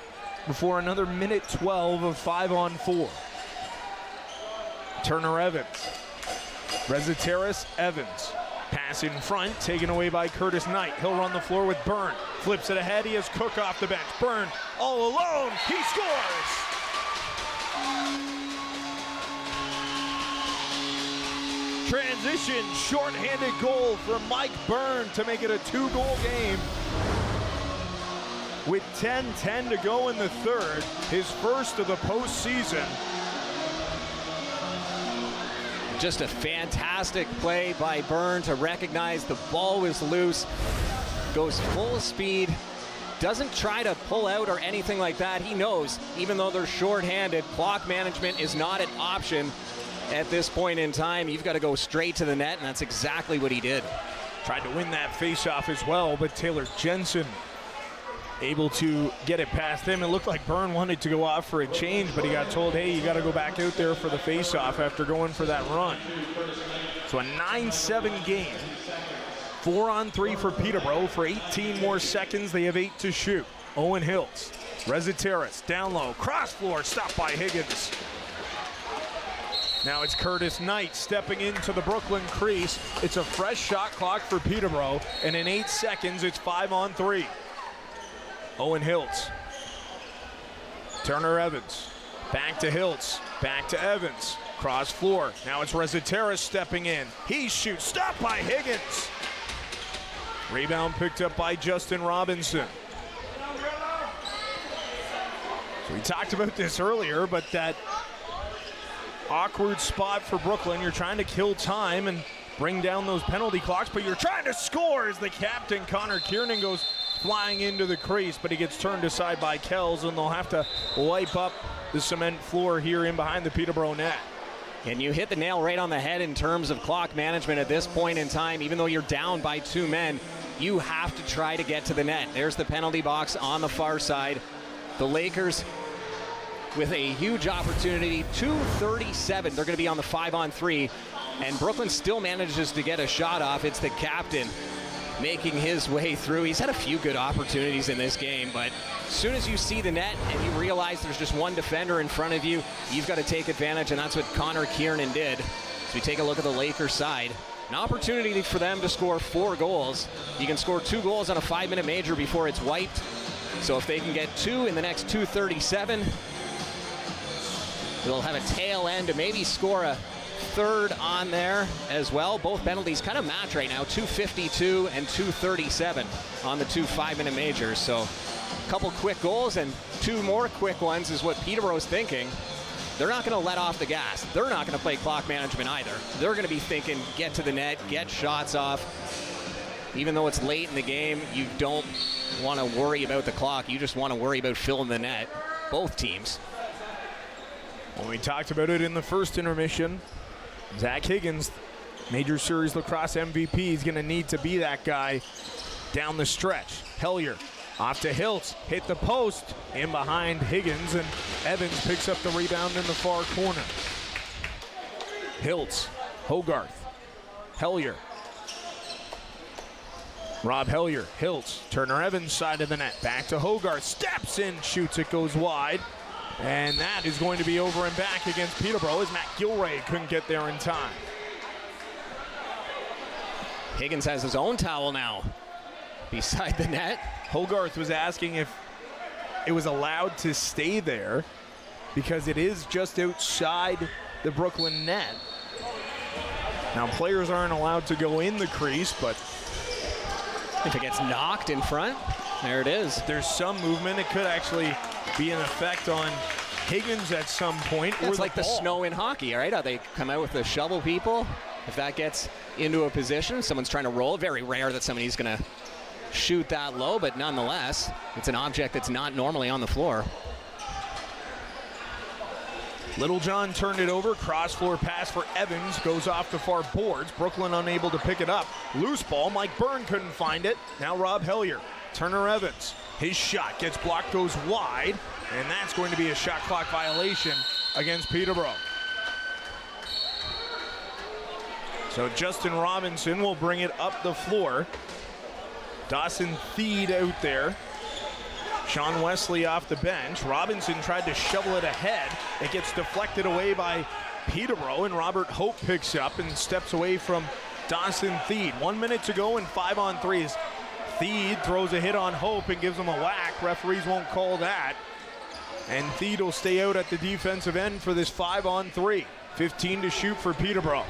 before another minute 12 of 5-on-4. Turner Evans. Rezateris Evans. Pass in front, taken away by Curtis Knight. He'll run the floor with Byrne. Flips it ahead, he has Cook off the bench. Byrne all alone, he scores! Transition, short-handed goal from Mike Byrne to make it a 2-goal game. With 10:10 to go in the third, his first of the postseason. Just a fantastic play by Byrne to recognize the ball was loose, goes full speed, doesn't try to pull out or anything like that. He knows, even though they're short-handed, clock management is not an option at this point in time. You've got to go straight to the net, and that's exactly what he did. Tried to win that faceoff as well, but Taylor Jensen able to get it past him. It looked like Byrne wanted to go off for a change, but he got told, hey, you got to go back out there for the face-off after going for that run. So a 9-7 game. 4-on-3 for Peterborough. For 18 more seconds, they have 8 to shoot. Owen Hills, Reziteris, down low, cross floor, stopped by Higgins. Now it's Curtis Knight stepping into the Brooklyn crease. It's a fresh shot clock for Peterborough, and in 8 seconds, it's 5-on-3. Owen Hills. Turner Evans. Back to Hills. Back to Evans. Cross floor. Now it's Reziteris stepping in. He shoots. Stopped by Higgins. Rebound picked up by Justin Robinson. So we talked about this earlier, but that awkward spot for Brooklyn. You're trying to kill time and bring down those penalty clocks, but you're trying to score as the captain, Connor Kiernan, goes flying into the crease, but he gets turned aside by Kells, and they'll have to wipe up the cement floor here in behind the Peterborough net. And you hit the nail right on the head in terms of clock management at this point in time. Even though you're down by 2 men, you have to try to get to the net. There's the penalty box on the far side. The Lakers with a huge opportunity, 2:37. They're going to be on the 5-on-3, and Brooklyn still manages to get a shot off. It's the captain making his way through. He's had a few good opportunities in this game, but as soon as you see the net and you realize there's just one defender in front of you, you've got to take advantage, and that's what Connor Kiernan did. So we take a look at the Lakers side. An opportunity for them to score 4 goals. You can score 2 goals on a 5-minute major before it's wiped. So if they can get 2 in the next 2:37, they'll have a tail end to maybe score a third on there as well. Both penalties kind of match right now, 2:52 and 2:37 on the 2 5-minute majors. So a couple quick goals and 2 more quick ones is what Peterborough's thinking. They're not going to let off the gas. They're not going to play clock management either. They're going to be thinking, get to the net, get shots off. Even though it's late in the game, you don't want to worry about the clock. You just want to worry about filling the net, both teams. Well, we talked about it in the first intermission. Zach Higgins, Major Series Lacrosse MVP, is going to need to be that guy down the stretch. Hellier off to Hiltz, hit the post, in behind Higgins, and Evans picks up the rebound in the far corner. Hiltz, Hogarth, Hellier. Rob Hellier, Hiltz, Turner Evans side of the net, back to Hogarth, steps in, shoots, it goes wide. And that is going to be over and back against Peterborough as Matt Gilray couldn't get there in time. Higgins has his own towel now beside the net. Hogarth was asking if it was allowed to stay there because it is just outside the Brooklyn net. Now players aren't allowed to go in the crease, but if it gets knocked in front, there it is. There's some movement. It could actually be an effect on Higgins at some point. It's like the snow in hockey, right? How they come out with the shovel people. If that gets into a position, someone's trying to roll. Very rare that somebody's going to shoot that low, but nonetheless, it's an object that's not normally on the floor. Littlejohn turned it over. Cross floor pass for Evans. Goes off the far boards. Brooklyn unable to pick it up. Loose ball. Mike Byrne couldn't find it. Now Rob Hellier. Turner Evans. His shot gets blocked, goes wide, and that's going to be a shot clock violation against Peterborough. So Justin Robinson will bring it up the floor. Dawson Theed out there. Sean Wesley off the bench. Robinson tried to shovel it ahead. It gets deflected away by Peterborough, and Robert Hope picks up and steps away from Dawson Theed. 1 minute to go and 5-on-3s. Theed throws a hit on Hope and gives him a whack. Referees won't call that. And Theed will stay out at the defensive end for this 5-on-3. 15 to shoot for Peterborough.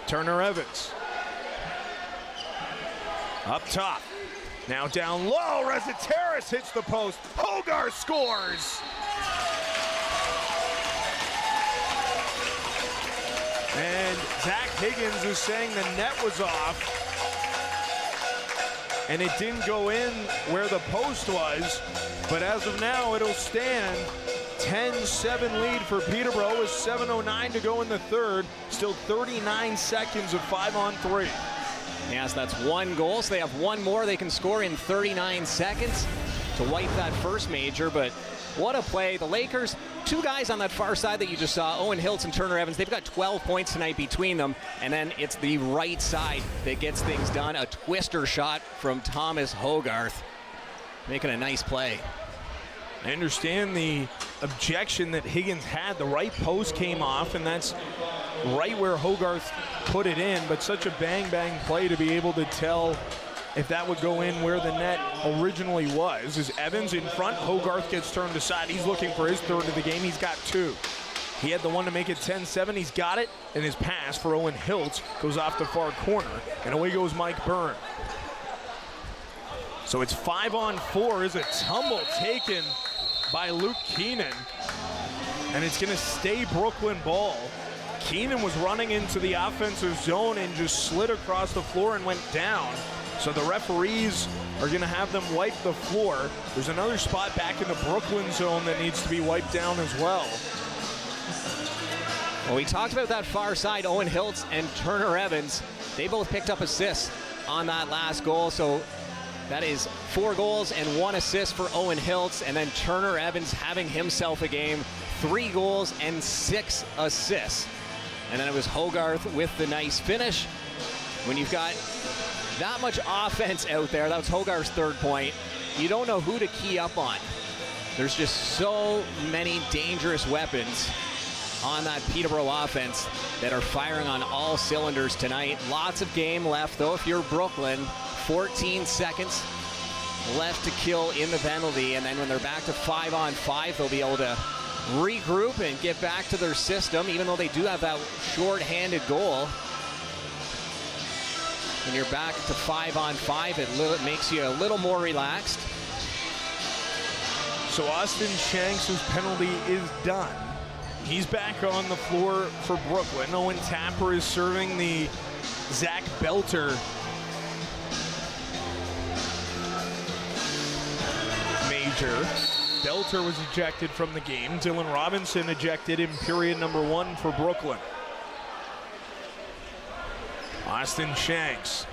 Turner Evans. Up top. Now down low. Reziteris hits the post. Hogarth scores. And Zach Higgins is saying the net was off. And it didn't go in where the post was, but as of now, it'll stand 10-7 lead for Peterborough with 7:09 to go in the third. Still 39 seconds of 5-on-3. Yes, that's 1 goal, so they have 1 more they can score in 39 seconds. to wipe that first major, but what a play. The Lakers, two guys on that far side that you just saw, Owen Hiltz and Turner Evans, they've got 12 points tonight between them, and then it's the right side that gets things done. A twister shot from Thomas Hogarth, making a nice play. I understand the objection that Higgins had. The right post came off, and that's right where Hogarth put it in, but such a bang-bang play to be able to tell if that would go in where the net originally was. As Evans in front, Hogarth gets turned aside. He's looking for his third of the game. He's got two. He had the one to make it 10-7. He's got it, and his pass for Owen Hiltz goes off the far corner, and away goes Mike Byrne. So it's 5-on-4 as a tumble taken by Luke Keenan, and it's going to stay Brooklyn ball. Keenan was running into the offensive zone and just slid across the floor and went down. So the referees are going to have them wipe the floor. There's another spot back in the Brooklyn zone that needs to be wiped down as well. Well, we talked about that far side, Owen Hiltz and Turner Evans. They both picked up assists on that last goal, so that is 4 goals and 1 assist for Owen Hiltz, and then Turner Evans having himself a game, 3 goals and 6 assists. And then it was Hogarth with the nice finish. When you've got that much offense out there, that was Hogarth's third point, you don't know who to key up on. There's just so many dangerous weapons on that Peterborough offense that are firing on all cylinders tonight. Lots of game left, though, if you're Brooklyn. 14 seconds left to kill in the penalty, and then when they're back to 5-on-5, they'll be able to regroup and get back to their system, even though they do have that short-handed goal. When you're back to 5-on-5, it makes you a little more relaxed. So Austin Shanks' penalty is done. He's back on the floor for Brooklyn. Owen Tapper is serving the Zach Belter major. Belter was ejected from the game. Dylan Robinson ejected in period number 1 for Brooklyn. Austin Shanks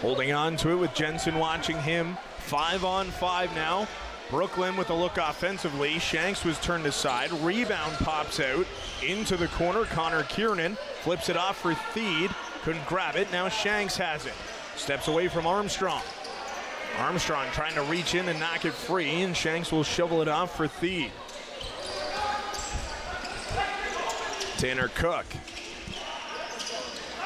holding on to it with Jensen watching him. 5-on-5 now. Brooklyn with a look offensively. Shanks was turned aside. Rebound pops out into the corner. Connor Kiernan flips it off for Theed. Couldn't grab it. Now Shanks has it. Steps away from Armstrong. Armstrong trying to reach in and knock it free, and Shanks will shovel it off for Theed. Tanner Cook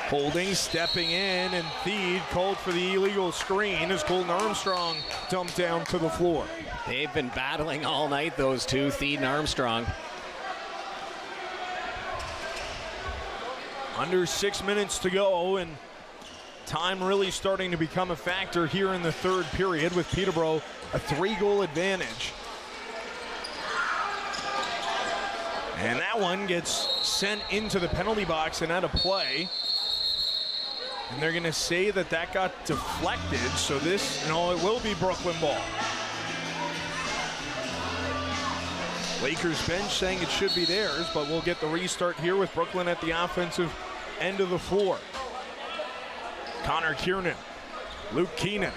holding, stepping in, and Theed called for the illegal screen as Colton Armstrong dumped down to the floor. They've been battling all night, those two, Theed and Armstrong. Under 6 minutes to go, and time really starting to become a factor here in the third period with Peterborough a 3-goal advantage. And that one gets sent into the penalty box and out of play. And they're going to say that that got deflected, so this, it will be Brooklyn ball. Lakers bench saying it should be theirs, but we'll get the restart here with Brooklyn at the offensive end of the floor. Connor Kiernan, Luke Keenan,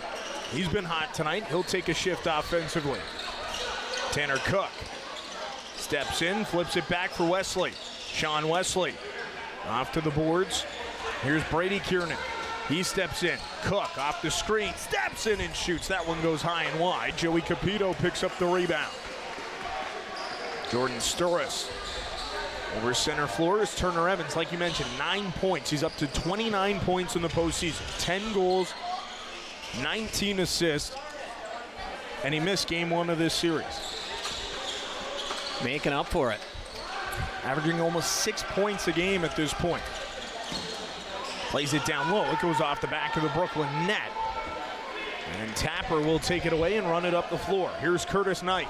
he's been hot tonight. He'll take a shift offensively. Tanner Cook steps in, flips it back for Wesley. Sean Wesley off to the boards. Here's Brady Kiernan. He steps in. Cook off the screen, steps in and shoots. That one goes high and wide. Joey Capito picks up the rebound. Jordan Sturris over center floor is Turner Evans. Like you mentioned, 9 points. He's up to 29 points in the postseason. 10 goals, 19 assists, and he missed game 1 of this series. Making up for it. Averaging almost 6 points a game at this point. Plays it down low. It goes off the back of the Brooklyn net. And Tapper will take it away and run it up the floor. Here's Curtis Knight.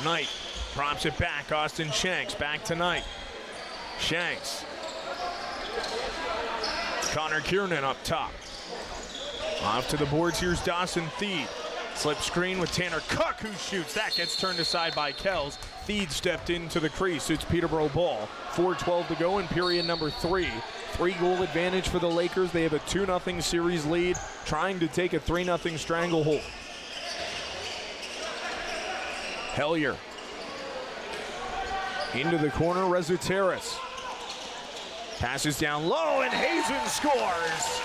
Knight props it back. Austin Shanks back to Knight. Shanks. Connor Kiernan up top. Off to the boards. Here's Dawson Theed. Slip screen with Tanner Cook, who shoots. That gets turned aside by Kells. Theed stepped into the crease. It's Peterborough ball. 4:12 to go in period number 3. 3-goal advantage for the Lakers. They have a 2-0 series lead, trying to take a 3-0 stranglehold. Hellier. Into the corner, Rezuteris. Passes down low, and Hazen scores.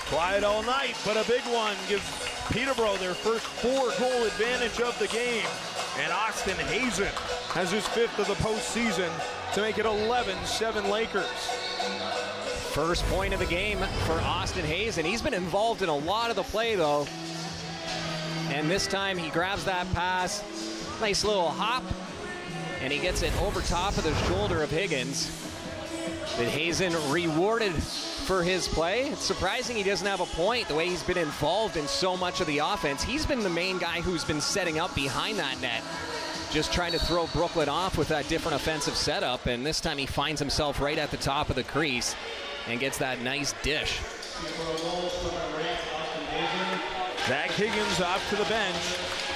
Quiet all night, but a big one gives Peterborough their first 4-goal advantage of the game. And Austin Hazen has his 5th of the postseason to make it 11-7 Lakers. First point of the game for Austin Hazen. He's been involved in a lot of the play, though. And this time he grabs that pass. Nice little hop. And he gets it over top of the shoulder of Higgins. But Hazen rewarded for his play. It's surprising he doesn't have a point the way he's been involved in so much of the offense. He's been the main guy who's been setting up behind that net, just trying to throw Brooklyn off with that different offensive setup, and this time he finds himself right at the top of the crease and gets that nice dish. Zach Higgins off to the bench.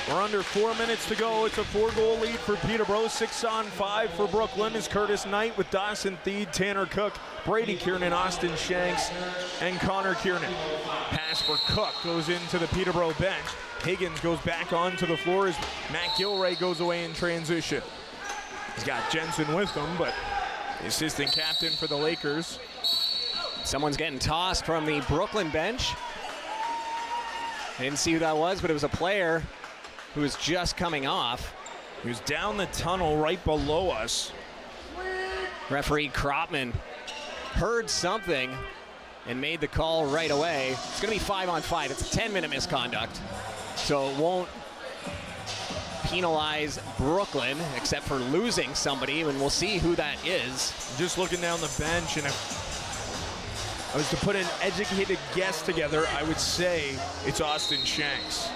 We're under 4 minutes to go. It's a 4-goal lead for Peterborough. 6-on-5 for Brooklyn is Curtis Knight with Dawson Theed, Tanner Cook, Brady Kiernan, Austin Shanks, and Connor Kiernan. Pass for Cook goes into the Peterborough bench. Higgins goes back onto the floor as Matt Gilray goes away in transition. He's got Jensen with him, but the assistant captain for the Lakers. Someone's getting tossed from the Brooklyn bench. I didn't see who that was, but it was a player who was just coming off. He was down the tunnel right below us. Referee Kropman heard something and made the call right away. It's going to be 5-on-5. It's a 10-minute misconduct, so it won't penalize Brooklyn except for losing somebody, and we'll see who that is. Just looking down the bench, and if I was to put an educated guess together, I would say it's Austin Shanks.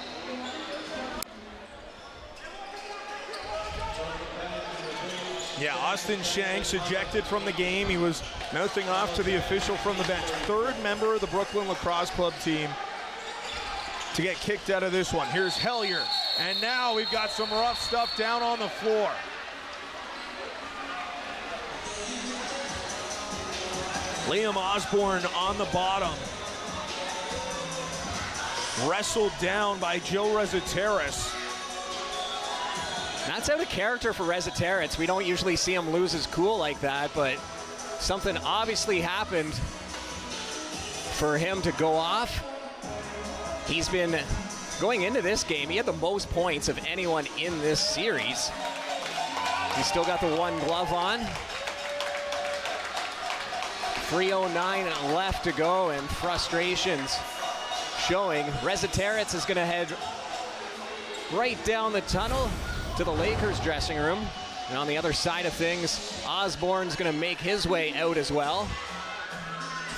Yeah, Austin Shanks ejected from the game. He was mouthing off to the official from the bench. 3rd member of the Brooklyn Lacrosse Club team to get kicked out of this one. Here's Hellier, and now we've got some rough stuff down on the floor. Liam Osborne on the bottom. Wrestled down by Joe Rezuteris. That's out of character for Rezuteris. We don't usually see him lose his cool like that, but something obviously happened for him to go off. He's been going into this game, he had the most points of anyone in this series. He's still got the 1 glove on. 3:09 left to go, and frustrations showing. Rezuteris is going to head right down the tunnel to the Lakers dressing room. And on the other side of things, Osborne's going to make his way out as well.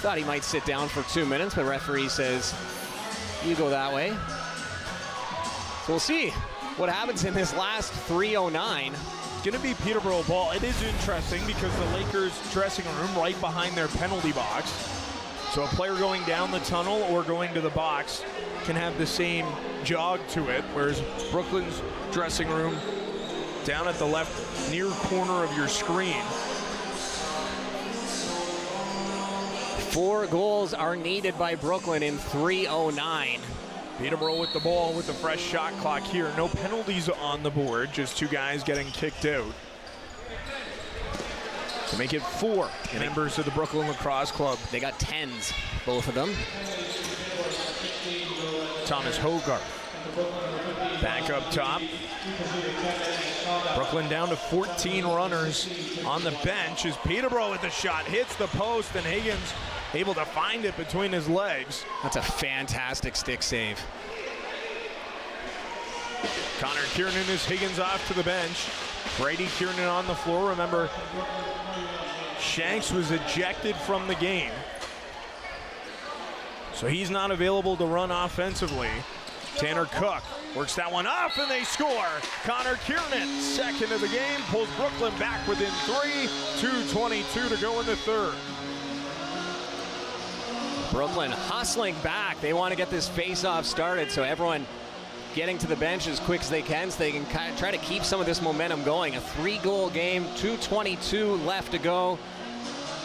Thought he might sit down for 2 minutes, but referee says, you go that way. So we'll see what happens in this last 3:09. It's going to be Peterborough ball. It is interesting because the Lakers dressing room right behind their penalty box. So a player going down the tunnel or going to the box can have the same jog to it, whereas Brooklyn's dressing room down at the left near corner of your screen. 4 goals are needed by Brooklyn in 3:09. Peterborough with the ball with the fresh shot clock here. No penalties on the board, just 2 guys getting kicked out. To make it 4 members of the Brooklyn Lacrosse Club. They got 10s, both of them. Thomas Hogarth back up top. Brooklyn down to 14 runners on the bench as Peterborough with the shot hits the post, and Higgins able to find it between his legs. That's a fantastic stick save. Connor Kiernan is Higgins off to the bench. Brady Kiernan on the floor. Remember, Shanks was ejected from the game, so he's not available to run offensively. Tanner Cook works that one off, and they score. Connor Kiernan, 2nd of the game, pulls Brooklyn back within 3. 2:22 to go in the 3rd. Brooklyn hustling back. They want to get this face-off started, so everyone getting to the bench as quick as they can so they can kind of try to keep some of this momentum going. A 3-goal game, 2:22 left to go.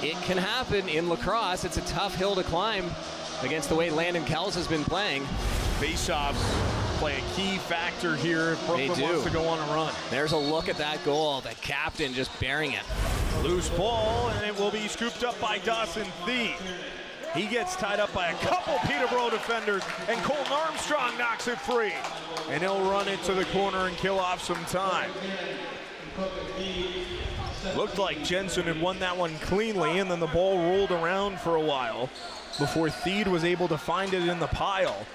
It can happen in lacrosse. It's a tough hill to climb against the way Landon Kells has been playing. Face-offs play a key factor here if Brooklyn wants to go on a run. There's a look at that goal. The captain just bearing it. Loose ball, and it will be scooped up by Dawson Thee. He gets tied up by a couple Peterborough defenders, and Colton Armstrong knocks it free. And he'll run it to the corner and kill off some time. Looked like Jensen had won that one cleanly, and then the ball rolled around for a while before Theed was able to find it in the pile.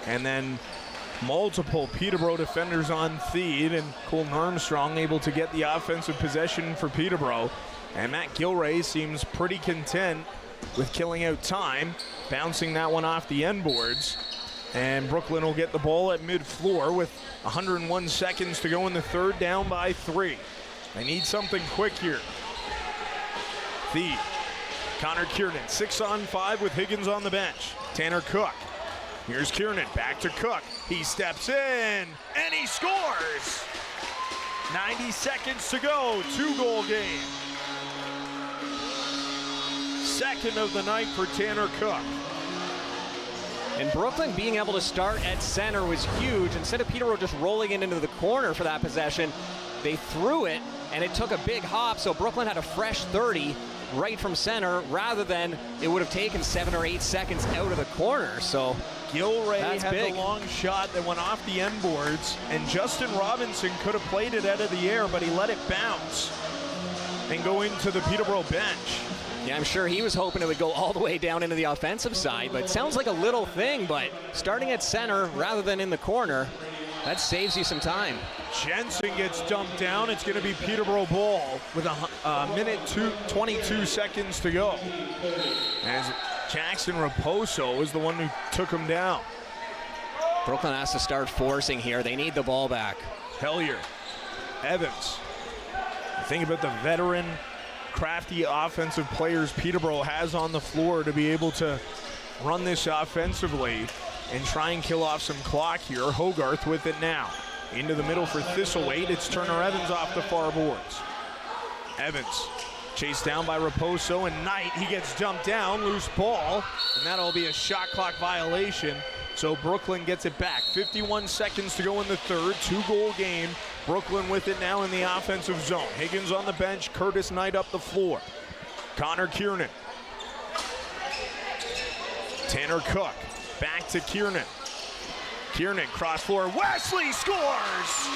And then multiple Peterborough defenders on Theed, and Colton Armstrong able to get the offensive possession for Peterborough. And Matt Gilray seems pretty content with killing out time, bouncing that one off the end boards. And Brooklyn will get the ball at mid-floor with 101 seconds to go in the third, down by 3. They need something quick here. Theed, Connor Kiernan, 6-on-5 with Higgins on the bench. Tanner Cook. Here's Kiernan, back to Cook. He steps in, and he scores! 90 seconds to go, 2-goal game. Second of the night for Tanner Cook. And Brooklyn being able to start at center was huge. Instead of Peterborough just rolling it into the corner for that possession, they threw it, and it took a big hop, so Brooklyn had a fresh 30 right from center, rather than it would have taken 7 or 8 seconds out of the corner. So Gilray had a long shot that went off the end boards, and Justin Robinson could have played it out of the air, but he let it bounce and go into the Peterborough bench. Yeah, I'm sure he was hoping it would go all the way down into the offensive side, but it sounds like a little thing, but starting at center rather than in the corner, that saves you some time. Jensen gets dumped down. It's going to be Peterborough ball with a minute 22 seconds to go. As Jackson Raposo is the one who took him down. Brooklyn has to start forcing here. They need the ball back. Hellier, Evans. Think about the veteran, crafty offensive players Peterborough has on the floor to be able to run this offensively and try and kill off some clock here. Hogarth with it now. Into the middle for Thistlethwaite. It's Turner Evans off the far boards. Evans chased down by Raposo, and Knight, he gets dumped down, loose ball, and that'll be a shot clock violation. So Brooklyn gets it back. 51 seconds to go in the third, 2-goal game. Brooklyn with it now in the offensive zone. Higgins on the bench, Curtis Knight up the floor. Connor Kiernan. Tanner Cook, back to Kiernan. Kiernan, cross floor, Wesley scores!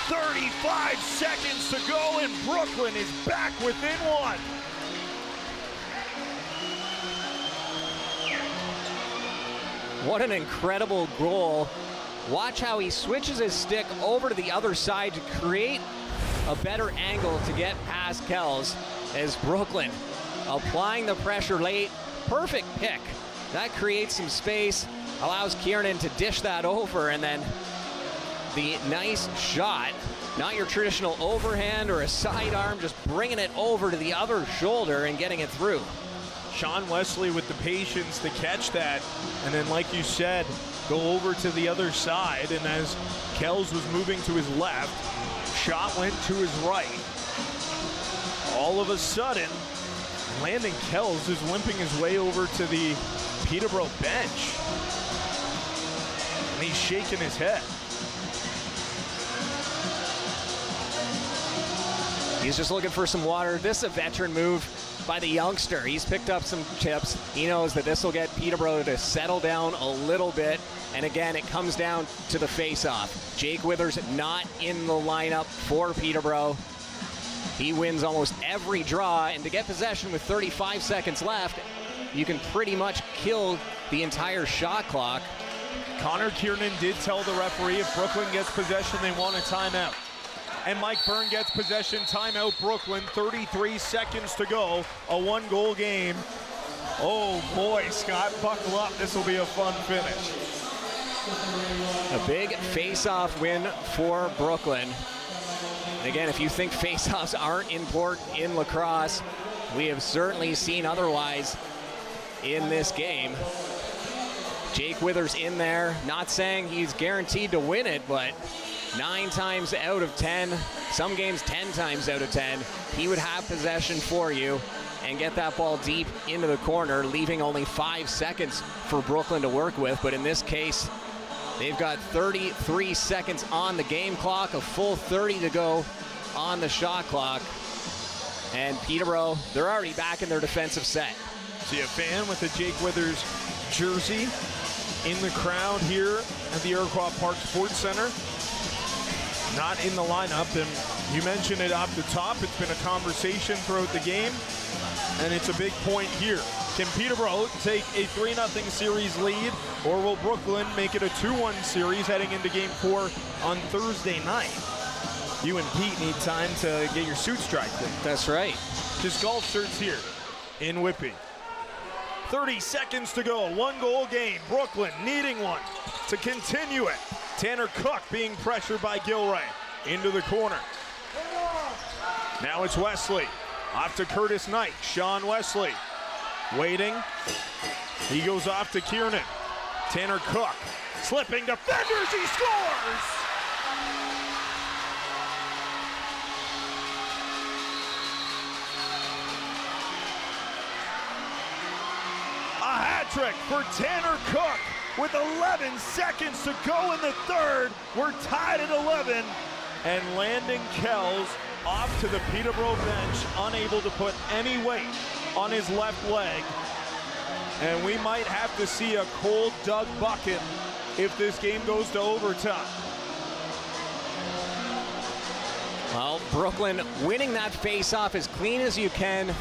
35 seconds to go, and Brooklyn is back within one. What an incredible goal. Watch how he switches his stick over to the other side to create a better angle to get past Kells, as Brooklyn applying the pressure late. Perfect pick. That creates some space, allows Kiernan to dish that over, and then the nice shot. Not your traditional overhand or a sidearm, just bringing it over to the other shoulder and getting it through. Sean Wesley with the patience to catch that, and then, like you said, go over to the other side. And as Kells was moving to his left, shot went to his right. All of a sudden, Landon Kells is limping his way over to the Peterborough bench, and he's shaking his head. He's just looking for some water. This is a veteran move by the youngster. He's picked up some chips. He knows that this will get Peterborough to settle down a little bit. And again, it comes down to the face-off. Jake Withers not in the lineup for Peterborough. He wins almost every draw, and to get possession with 35 seconds left, you can pretty much kill the entire shot clock. Connor Kiernan did tell the referee if Brooklyn gets possession, they want a timeout. And Mike Byrne gets possession, timeout Brooklyn, 33 seconds to go, a 1-goal game. Oh boy, Scott, buckle up, this will be a fun finish. A big face-off win for Brooklyn. And again, if you think face-offs aren't important in lacrosse, we have certainly seen otherwise in this game. Jake Withers in there, not saying he's guaranteed to win it, but 9 times out of 10, some games 10 times out of 10, he would have possession for you and get that ball deep into the corner, leaving only 5 seconds for Brooklyn to work with. But in this case, they've got 33 seconds on the game clock, a full 30 to go on the shot clock. And Peterborough, they're already back in their defensive set. See a fan with a Jake Withers jersey in the crowd here at the Iroquois Park Sports Center. Not in the lineup, and you mentioned it off the top. It's been a conversation throughout the game, and it's a big point here. Can Peterborough take a 3-0 series lead, or will Brooklyn make it a 2-1 series heading into Game 4 on Thursday night? You and Pete need time to get your suits dried. That's right. Just golf shirts here in Whitby. 30 seconds to go, 1-goal game. Brooklyn needing one to continue it. Tanner Cook being pressured by Gilray into the corner. Now it's Wesley. Off to Curtis Knight. Sean Wesley waiting. He goes off to Kiernan. Tanner Cook slipping defenders. He scores! A hat trick for Tanner Cook with 11 seconds to go in the third. We're tied at 11. And Landon Kells off to the Peterborough bench, unable to put any weight on his left leg. And we might have to see a cold Doug bucket if this game goes to overtime. Well, Brooklyn winning that face-off as clean as you can,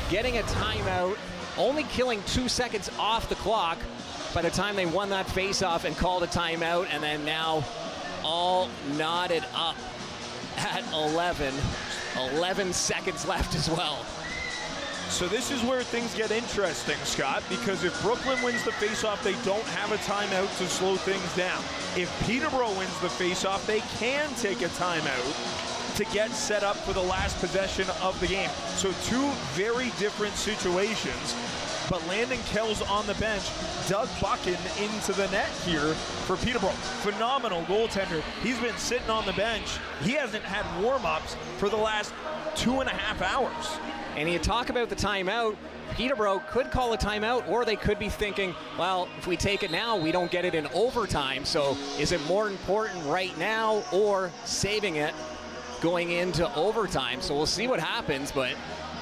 getting a timeout, only killing 2 seconds off the clock by the time they won that face-off and called a timeout, and then now all knotted up at 11. 11 seconds left as well. So this is where things get interesting, Scott, because if Brooklyn wins the faceoff, they don't have a timeout to slow things down. If Peterborough wins the faceoff, they can take a timeout to get set up for the last possession of the game. So 2 very different situations, but Landon Kells on the bench, Doug Buchan into the net here for Peterborough. Phenomenal goaltender. He's been sitting on the bench. He hasn't had warm-ups for the last 2.5 hours. And you talk about the timeout, Peterborough could call a timeout, or they could be thinking, well, if we take it now, we don't get it in overtime. So is it more important right now or saving it going into overtime? So we'll see what happens. But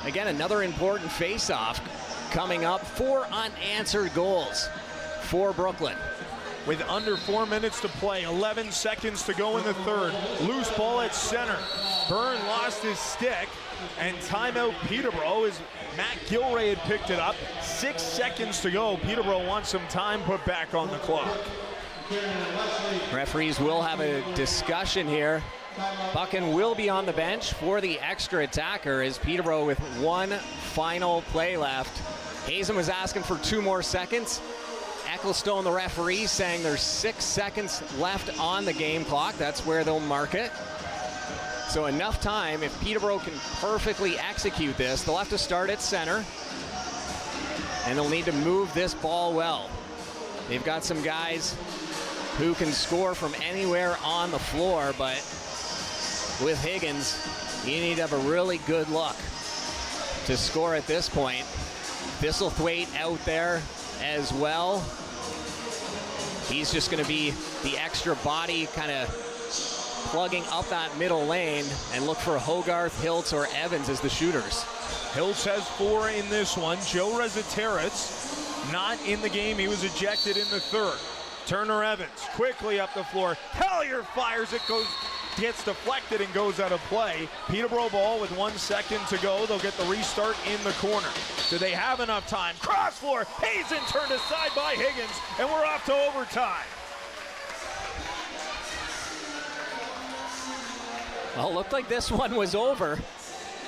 again, another important face-off coming up. 4 unanswered goals for Brooklyn. With under 4 minutes to play, 11 seconds to go in the third. Loose ball at center. Byrne lost his stick, and timeout Peterborough as Matt Gilray had picked it up. 6 seconds to go. Peterborough wants some time put back on the clock. Referees will have a discussion here. Buchan will be on the bench for the extra attacker as Peterborough with 1 final play left. Hazen was asking for 2 more seconds. Ecclestone, the referee, saying there's 6 seconds left on the game clock. That's where they'll mark it. So enough time. If Peterborough can perfectly execute this, they'll have to start at center, and they'll need to move this ball well. They've got some guys who can score from anywhere on the floor, but with Higgins, you need to have a really good look to score at this point. Thistlethwaite out there as well. He's just going to be the extra body kind of plugging up that middle lane, and look for Hogarth, Hiltz, or Evans as the shooters. Hiltz has 4 in this one. Joe Reziteritz not in the game. He was ejected in the third. Turner Evans quickly up the floor. Hellier fires it, gets deflected and goes out of play. Peterborough ball with 1 second to go. They'll get the restart in the corner. Do they have enough time? Cross floor. Hazen turned aside by Higgins, and we're off to overtime. Well, it looked like this one was over,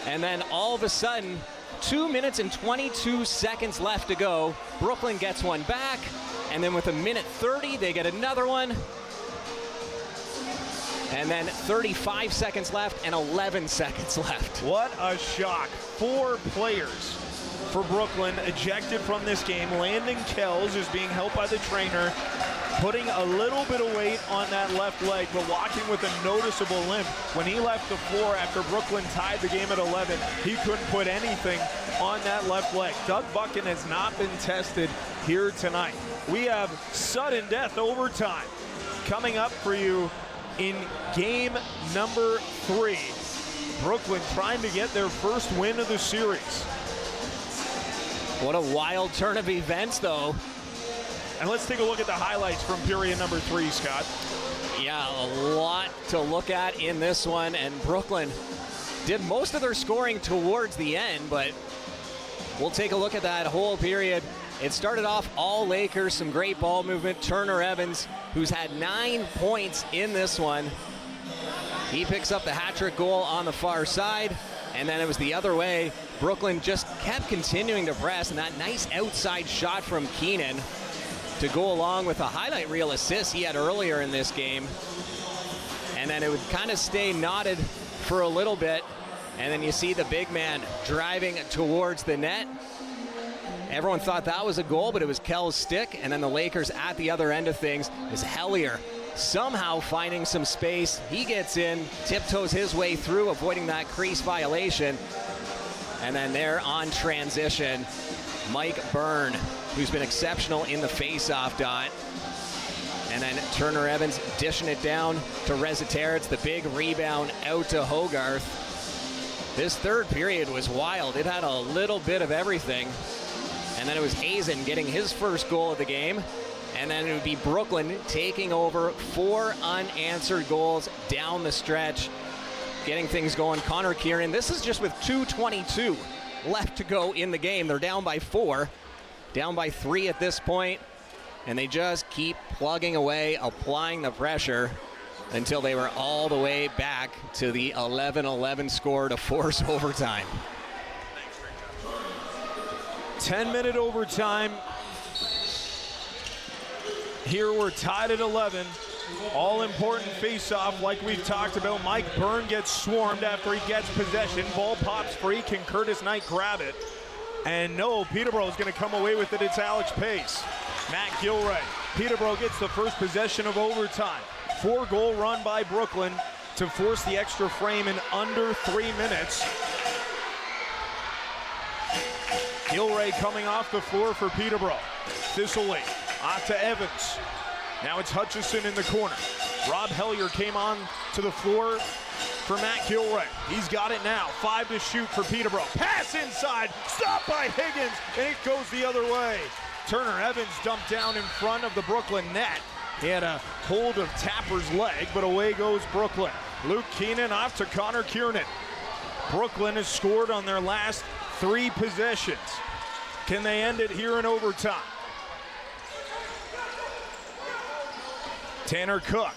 and then all of a sudden, 2 minutes and 22 seconds left to go. Brooklyn gets one back, and then with 1:30, they get another one. And then 35 seconds left and 11 seconds left. What a shock. 4 players for Brooklyn, ejected from this game. Landon Kells is being helped by the trainer, putting a little bit of weight on that left leg, but walking with a noticeable limp. When he left the floor after Brooklyn tied the game at 11, he couldn't put anything on that left leg. Doug Buchan has not been tested here tonight. We have sudden death overtime coming up for you in game number 3. Brooklyn trying to get their first win of the series. What a wild turn of events, though. And let's take a look at the highlights from period number 3, Scott. Yeah, a lot to look at in this one, and Brooklyn did most of their scoring towards the end, but we'll take a look at that whole period. It started off all Lakers, some great ball movement. Turner Evans, who's had 9 points in this one, he picks up the hat-trick goal on the far side, and then it was the other way. Brooklyn just kept continuing to press, and that nice outside shot from Keenan to go along with a highlight reel assist he had earlier in this game. And then it would kind of stay knotted for a little bit, and then you see the big man driving towards the net. Everyone thought that was a goal, but it was Kell's stick, and then the Lakers at the other end of things is Hellier somehow finding some space. He gets in, tiptoes his way through, avoiding that crease violation. And then there on transition, Mike Byrne, who's been exceptional in the face-off dot. And then Turner Evans dishing it down to Rezeter. It's the big rebound out to Hogarth. This third period was wild. It had a little bit of everything. And then it was Hazen getting his first goal of the game. And then it would be Brooklyn taking over 4 unanswered goals down the stretch, getting things going. Connor Kieran, this is just with 2:22 left to go in the game. They're down by 4, down by 3 at this point, and they just keep plugging away, applying the pressure until they were all the way back to the 11-11 score to force overtime. 10-minute overtime. Here we're tied at 11. All-important face-off like we've talked about. Mike Byrne gets swarmed after he gets possession. Ball pops free. Can Curtis Knight grab it? And no, Peterborough is going to come away with it. It's Alex Pace. Matt Gilray. Peterborough gets the first possession of overtime. 4-goal run by Brooklyn to force the extra frame in under 3 minutes. Gilray coming off the floor for Peterborough. Thistlewaite off to Evans. Now it's Hutchison in the corner. Rob Hellier came on to the floor for Matt Gilray. He's got it now. 5 to shoot for Peterborough. Pass inside. Stopped by Higgins, and it goes the other way. Turner Evans dumped down in front of the Brooklyn net. He had a hold of Tapper's leg, but away goes Brooklyn. Luke Keenan off to Connor Kiernan. Brooklyn has scored on their last 3 possessions. Can they end it here in overtime? Tanner Cook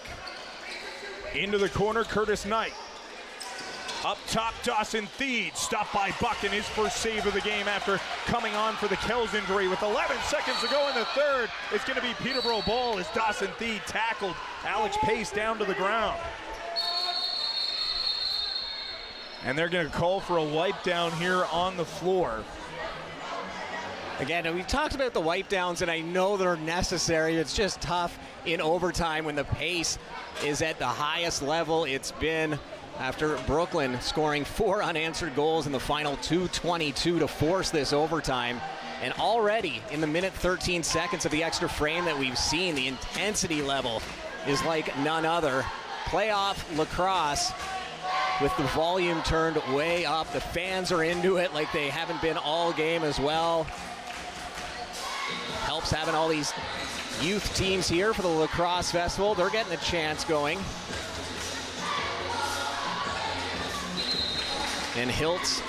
into the corner. Curtis Knight up top. Dawson Theed stopped by Buchan, his first save of the game after coming on for the Kells injury. With 11 seconds to go in the third, it's going to be Peterborough ball as Dawson Theed tackled Alex Pace down to the ground. And they're going to call for a wipe down here on the floor. Again, we talked about the wipe downs, and I know they're necessary. It's just tough in overtime when the pace is at the highest level it's been after Brooklyn scoring 4 unanswered goals in the final 2:22 to force this overtime. And already in the minute 13 seconds of the extra frame that we've seen, the intensity level is like none other. Playoff lacrosse with the volume turned way up. The fans are into it like they haven't been all game as well. Helps having all these youth teams here for the lacrosse festival. They're getting a chance going. And Hiltz,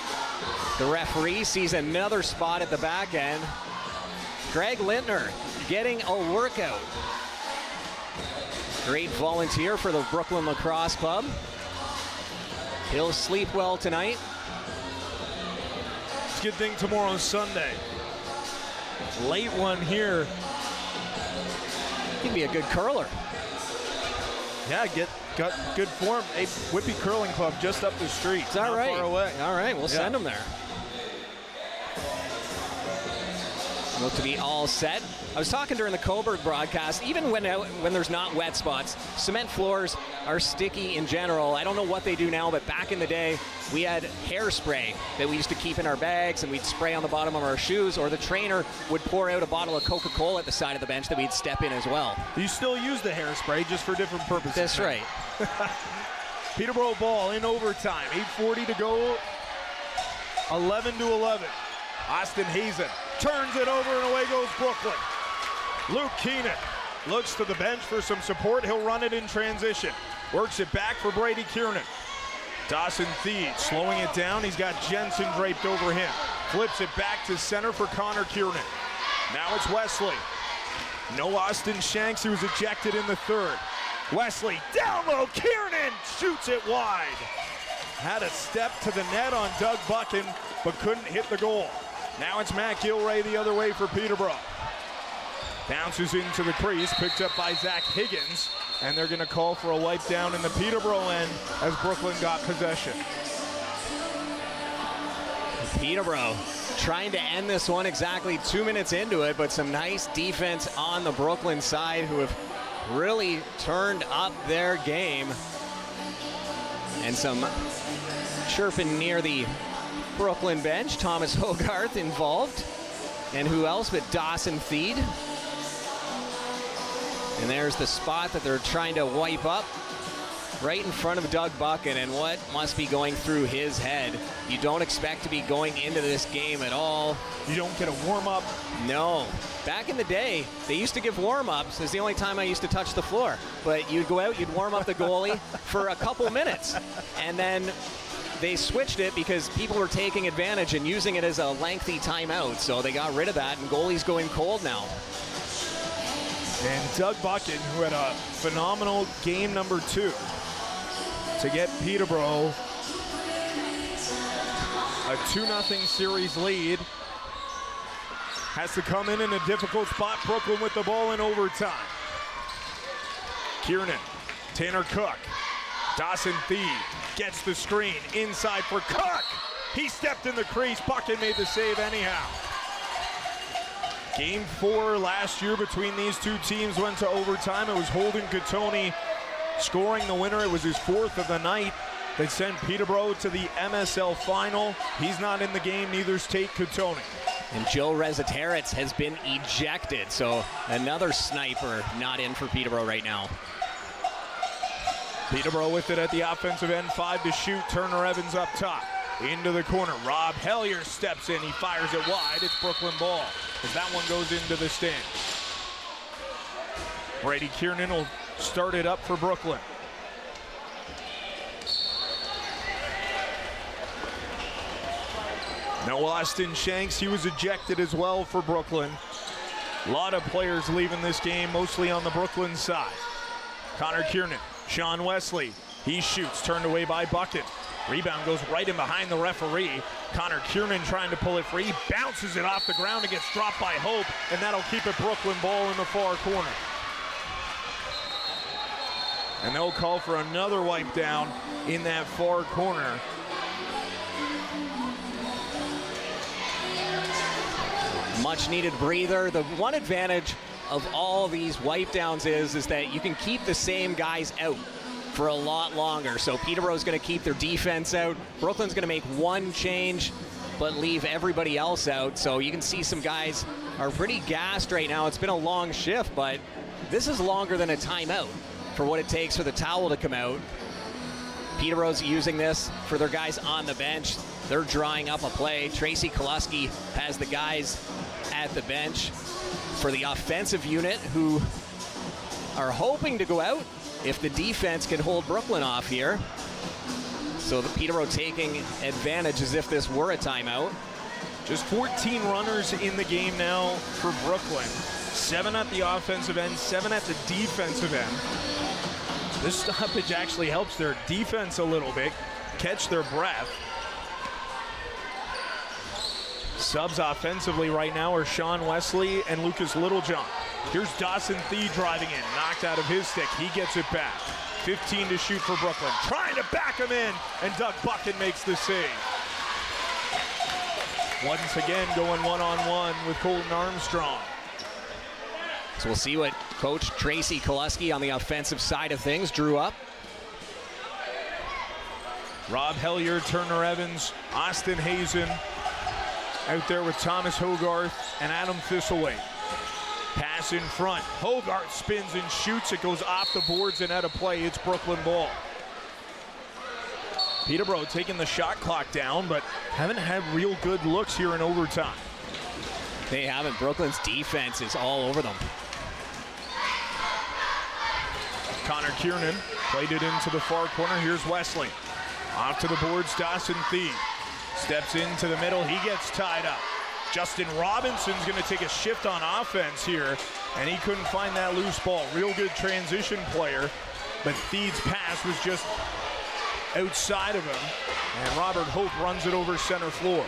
the referee, sees another spot at the back end. Greg Lintner getting a workout. Great volunteer for the Brooklin Lacrosse Club. He'll sleep well tonight. It's a good thing tomorrow's Sunday. Late one here. He'd be a good curler. Yeah, got good form. A Whippy Curling Club just up the street. Is that right? Far away. All right, we'll send him there. look to be all set. I was talking during the Coburg broadcast, even when there's not wet spots, cement floors are sticky in general. I don't know what they do now, but back in the day, we had hairspray that we used to keep in our bags, and we'd spray on the bottom of our shoes, or the trainer would pour out a bottle of Coca-Cola at the side of the bench that we'd step in as well. You still use the hairspray, just for different purposes. That's right. Peterborough ball in overtime, 8:40 to go, 11-11. Austin Hazen turns it over, and away goes Brooklyn. Luke Keenan looks to the bench for some support. He'll run it in transition. Works it back for Brady Kiernan. Dawson Theed slowing it down. He's got Jensen draped over him. Flips it back to center for Connor Kiernan. Now it's Wesley. No Austin Shanks, who was ejected in the third. Wesley down low. Kiernan shoots it wide. Had a step to the net on Doug Buchan, but couldn't hit the goal. Now it's Matt Gilray the other way for Peterborough. Bounces into the crease, picked up by Zach Higgins, and they're going to call for a wipe down in the Peterborough end as Brooklyn got possession. Peterborough trying to end this one exactly 2 minutes into it, but some nice defense on the Brooklyn side, who have really turned up their game. And some chirping near the Brooklyn bench. Thomas Hogarth involved. And who else but Dawson Theed. And there's the spot that they're trying to wipe up, right in front of Doug Buchan, and what must be going through his head. You don't expect to be going into this game at all. You don't get a warm-up? No. Back in the day, they used to give warm-ups. It's the only time I used to touch the floor. But you'd go out, you'd warm up the goalie for a couple minutes, and then they switched it because people were taking advantage and using it as a lengthy timeout. So they got rid of that, and goalies going cold now. And Doug Buchan, who had a phenomenal game number 2 to get Peterborough a 2-0 series lead, has to come in a difficult spot. Brooklyn with the ball in overtime. Kiernan, Tanner Cook, Dawson Theed gets the screen inside for Cook. He stepped in the crease. Buchan made the save anyhow. Game 4 last year between these two teams went to overtime. It was Holden Catoni scoring the winner. It was his 4th of the night. They sent Peterborough to the MSL final. He's not in the game, neither's Tate Catoni. And Joe Reziteritz has been ejected, so another sniper not in for Peterborough right now. Peterborough with it at the offensive end, 5 to shoot. Turner Evans up top. Into the corner, Rob Hellier steps in, he fires it wide. It's Brooklyn ball, as that one goes into the stand. Brady Kiernan will start it up for Brooklyn. No Austin Shanks, he was ejected as well for Brooklyn. A lot of players leaving this game, mostly on the Brooklyn side. Connor Kiernan, Sean Wesley, he shoots, turned away by Buchan. Rebound goes right in behind the referee. Connor Kiernan trying to pull it free, bounces it off the ground and gets dropped by Hope, and that'll keep it Brooklyn ball in the far corner. And they'll call for another wipe down in that far corner. Much needed breather. The one advantage of all these wipe downs is that you can keep the same guys out for a lot longer. So Peterborough's going to keep their defense out. Brooklyn's going to make one change, but leave everybody else out. So you can see some guys are pretty gassed right now. It's been a long shift, but this is longer than a timeout for what it takes for the towel to come out. Peterborough's using this for their guys on the bench. They're drawing up a play. Tracy Koluski has the guys at the bench for the offensive unit, who are hoping to go out if the defense can hold Brooklyn off here. So the Peterborough taking advantage as if this were a timeout. Just 14 runners in the game now for Brooklyn. 7 at the offensive end, 7 at the defensive end. This stoppage actually helps their defense a little bit, catch their breath. Subs offensively right now are Sean Wesley and Lucas Littlejohn. Here's Dawson Theed driving in, knocked out of his stick. He gets it back. 15 to shoot for Brooklyn. Trying to back him in, and Doug Buchan makes the save. Once again going one-on-one with Colton Armstrong. So we'll see what Coach Tracy Koleski on the offensive side of things drew up. Rob Hellier, Turner Evans, Austin Hazen out there with Thomas Hogarth and Adam Thistleway. Pass in front. Hogarth spins and shoots. It goes off the boards and out of play. It's Brooklyn ball. Peterborough taking the shot clock down, but haven't had real good looks here in overtime. They haven't. Brooklyn's defense is all over them. Connor Kiernan played it into the far corner. Here's Wesley. Off to the boards, Dawson Thie. Steps into the middle. He gets tied up. Justin Robinson's going to take a shift on offense here, and he couldn't find that loose ball. Real good transition player, but Thie's pass was just outside of him, and Robert Hope runs it over center floor.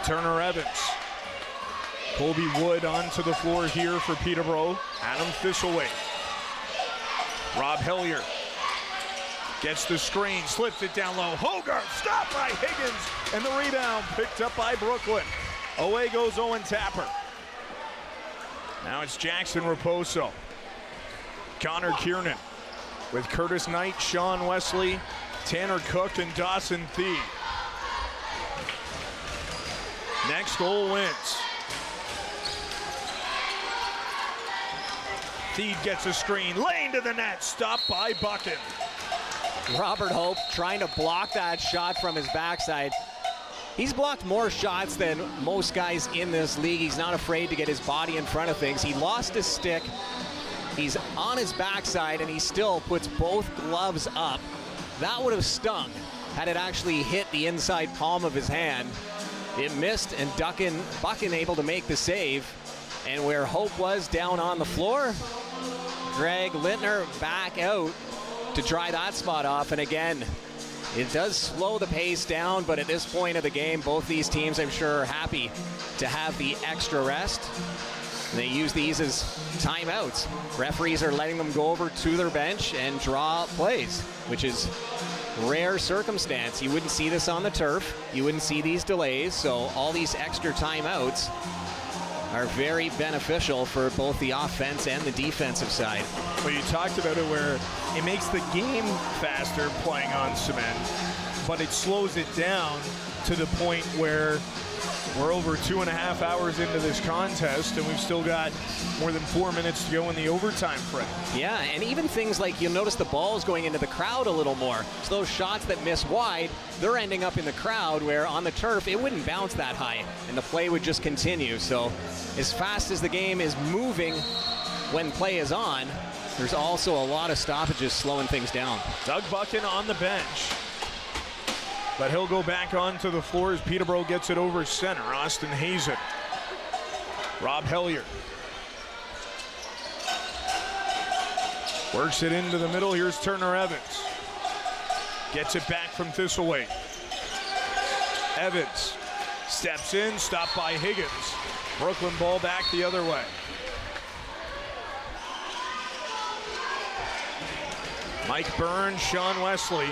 Turner Evans. Colby Wood onto the floor here for Peterborough. Adam Thistleway. Rob Hellier gets the screen, slips it down low. Hogarth stopped by Higgins, and the rebound picked up by Brooklyn. Away goes Owen Tapper. Now it's Jackson Raposo. Connor Kiernan with Curtis Knight, Sean Wesley, Tanner Cook, and Dawson Thie. Next goal wins. Thie gets a screen, lane to the net, stopped by Buchan. Robert Hope trying to block that shot from his backside. He's blocked more shots than most guys in this league. He's not afraid to get his body in front of things. He lost his stick. He's on his backside, and he still puts both gloves up. That would have stung had it actually hit the inside palm of his hand. It missed, and Buchan able to make the save. And where Hope was down on the floor, Greg Littner back out to dry that spot off. And again, it does slow the pace down, but at this point of the game, both these teams, I'm sure, are happy to have the extra rest. They use these as timeouts. Referees are letting them go over to their bench and draw plays, which is rare circumstance. You wouldn't see this on the turf. You wouldn't see these delays. So all these extra timeouts are very beneficial for both the offense and the defensive side. Well, you talked about it where it makes the game faster playing on cement, but it slows it down to the point where we're over 2.5 hours into this contest, and we've still got more than 4 minutes to go in the overtime frame. Yeah, and even things like, you'll notice the ball's going into the crowd a little more. So those shots that miss wide, they're ending up in the crowd, where on the turf, it wouldn't bounce that high, and the play would just continue. So as fast as the game is moving when play is on, there's also a lot of stoppages slowing things down. Doug Buchan on the bench, but he'll go back onto the floor as Peterborough gets it over center. Austin Hazen. Rob Hellier works it into the middle. Here's Turner Evans. Gets it back from Thistleway. Evans steps in, stopped by Higgins. Brooklyn ball back the other way. Mike Byrne, Sean Wesley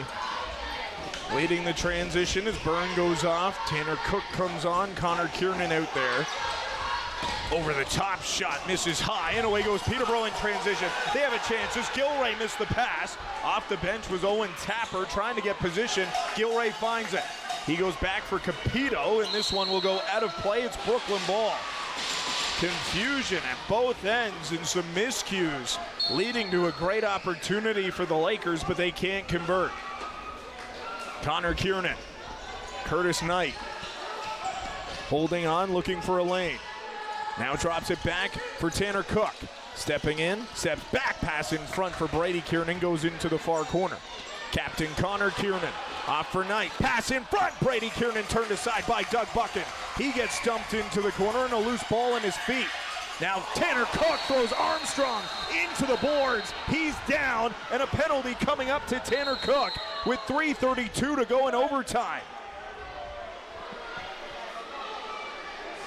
leading the transition as Byrne goes off. Tanner Cook comes on. Connor Kiernan out there. Over the top shot, misses high, and away goes Peterborough in transition. They have a chance as Gilray missed the pass. Off the bench was Owen Tapper trying to get position. Gilray finds it. He goes back for Capito, and this one will go out of play. It's Brooklyn ball. Confusion at both ends and some miscues, leading to a great opportunity for the Lakers, but they can't convert. Connor Kiernan, Curtis Knight, holding on, looking for a lane. Now drops it back for Tanner Cook. Stepping in, steps back, pass in front for Brady Kiernan, goes into the far corner. Captain Connor Kiernan, off for Knight, pass in front. Brady Kiernan turned aside by Doug Buchan. He gets dumped into the corner and a loose ball in his feet. Now Tanner Cook throws Armstrong into the boards. He's down, and a penalty coming up to Tanner Cook with 3:32 to go in overtime.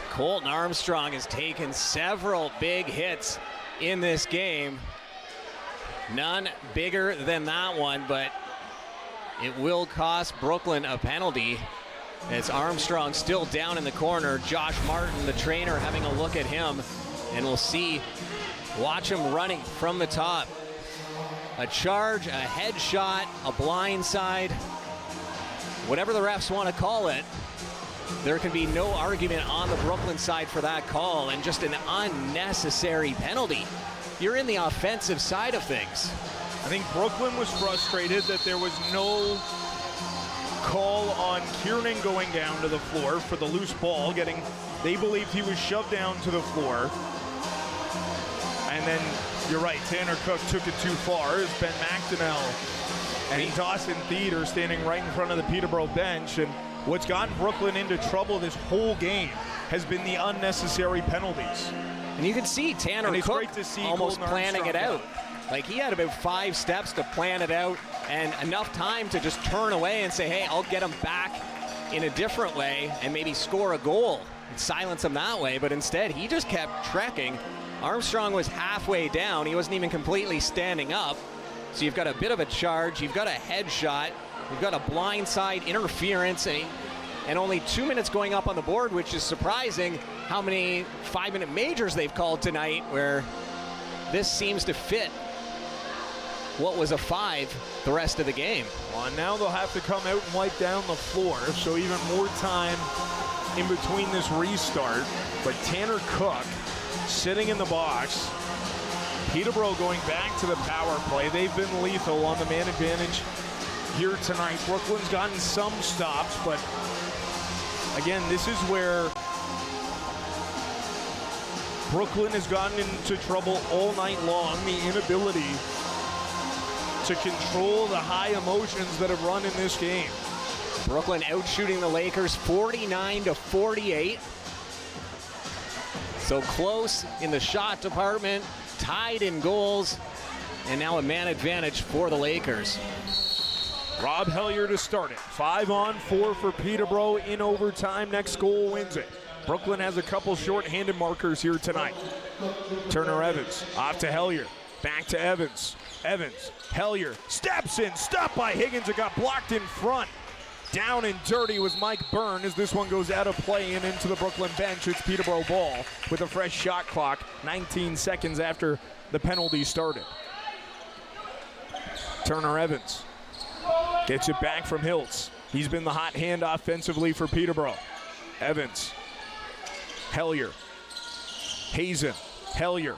Colton Armstrong has taken several big hits in this game. None bigger than that one, but it will cost Brooklyn a penalty. It's Armstrong still down in the corner. Josh Martin, the trainer, having a look at him. And we'll see, watch him running from the top. A charge, a headshot, a blindside, whatever the refs want to call it. There can be no argument on the Brooklyn side for that call, and just an unnecessary penalty. You're in the offensive side of things. I think Brooklyn was frustrated that there was no call on Kiernan going down to the floor for the loose ball, they believed he was shoved down to the floor. And then, you're right, Tanner Cook took it too far. It's Ben McDonnell and Dawson Theater standing right in front of the Peterborough bench. And what's gotten Brooklyn into trouble this whole game has been the unnecessary penalties. And you can see Tanner Cook almost planning it out. Like, he had about 5 steps to plan it out and enough time to just turn away and say, hey, I'll get him back in a different way and maybe score a goal and silence him that way. But instead, he just kept trekking. Armstrong was halfway down. He wasn't even completely standing up. So you've got a bit of a charge. You've got a headshot. You've got a blindside interference. And only 2 minutes going up on the board, which is surprising how many 5-minute majors they've called tonight, where this seems to fit what was a 5 the rest of the game. Well, and now they'll have to come out and wipe down the floor, so even more time in between this restart. But Tanner Cook sitting in the box. Peterborough going back to the power play. They've been lethal on the man advantage here tonight. Brooklyn's gotten some stops, but again, this is where Brooklyn has gotten into trouble all night long. The inability to control the high emotions that have run in this game. Brooklyn out shooting the Lakers 49-48. So close in the shot department, tied in goals, and now a man advantage for the Lakers. Rob Hellier to start it. 5-on-4 for Peterborough in overtime. Next goal wins it. Brooklyn has a couple short-handed markers here tonight. Turner Evans off to Hellier. Back to Evans. Evans, Hellier steps in, stopped by Higgins. It got blocked in front. Down and dirty was Mike Byrne as this one goes out of play and into the Brooklyn bench. It's Peterborough ball with a fresh shot clock, 19 seconds after the penalty started. Turner Evans gets it back from Hiltz. He's been the hot hand offensively for Peterborough. Evans, Hellier, Hazen, Hellier.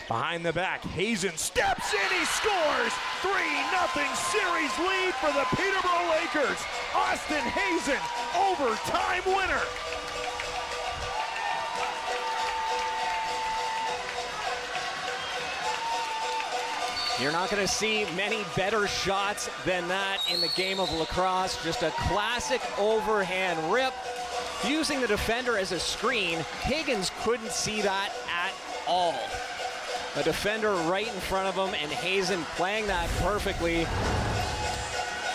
Behind the back, Hazen steps in, he scores! 3-0 series lead for the Peterborough Lakers. Austin Hazen, overtime winner. You're not going to see many better shots than that in the game of lacrosse. Just a classic overhand rip. Using the defender as a screen, Higgins couldn't see that at all. A defender right in front of him, and Hazen playing that perfectly.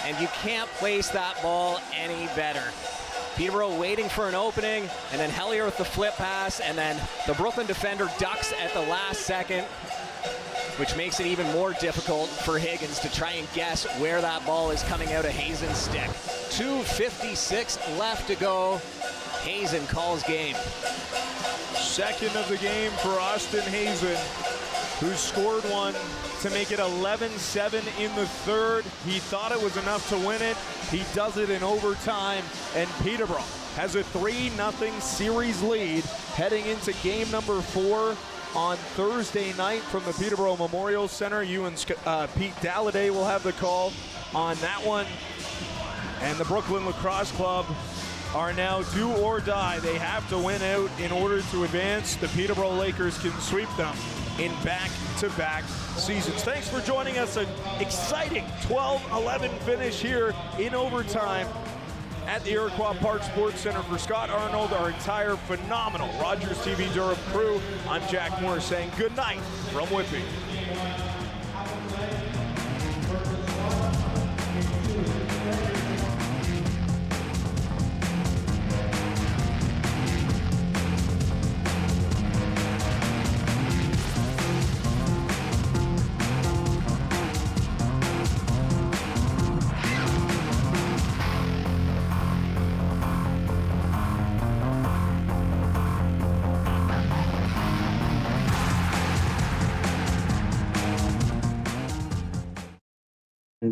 And you can't place that ball any better. Peterborough waiting for an opening, and then Hellier with the flip pass, and then the Brooklyn defender ducks at the last second, which makes it even more difficult for Higgins to try and guess where that ball is coming out of Hazen's stick. 2:56 left to go. Hazen calls game. Second of the game for Austin Hazen, who scored one to make it 11-7 in the third. He thought it was enough to win it. He does it in overtime, and Peterborough has a 3-0 series lead heading into game number 4 on Thursday night from the Peterborough Memorial Center. You and Pete Dalladay will have the call on that one. And the Brooklyn Lacrosse Club are now do or die. They have to win out in order to advance. The Peterborough Lakers can sweep them in back-to-back seasons. Thanks for joining us. An exciting 12-11 finish here in overtime at the Iroquois Park Sports Center. For Scott Arnold, our entire phenomenal Rogers TV Durham crew, I'm Jack Moore saying good night from Whitby.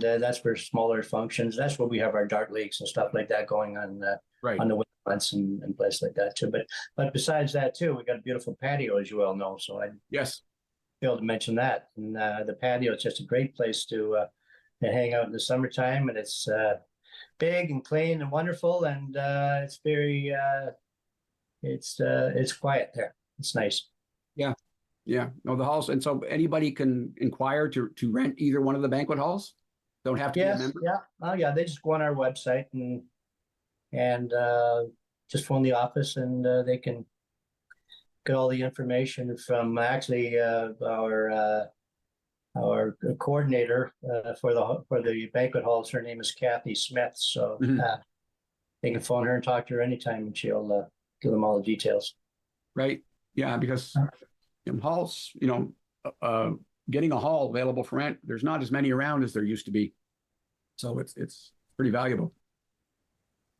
and that's for smaller functions. That's where we have our dart leagues and stuff like that going on on the winter months and places like that too. But besides that too, we got a beautiful patio, as you all know. So I failed to mention that. And the patio is just a great place to hang out in the summertime, and it's big and clean and wonderful, and it's very it's quiet there. It's nice. Yeah. No, the halls, and so anybody can inquire to rent either one of the banquet halls. Don't have to be a member. Yeah. Oh yeah, they just go on our website and just phone the office, and they can get all the information from actually our coordinator for the banquet halls. Her name is Kathy Smith, so they can phone her and talk to her anytime, and she'll give them all the details. Right. Yeah, because halls, getting a hall available for rent, there's not as many around as there used to be, so it's pretty valuable.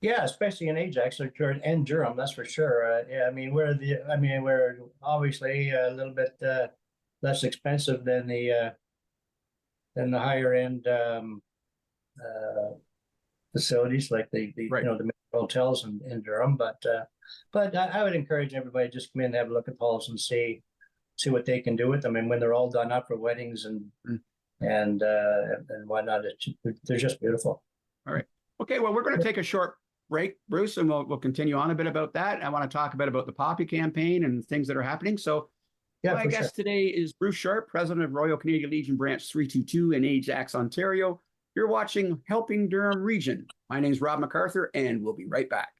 Yeah, especially in Ajax and Durham, that's for sure. We're obviously a little bit less expensive than the higher end facilities like the major hotels in Durham. But I would encourage everybody to just come in and have a look at halls and see what they can do with them. And when they're all done up for weddings and whatnot, they're just beautiful. All right. Okay. Well, we're going to take a short break, Bruce, and we'll continue on a bit about that. I want to talk a bit about the Poppy campaign and things that are happening. So my guest today is Bruce Sharp, president of Royal Canadian Legion Branch 322 in Ajax, Ontario. You're watching Helping Durham Region. My name is Rob MacArthur, and we'll be right back.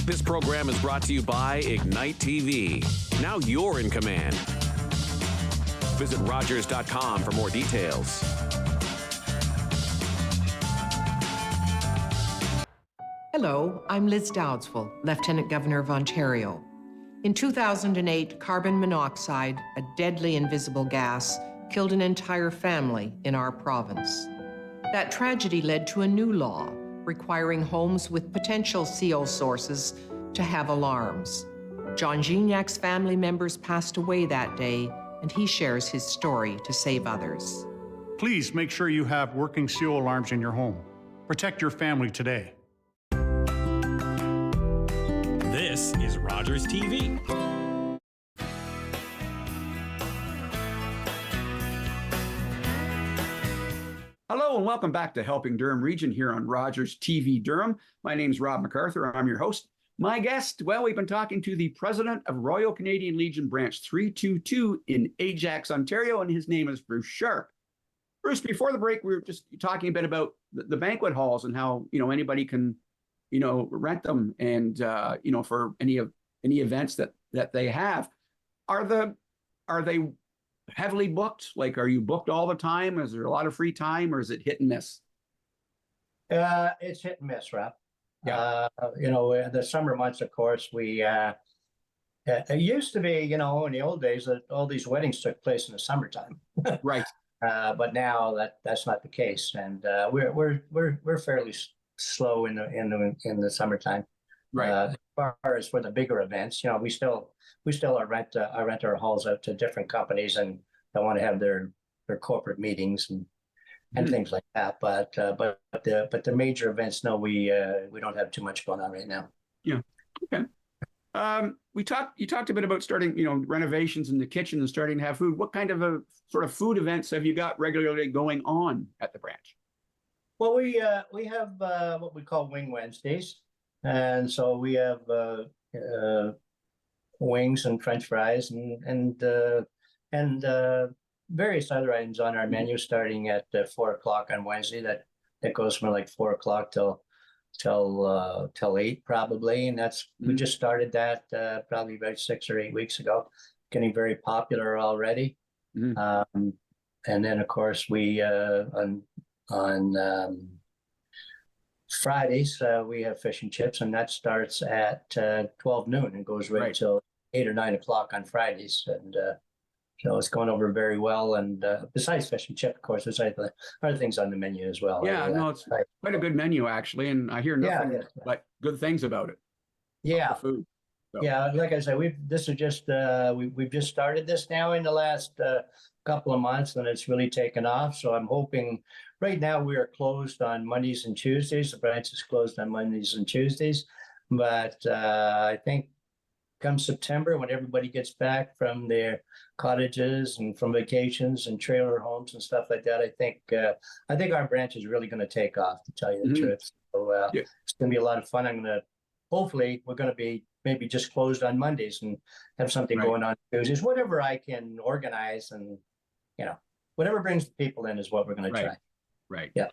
This program is brought to you by Ignite TV. Now you're in command. Visit Rogers.com for more details. Hello, I'm Liz Dowdswell, Lieutenant Governor of Ontario. In 2008, carbon monoxide, a deadly invisible gas, killed an entire family in our province. That tragedy led to a new law requiring homes with potential CO sources to have alarms. John Gignac's family members passed away that day, and he shares his story to save others. Please make sure you have working CO alarms in your home. Protect your family today. This is Rogers TV. Hello and welcome back to Helping Durham Region here on Rogers TV Durham. My name's Rob MacArthur. I'm your host. My guest, well, we've been talking to the president of Royal Canadian Legion Branch 322 in Ajax, Ontario, and his name is Bruce Sharp. Bruce, before the break, we were just talking a bit about the banquet halls and how, anybody can, rent them and, for any events that they have. Are they heavily booked? Like, are you booked all the time? Is there a lot of free time, or is it hit and miss? It's hit and miss, Rob. Yeah. The summer months, of course, it used to be, in the old days that all these weddings took place in the summertime. Right. But now that's not the case, and we're fairly slow in the summertime. Right. As far as for the bigger events, we still rent our halls out to different companies and they want to have their corporate meetings and things like that. But the major events, no, we don't have too much going on right now. Yeah. Okay. You talked a bit about starting, renovations in the kitchen and starting to have food. What kind of sort of food events have you got regularly going on at the branch? Well, we have what we call Wing Wednesdays. And so we have wings and French fries and various other items on our menu starting at 4 o'clock on Wednesday. That goes from like 4 o'clock till 8 probably. And we just started that probably about 6 or 8 weeks ago, getting very popular already. And then of course we on Fridays, we have fish and chips, and that starts at 12 noon and goes right till 8 or 9 o'clock on Fridays, and so it's going over very well. And besides fish and chip, of course, there's other things on the menu as well. Yeah, no, it's quite a good menu actually, and I hear nothing but good things about it. Yeah, the food. So. Yeah, like I said, we've just started this now in the last couple of months, and it's really taken off. So I'm hoping. Right now we are closed on Mondays and Tuesdays. The branch is closed on Mondays and Tuesdays, but I think come September, when everybody gets back from their cottages and from vacations and trailer homes and stuff like that, I think our branch is really going to take off, to tell you the truth. So it's going to be a lot of fun. Hopefully we're going to be maybe just closed on Mondays and have something going on Tuesdays, whatever I can organize, and whatever brings the people in is what we're going to try. Right. Yeah.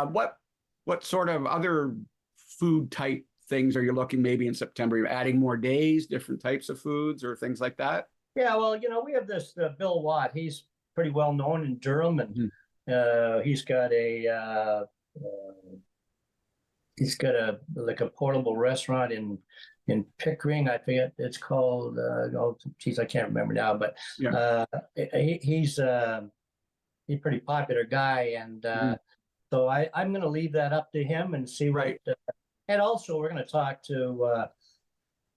What sort of other food type things are you looking maybe in September? You're adding more days, different types of foods or things like that? Yeah, well, we have this Bill Watt. He's pretty well known in Durham, and he's got a like a portable restaurant in Pickering. I forget it's called. I can't remember now. But he's a pretty popular guy, and so I'm going to leave that up to him and see what. And also, we're going to talk to.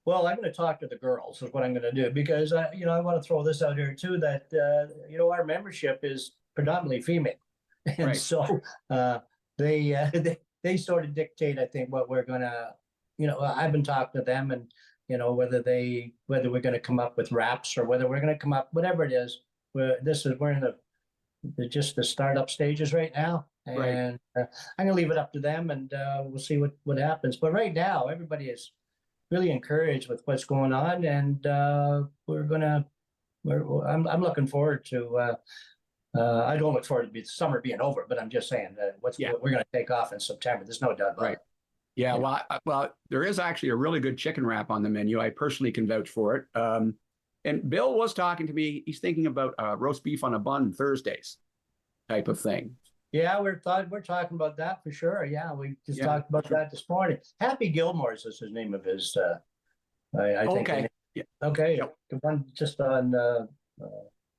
Well, I'm going to talk to the girls. Is what I'm going to do, because I want to throw this out here too. That our membership is predominantly female, and so they sort of dictate, I think, what we're going to. I've been talking to them, and whether we're going to come up with wraps, or whether we're going to come up, whatever it is. We're in the startup stages right now, and I'm going to leave it up to them, and we'll see what happens. But right now, everybody is really encouraged with what's going on, and I'm looking forward to. I don't look forward to the summer being over, but I'm just saying that what we're going to take off in September. There's no doubt about it. Yeah, well, there is actually a really good chicken wrap on the menu. I personally can vouch for it. And Bill was talking to me. He's thinking about roast beef on a bun Thursdays type of thing. Yeah, we're talking about that for sure. Yeah, we just talked about that this morning. Happy Gilmore's is the name of his. I think. Okay. Okay. The one just on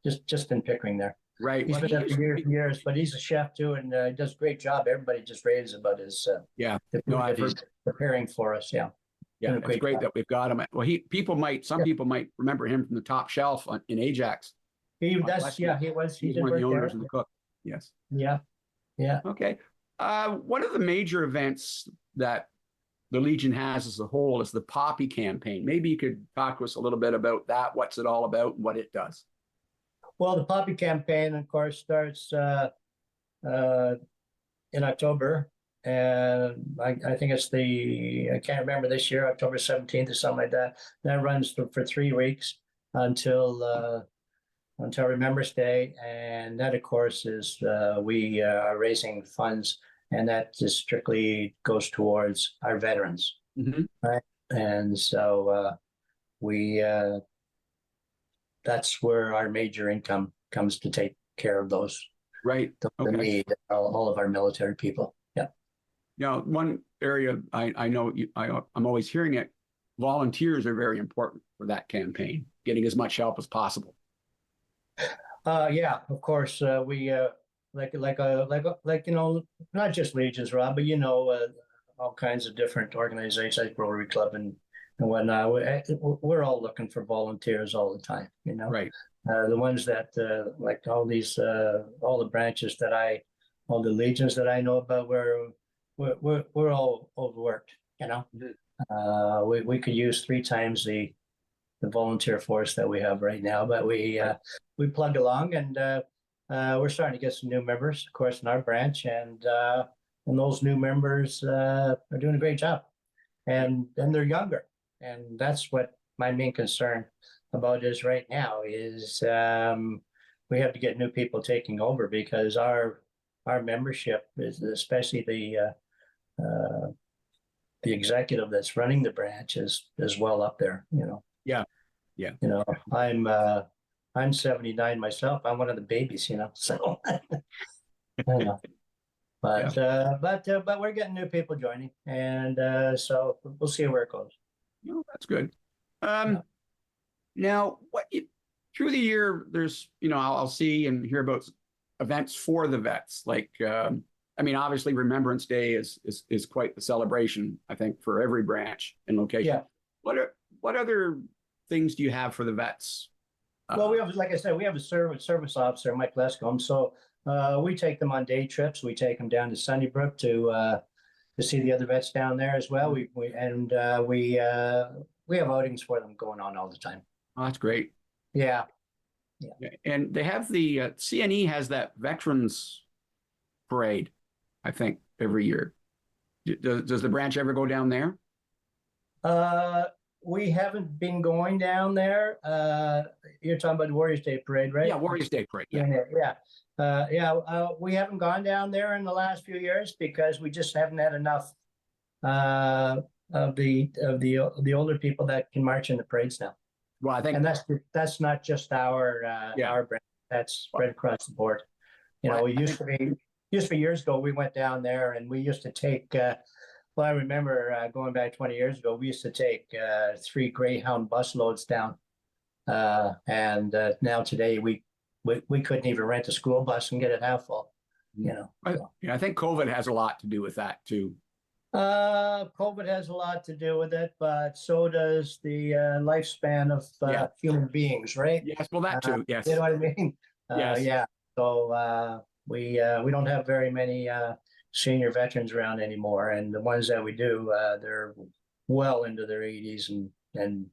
just in Pickering there. Right. He's been there for years, but he's a chef too, and he does a great job. Everybody just raves about his. The food that he's preparing for us. Yeah. Yeah, it's great that we've got him. Well, some people might remember him from the Top Shelf in Ajax. He was. He one of the owners and the cook. Yes. Yeah. Yeah. Okay. One of the major events that the Legion has as a whole is the Poppy campaign. Maybe you could talk to us a little bit about that. What's it all about and what it does? Well, the Poppy campaign, of course, starts in October. And I think it's I can't remember this year, October 17th or something like that. That runs for 3 weeks until Remembrance Day. And that, of course, is we are raising funds, and that just strictly goes towards our veterans. Right. And so that's where our major income comes to take care of those. Right. The need, all of our military people. Yeah. One area I know I'm always hearing it. Volunteers are very important for that campaign, getting as much help as possible. Yeah, of course. We like not just Legions, Rob, but all kinds of different organizations like Rotary Club and whatnot. We're all looking for volunteers all the time. Right. The ones that like all the branches all the Legions that I know about, we're all overworked. We could use 3 times the volunteer force that we have right now, but we plug along, and we're starting to get some new members, of course, in our branch, and those new members are doing a great job, and they're younger, and that's what my main concern about is right now is we have to get new people taking over, because our membership is, especially the executive that's running the branch is well up there. Yeah. I'm 79 myself. I'm one of the babies. So. But we're getting new people joining, and so we'll see where it goes. That's good. Now, through the year, there's, I'll see and hear about events for the vets. Like, obviously Remembrance Day is quite the celebration, I think, for every branch and location. Yeah. What other things do you have for the vets? Well, we have, like I said, we have a service officer, Mike Lescombe. So we take them on day trips. We take them down to Sunnybrook to see the other vets down there as well. We have outings for them going on all the time. Oh, that's great. Yeah. And they have the CNE has that veterans parade, I think, every year. Does the branch ever go down there? We haven't been going down there. You're talking about the Warriors Day parade, right? Yeah, Warriors Day parade. Yeah. We haven't gone down there in the last few years because we just haven't had enough of the older people that can march in the parades now. Well, I think, and that's not just our branch. That's spread across the board. Used to be years ago. We went down there and we used to take. I remember going back 20 years ago. We used to take 3 Greyhound bus loads down, and now today we couldn't even rent a school bus and get it half full. I think COVID has a lot to do with that too. COVID has a lot to do with it, but so does the lifespan of human beings, right? Yes, well, that too. Yes, you know what I mean. Yes. Yeah. So we don't have very many senior veterans around anymore, and the ones that we do, they're well into their 80s and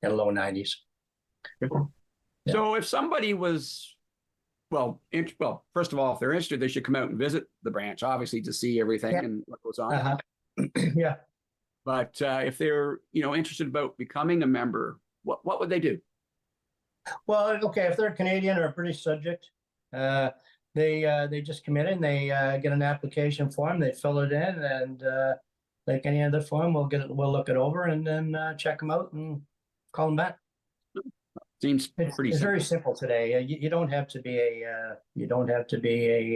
low 90s. So if somebody was, first of all, if they're interested, they should come out and visit the branch, obviously, to see everything and what goes on. Yeah. But if they're, interested about becoming a member, what would they do? Well, okay, if they're Canadian or a British subject, they just come in and they get an application form, they fill it in, and like any other form, we'll look it over and then check them out and call them back. Seems pretty. It's very simple today. You don't have to be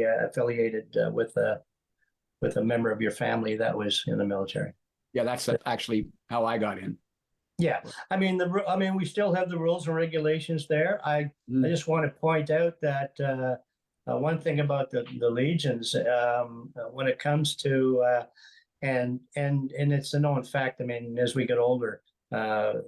affiliated with a member of your family that was in the military. Yeah, that's actually how I got in. Yeah, we still have the rules and regulations there. I just want to point out that one thing about the legions, when it comes to and it's a known fact. As we get older, the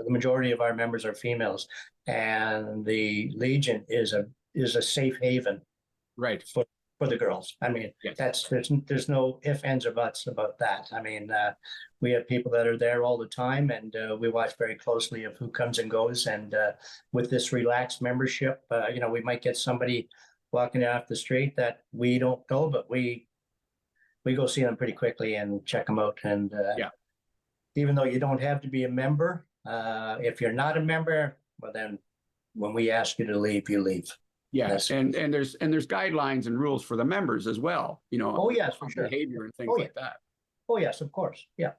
majority of our members are females, and the Legion is a safe haven, right, for the girls. Yes. There's no ifs, ands, or buts about that. We have people that are there all the time, and we watch very closely of who comes and goes. And with this relaxed membership, we might get somebody walking off the street that we don't know, but we go see them pretty quickly and check them out. And even though you don't have to be a member, if you're not a member, well, then when we ask you to leave, you leave. Yes, and there's guidelines and rules for the members as well. Oh yes, for sure. Behavior and things like that. Oh yes, of course. Yeah.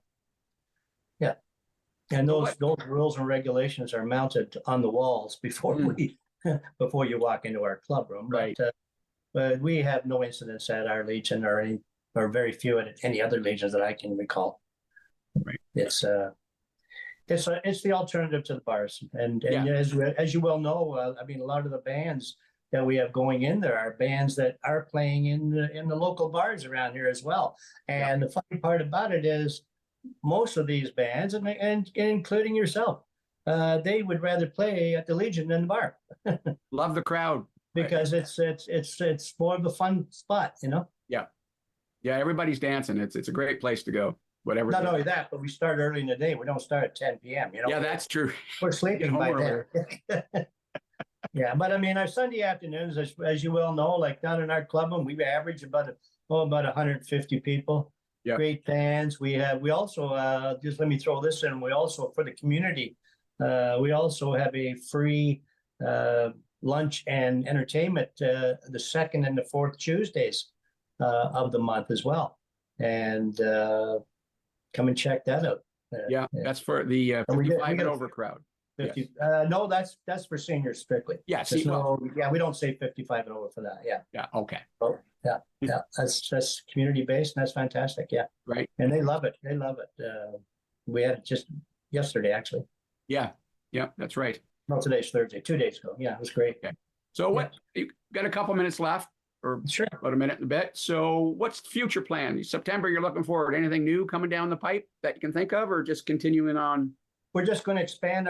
And those rules and regulations are mounted on the walls before before you walk into our club room. Right. But we have no incidents at our Legion or very few at any other Legions that I can recall. Right. It's the alternative to the bars, and as you well know, a lot of the bands that we have going in there are bands that are playing in the local bars around here as well. And the funny part about it is, most of these bands, and including yourself, they would rather play at the Legion than the bar. Love the crowd because it's more of a fun spot, Yeah, everybody's dancing. It's a great place to go. Whatever. Not only that, but we start early in the day. We don't start at 10 p.m. Yeah, that's true. We're sleeping by then. Yeah, but our Sunday afternoons, as you well know, like down in our club room, we average about 150 people. Yeah. Great bands. We also just let me throw this in. We also, for the community, we also have a free lunch and entertainment the second and the fourth Tuesdays of the month as well. And come and check that out. That's for the 55 and over crowd. 50, no, that's for seniors strictly. Yeah, we don't say 55 and over for that. Yeah. Okay. So, yeah. That's community based, and that's fantastic. Yeah. Right. And they love it. We had just yesterday, actually. Yeah, that's right. No, today's Thursday. 2 days ago. Yeah, it was great. Okay. So what? You got a couple minutes left, or sure, about a minute and a bit. So what's the future plan? September, you're looking forward. Anything new coming down the pipe that you can think of, or just continuing on? We're just going to expand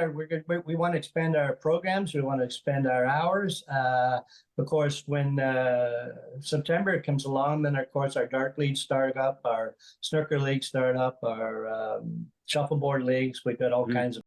we want to expand our programs. We want to expand our hours. Of course, when September comes along, then of course our dart leagues start up, our snooker leagues start up, our shuffleboard leagues. We've got all kinds of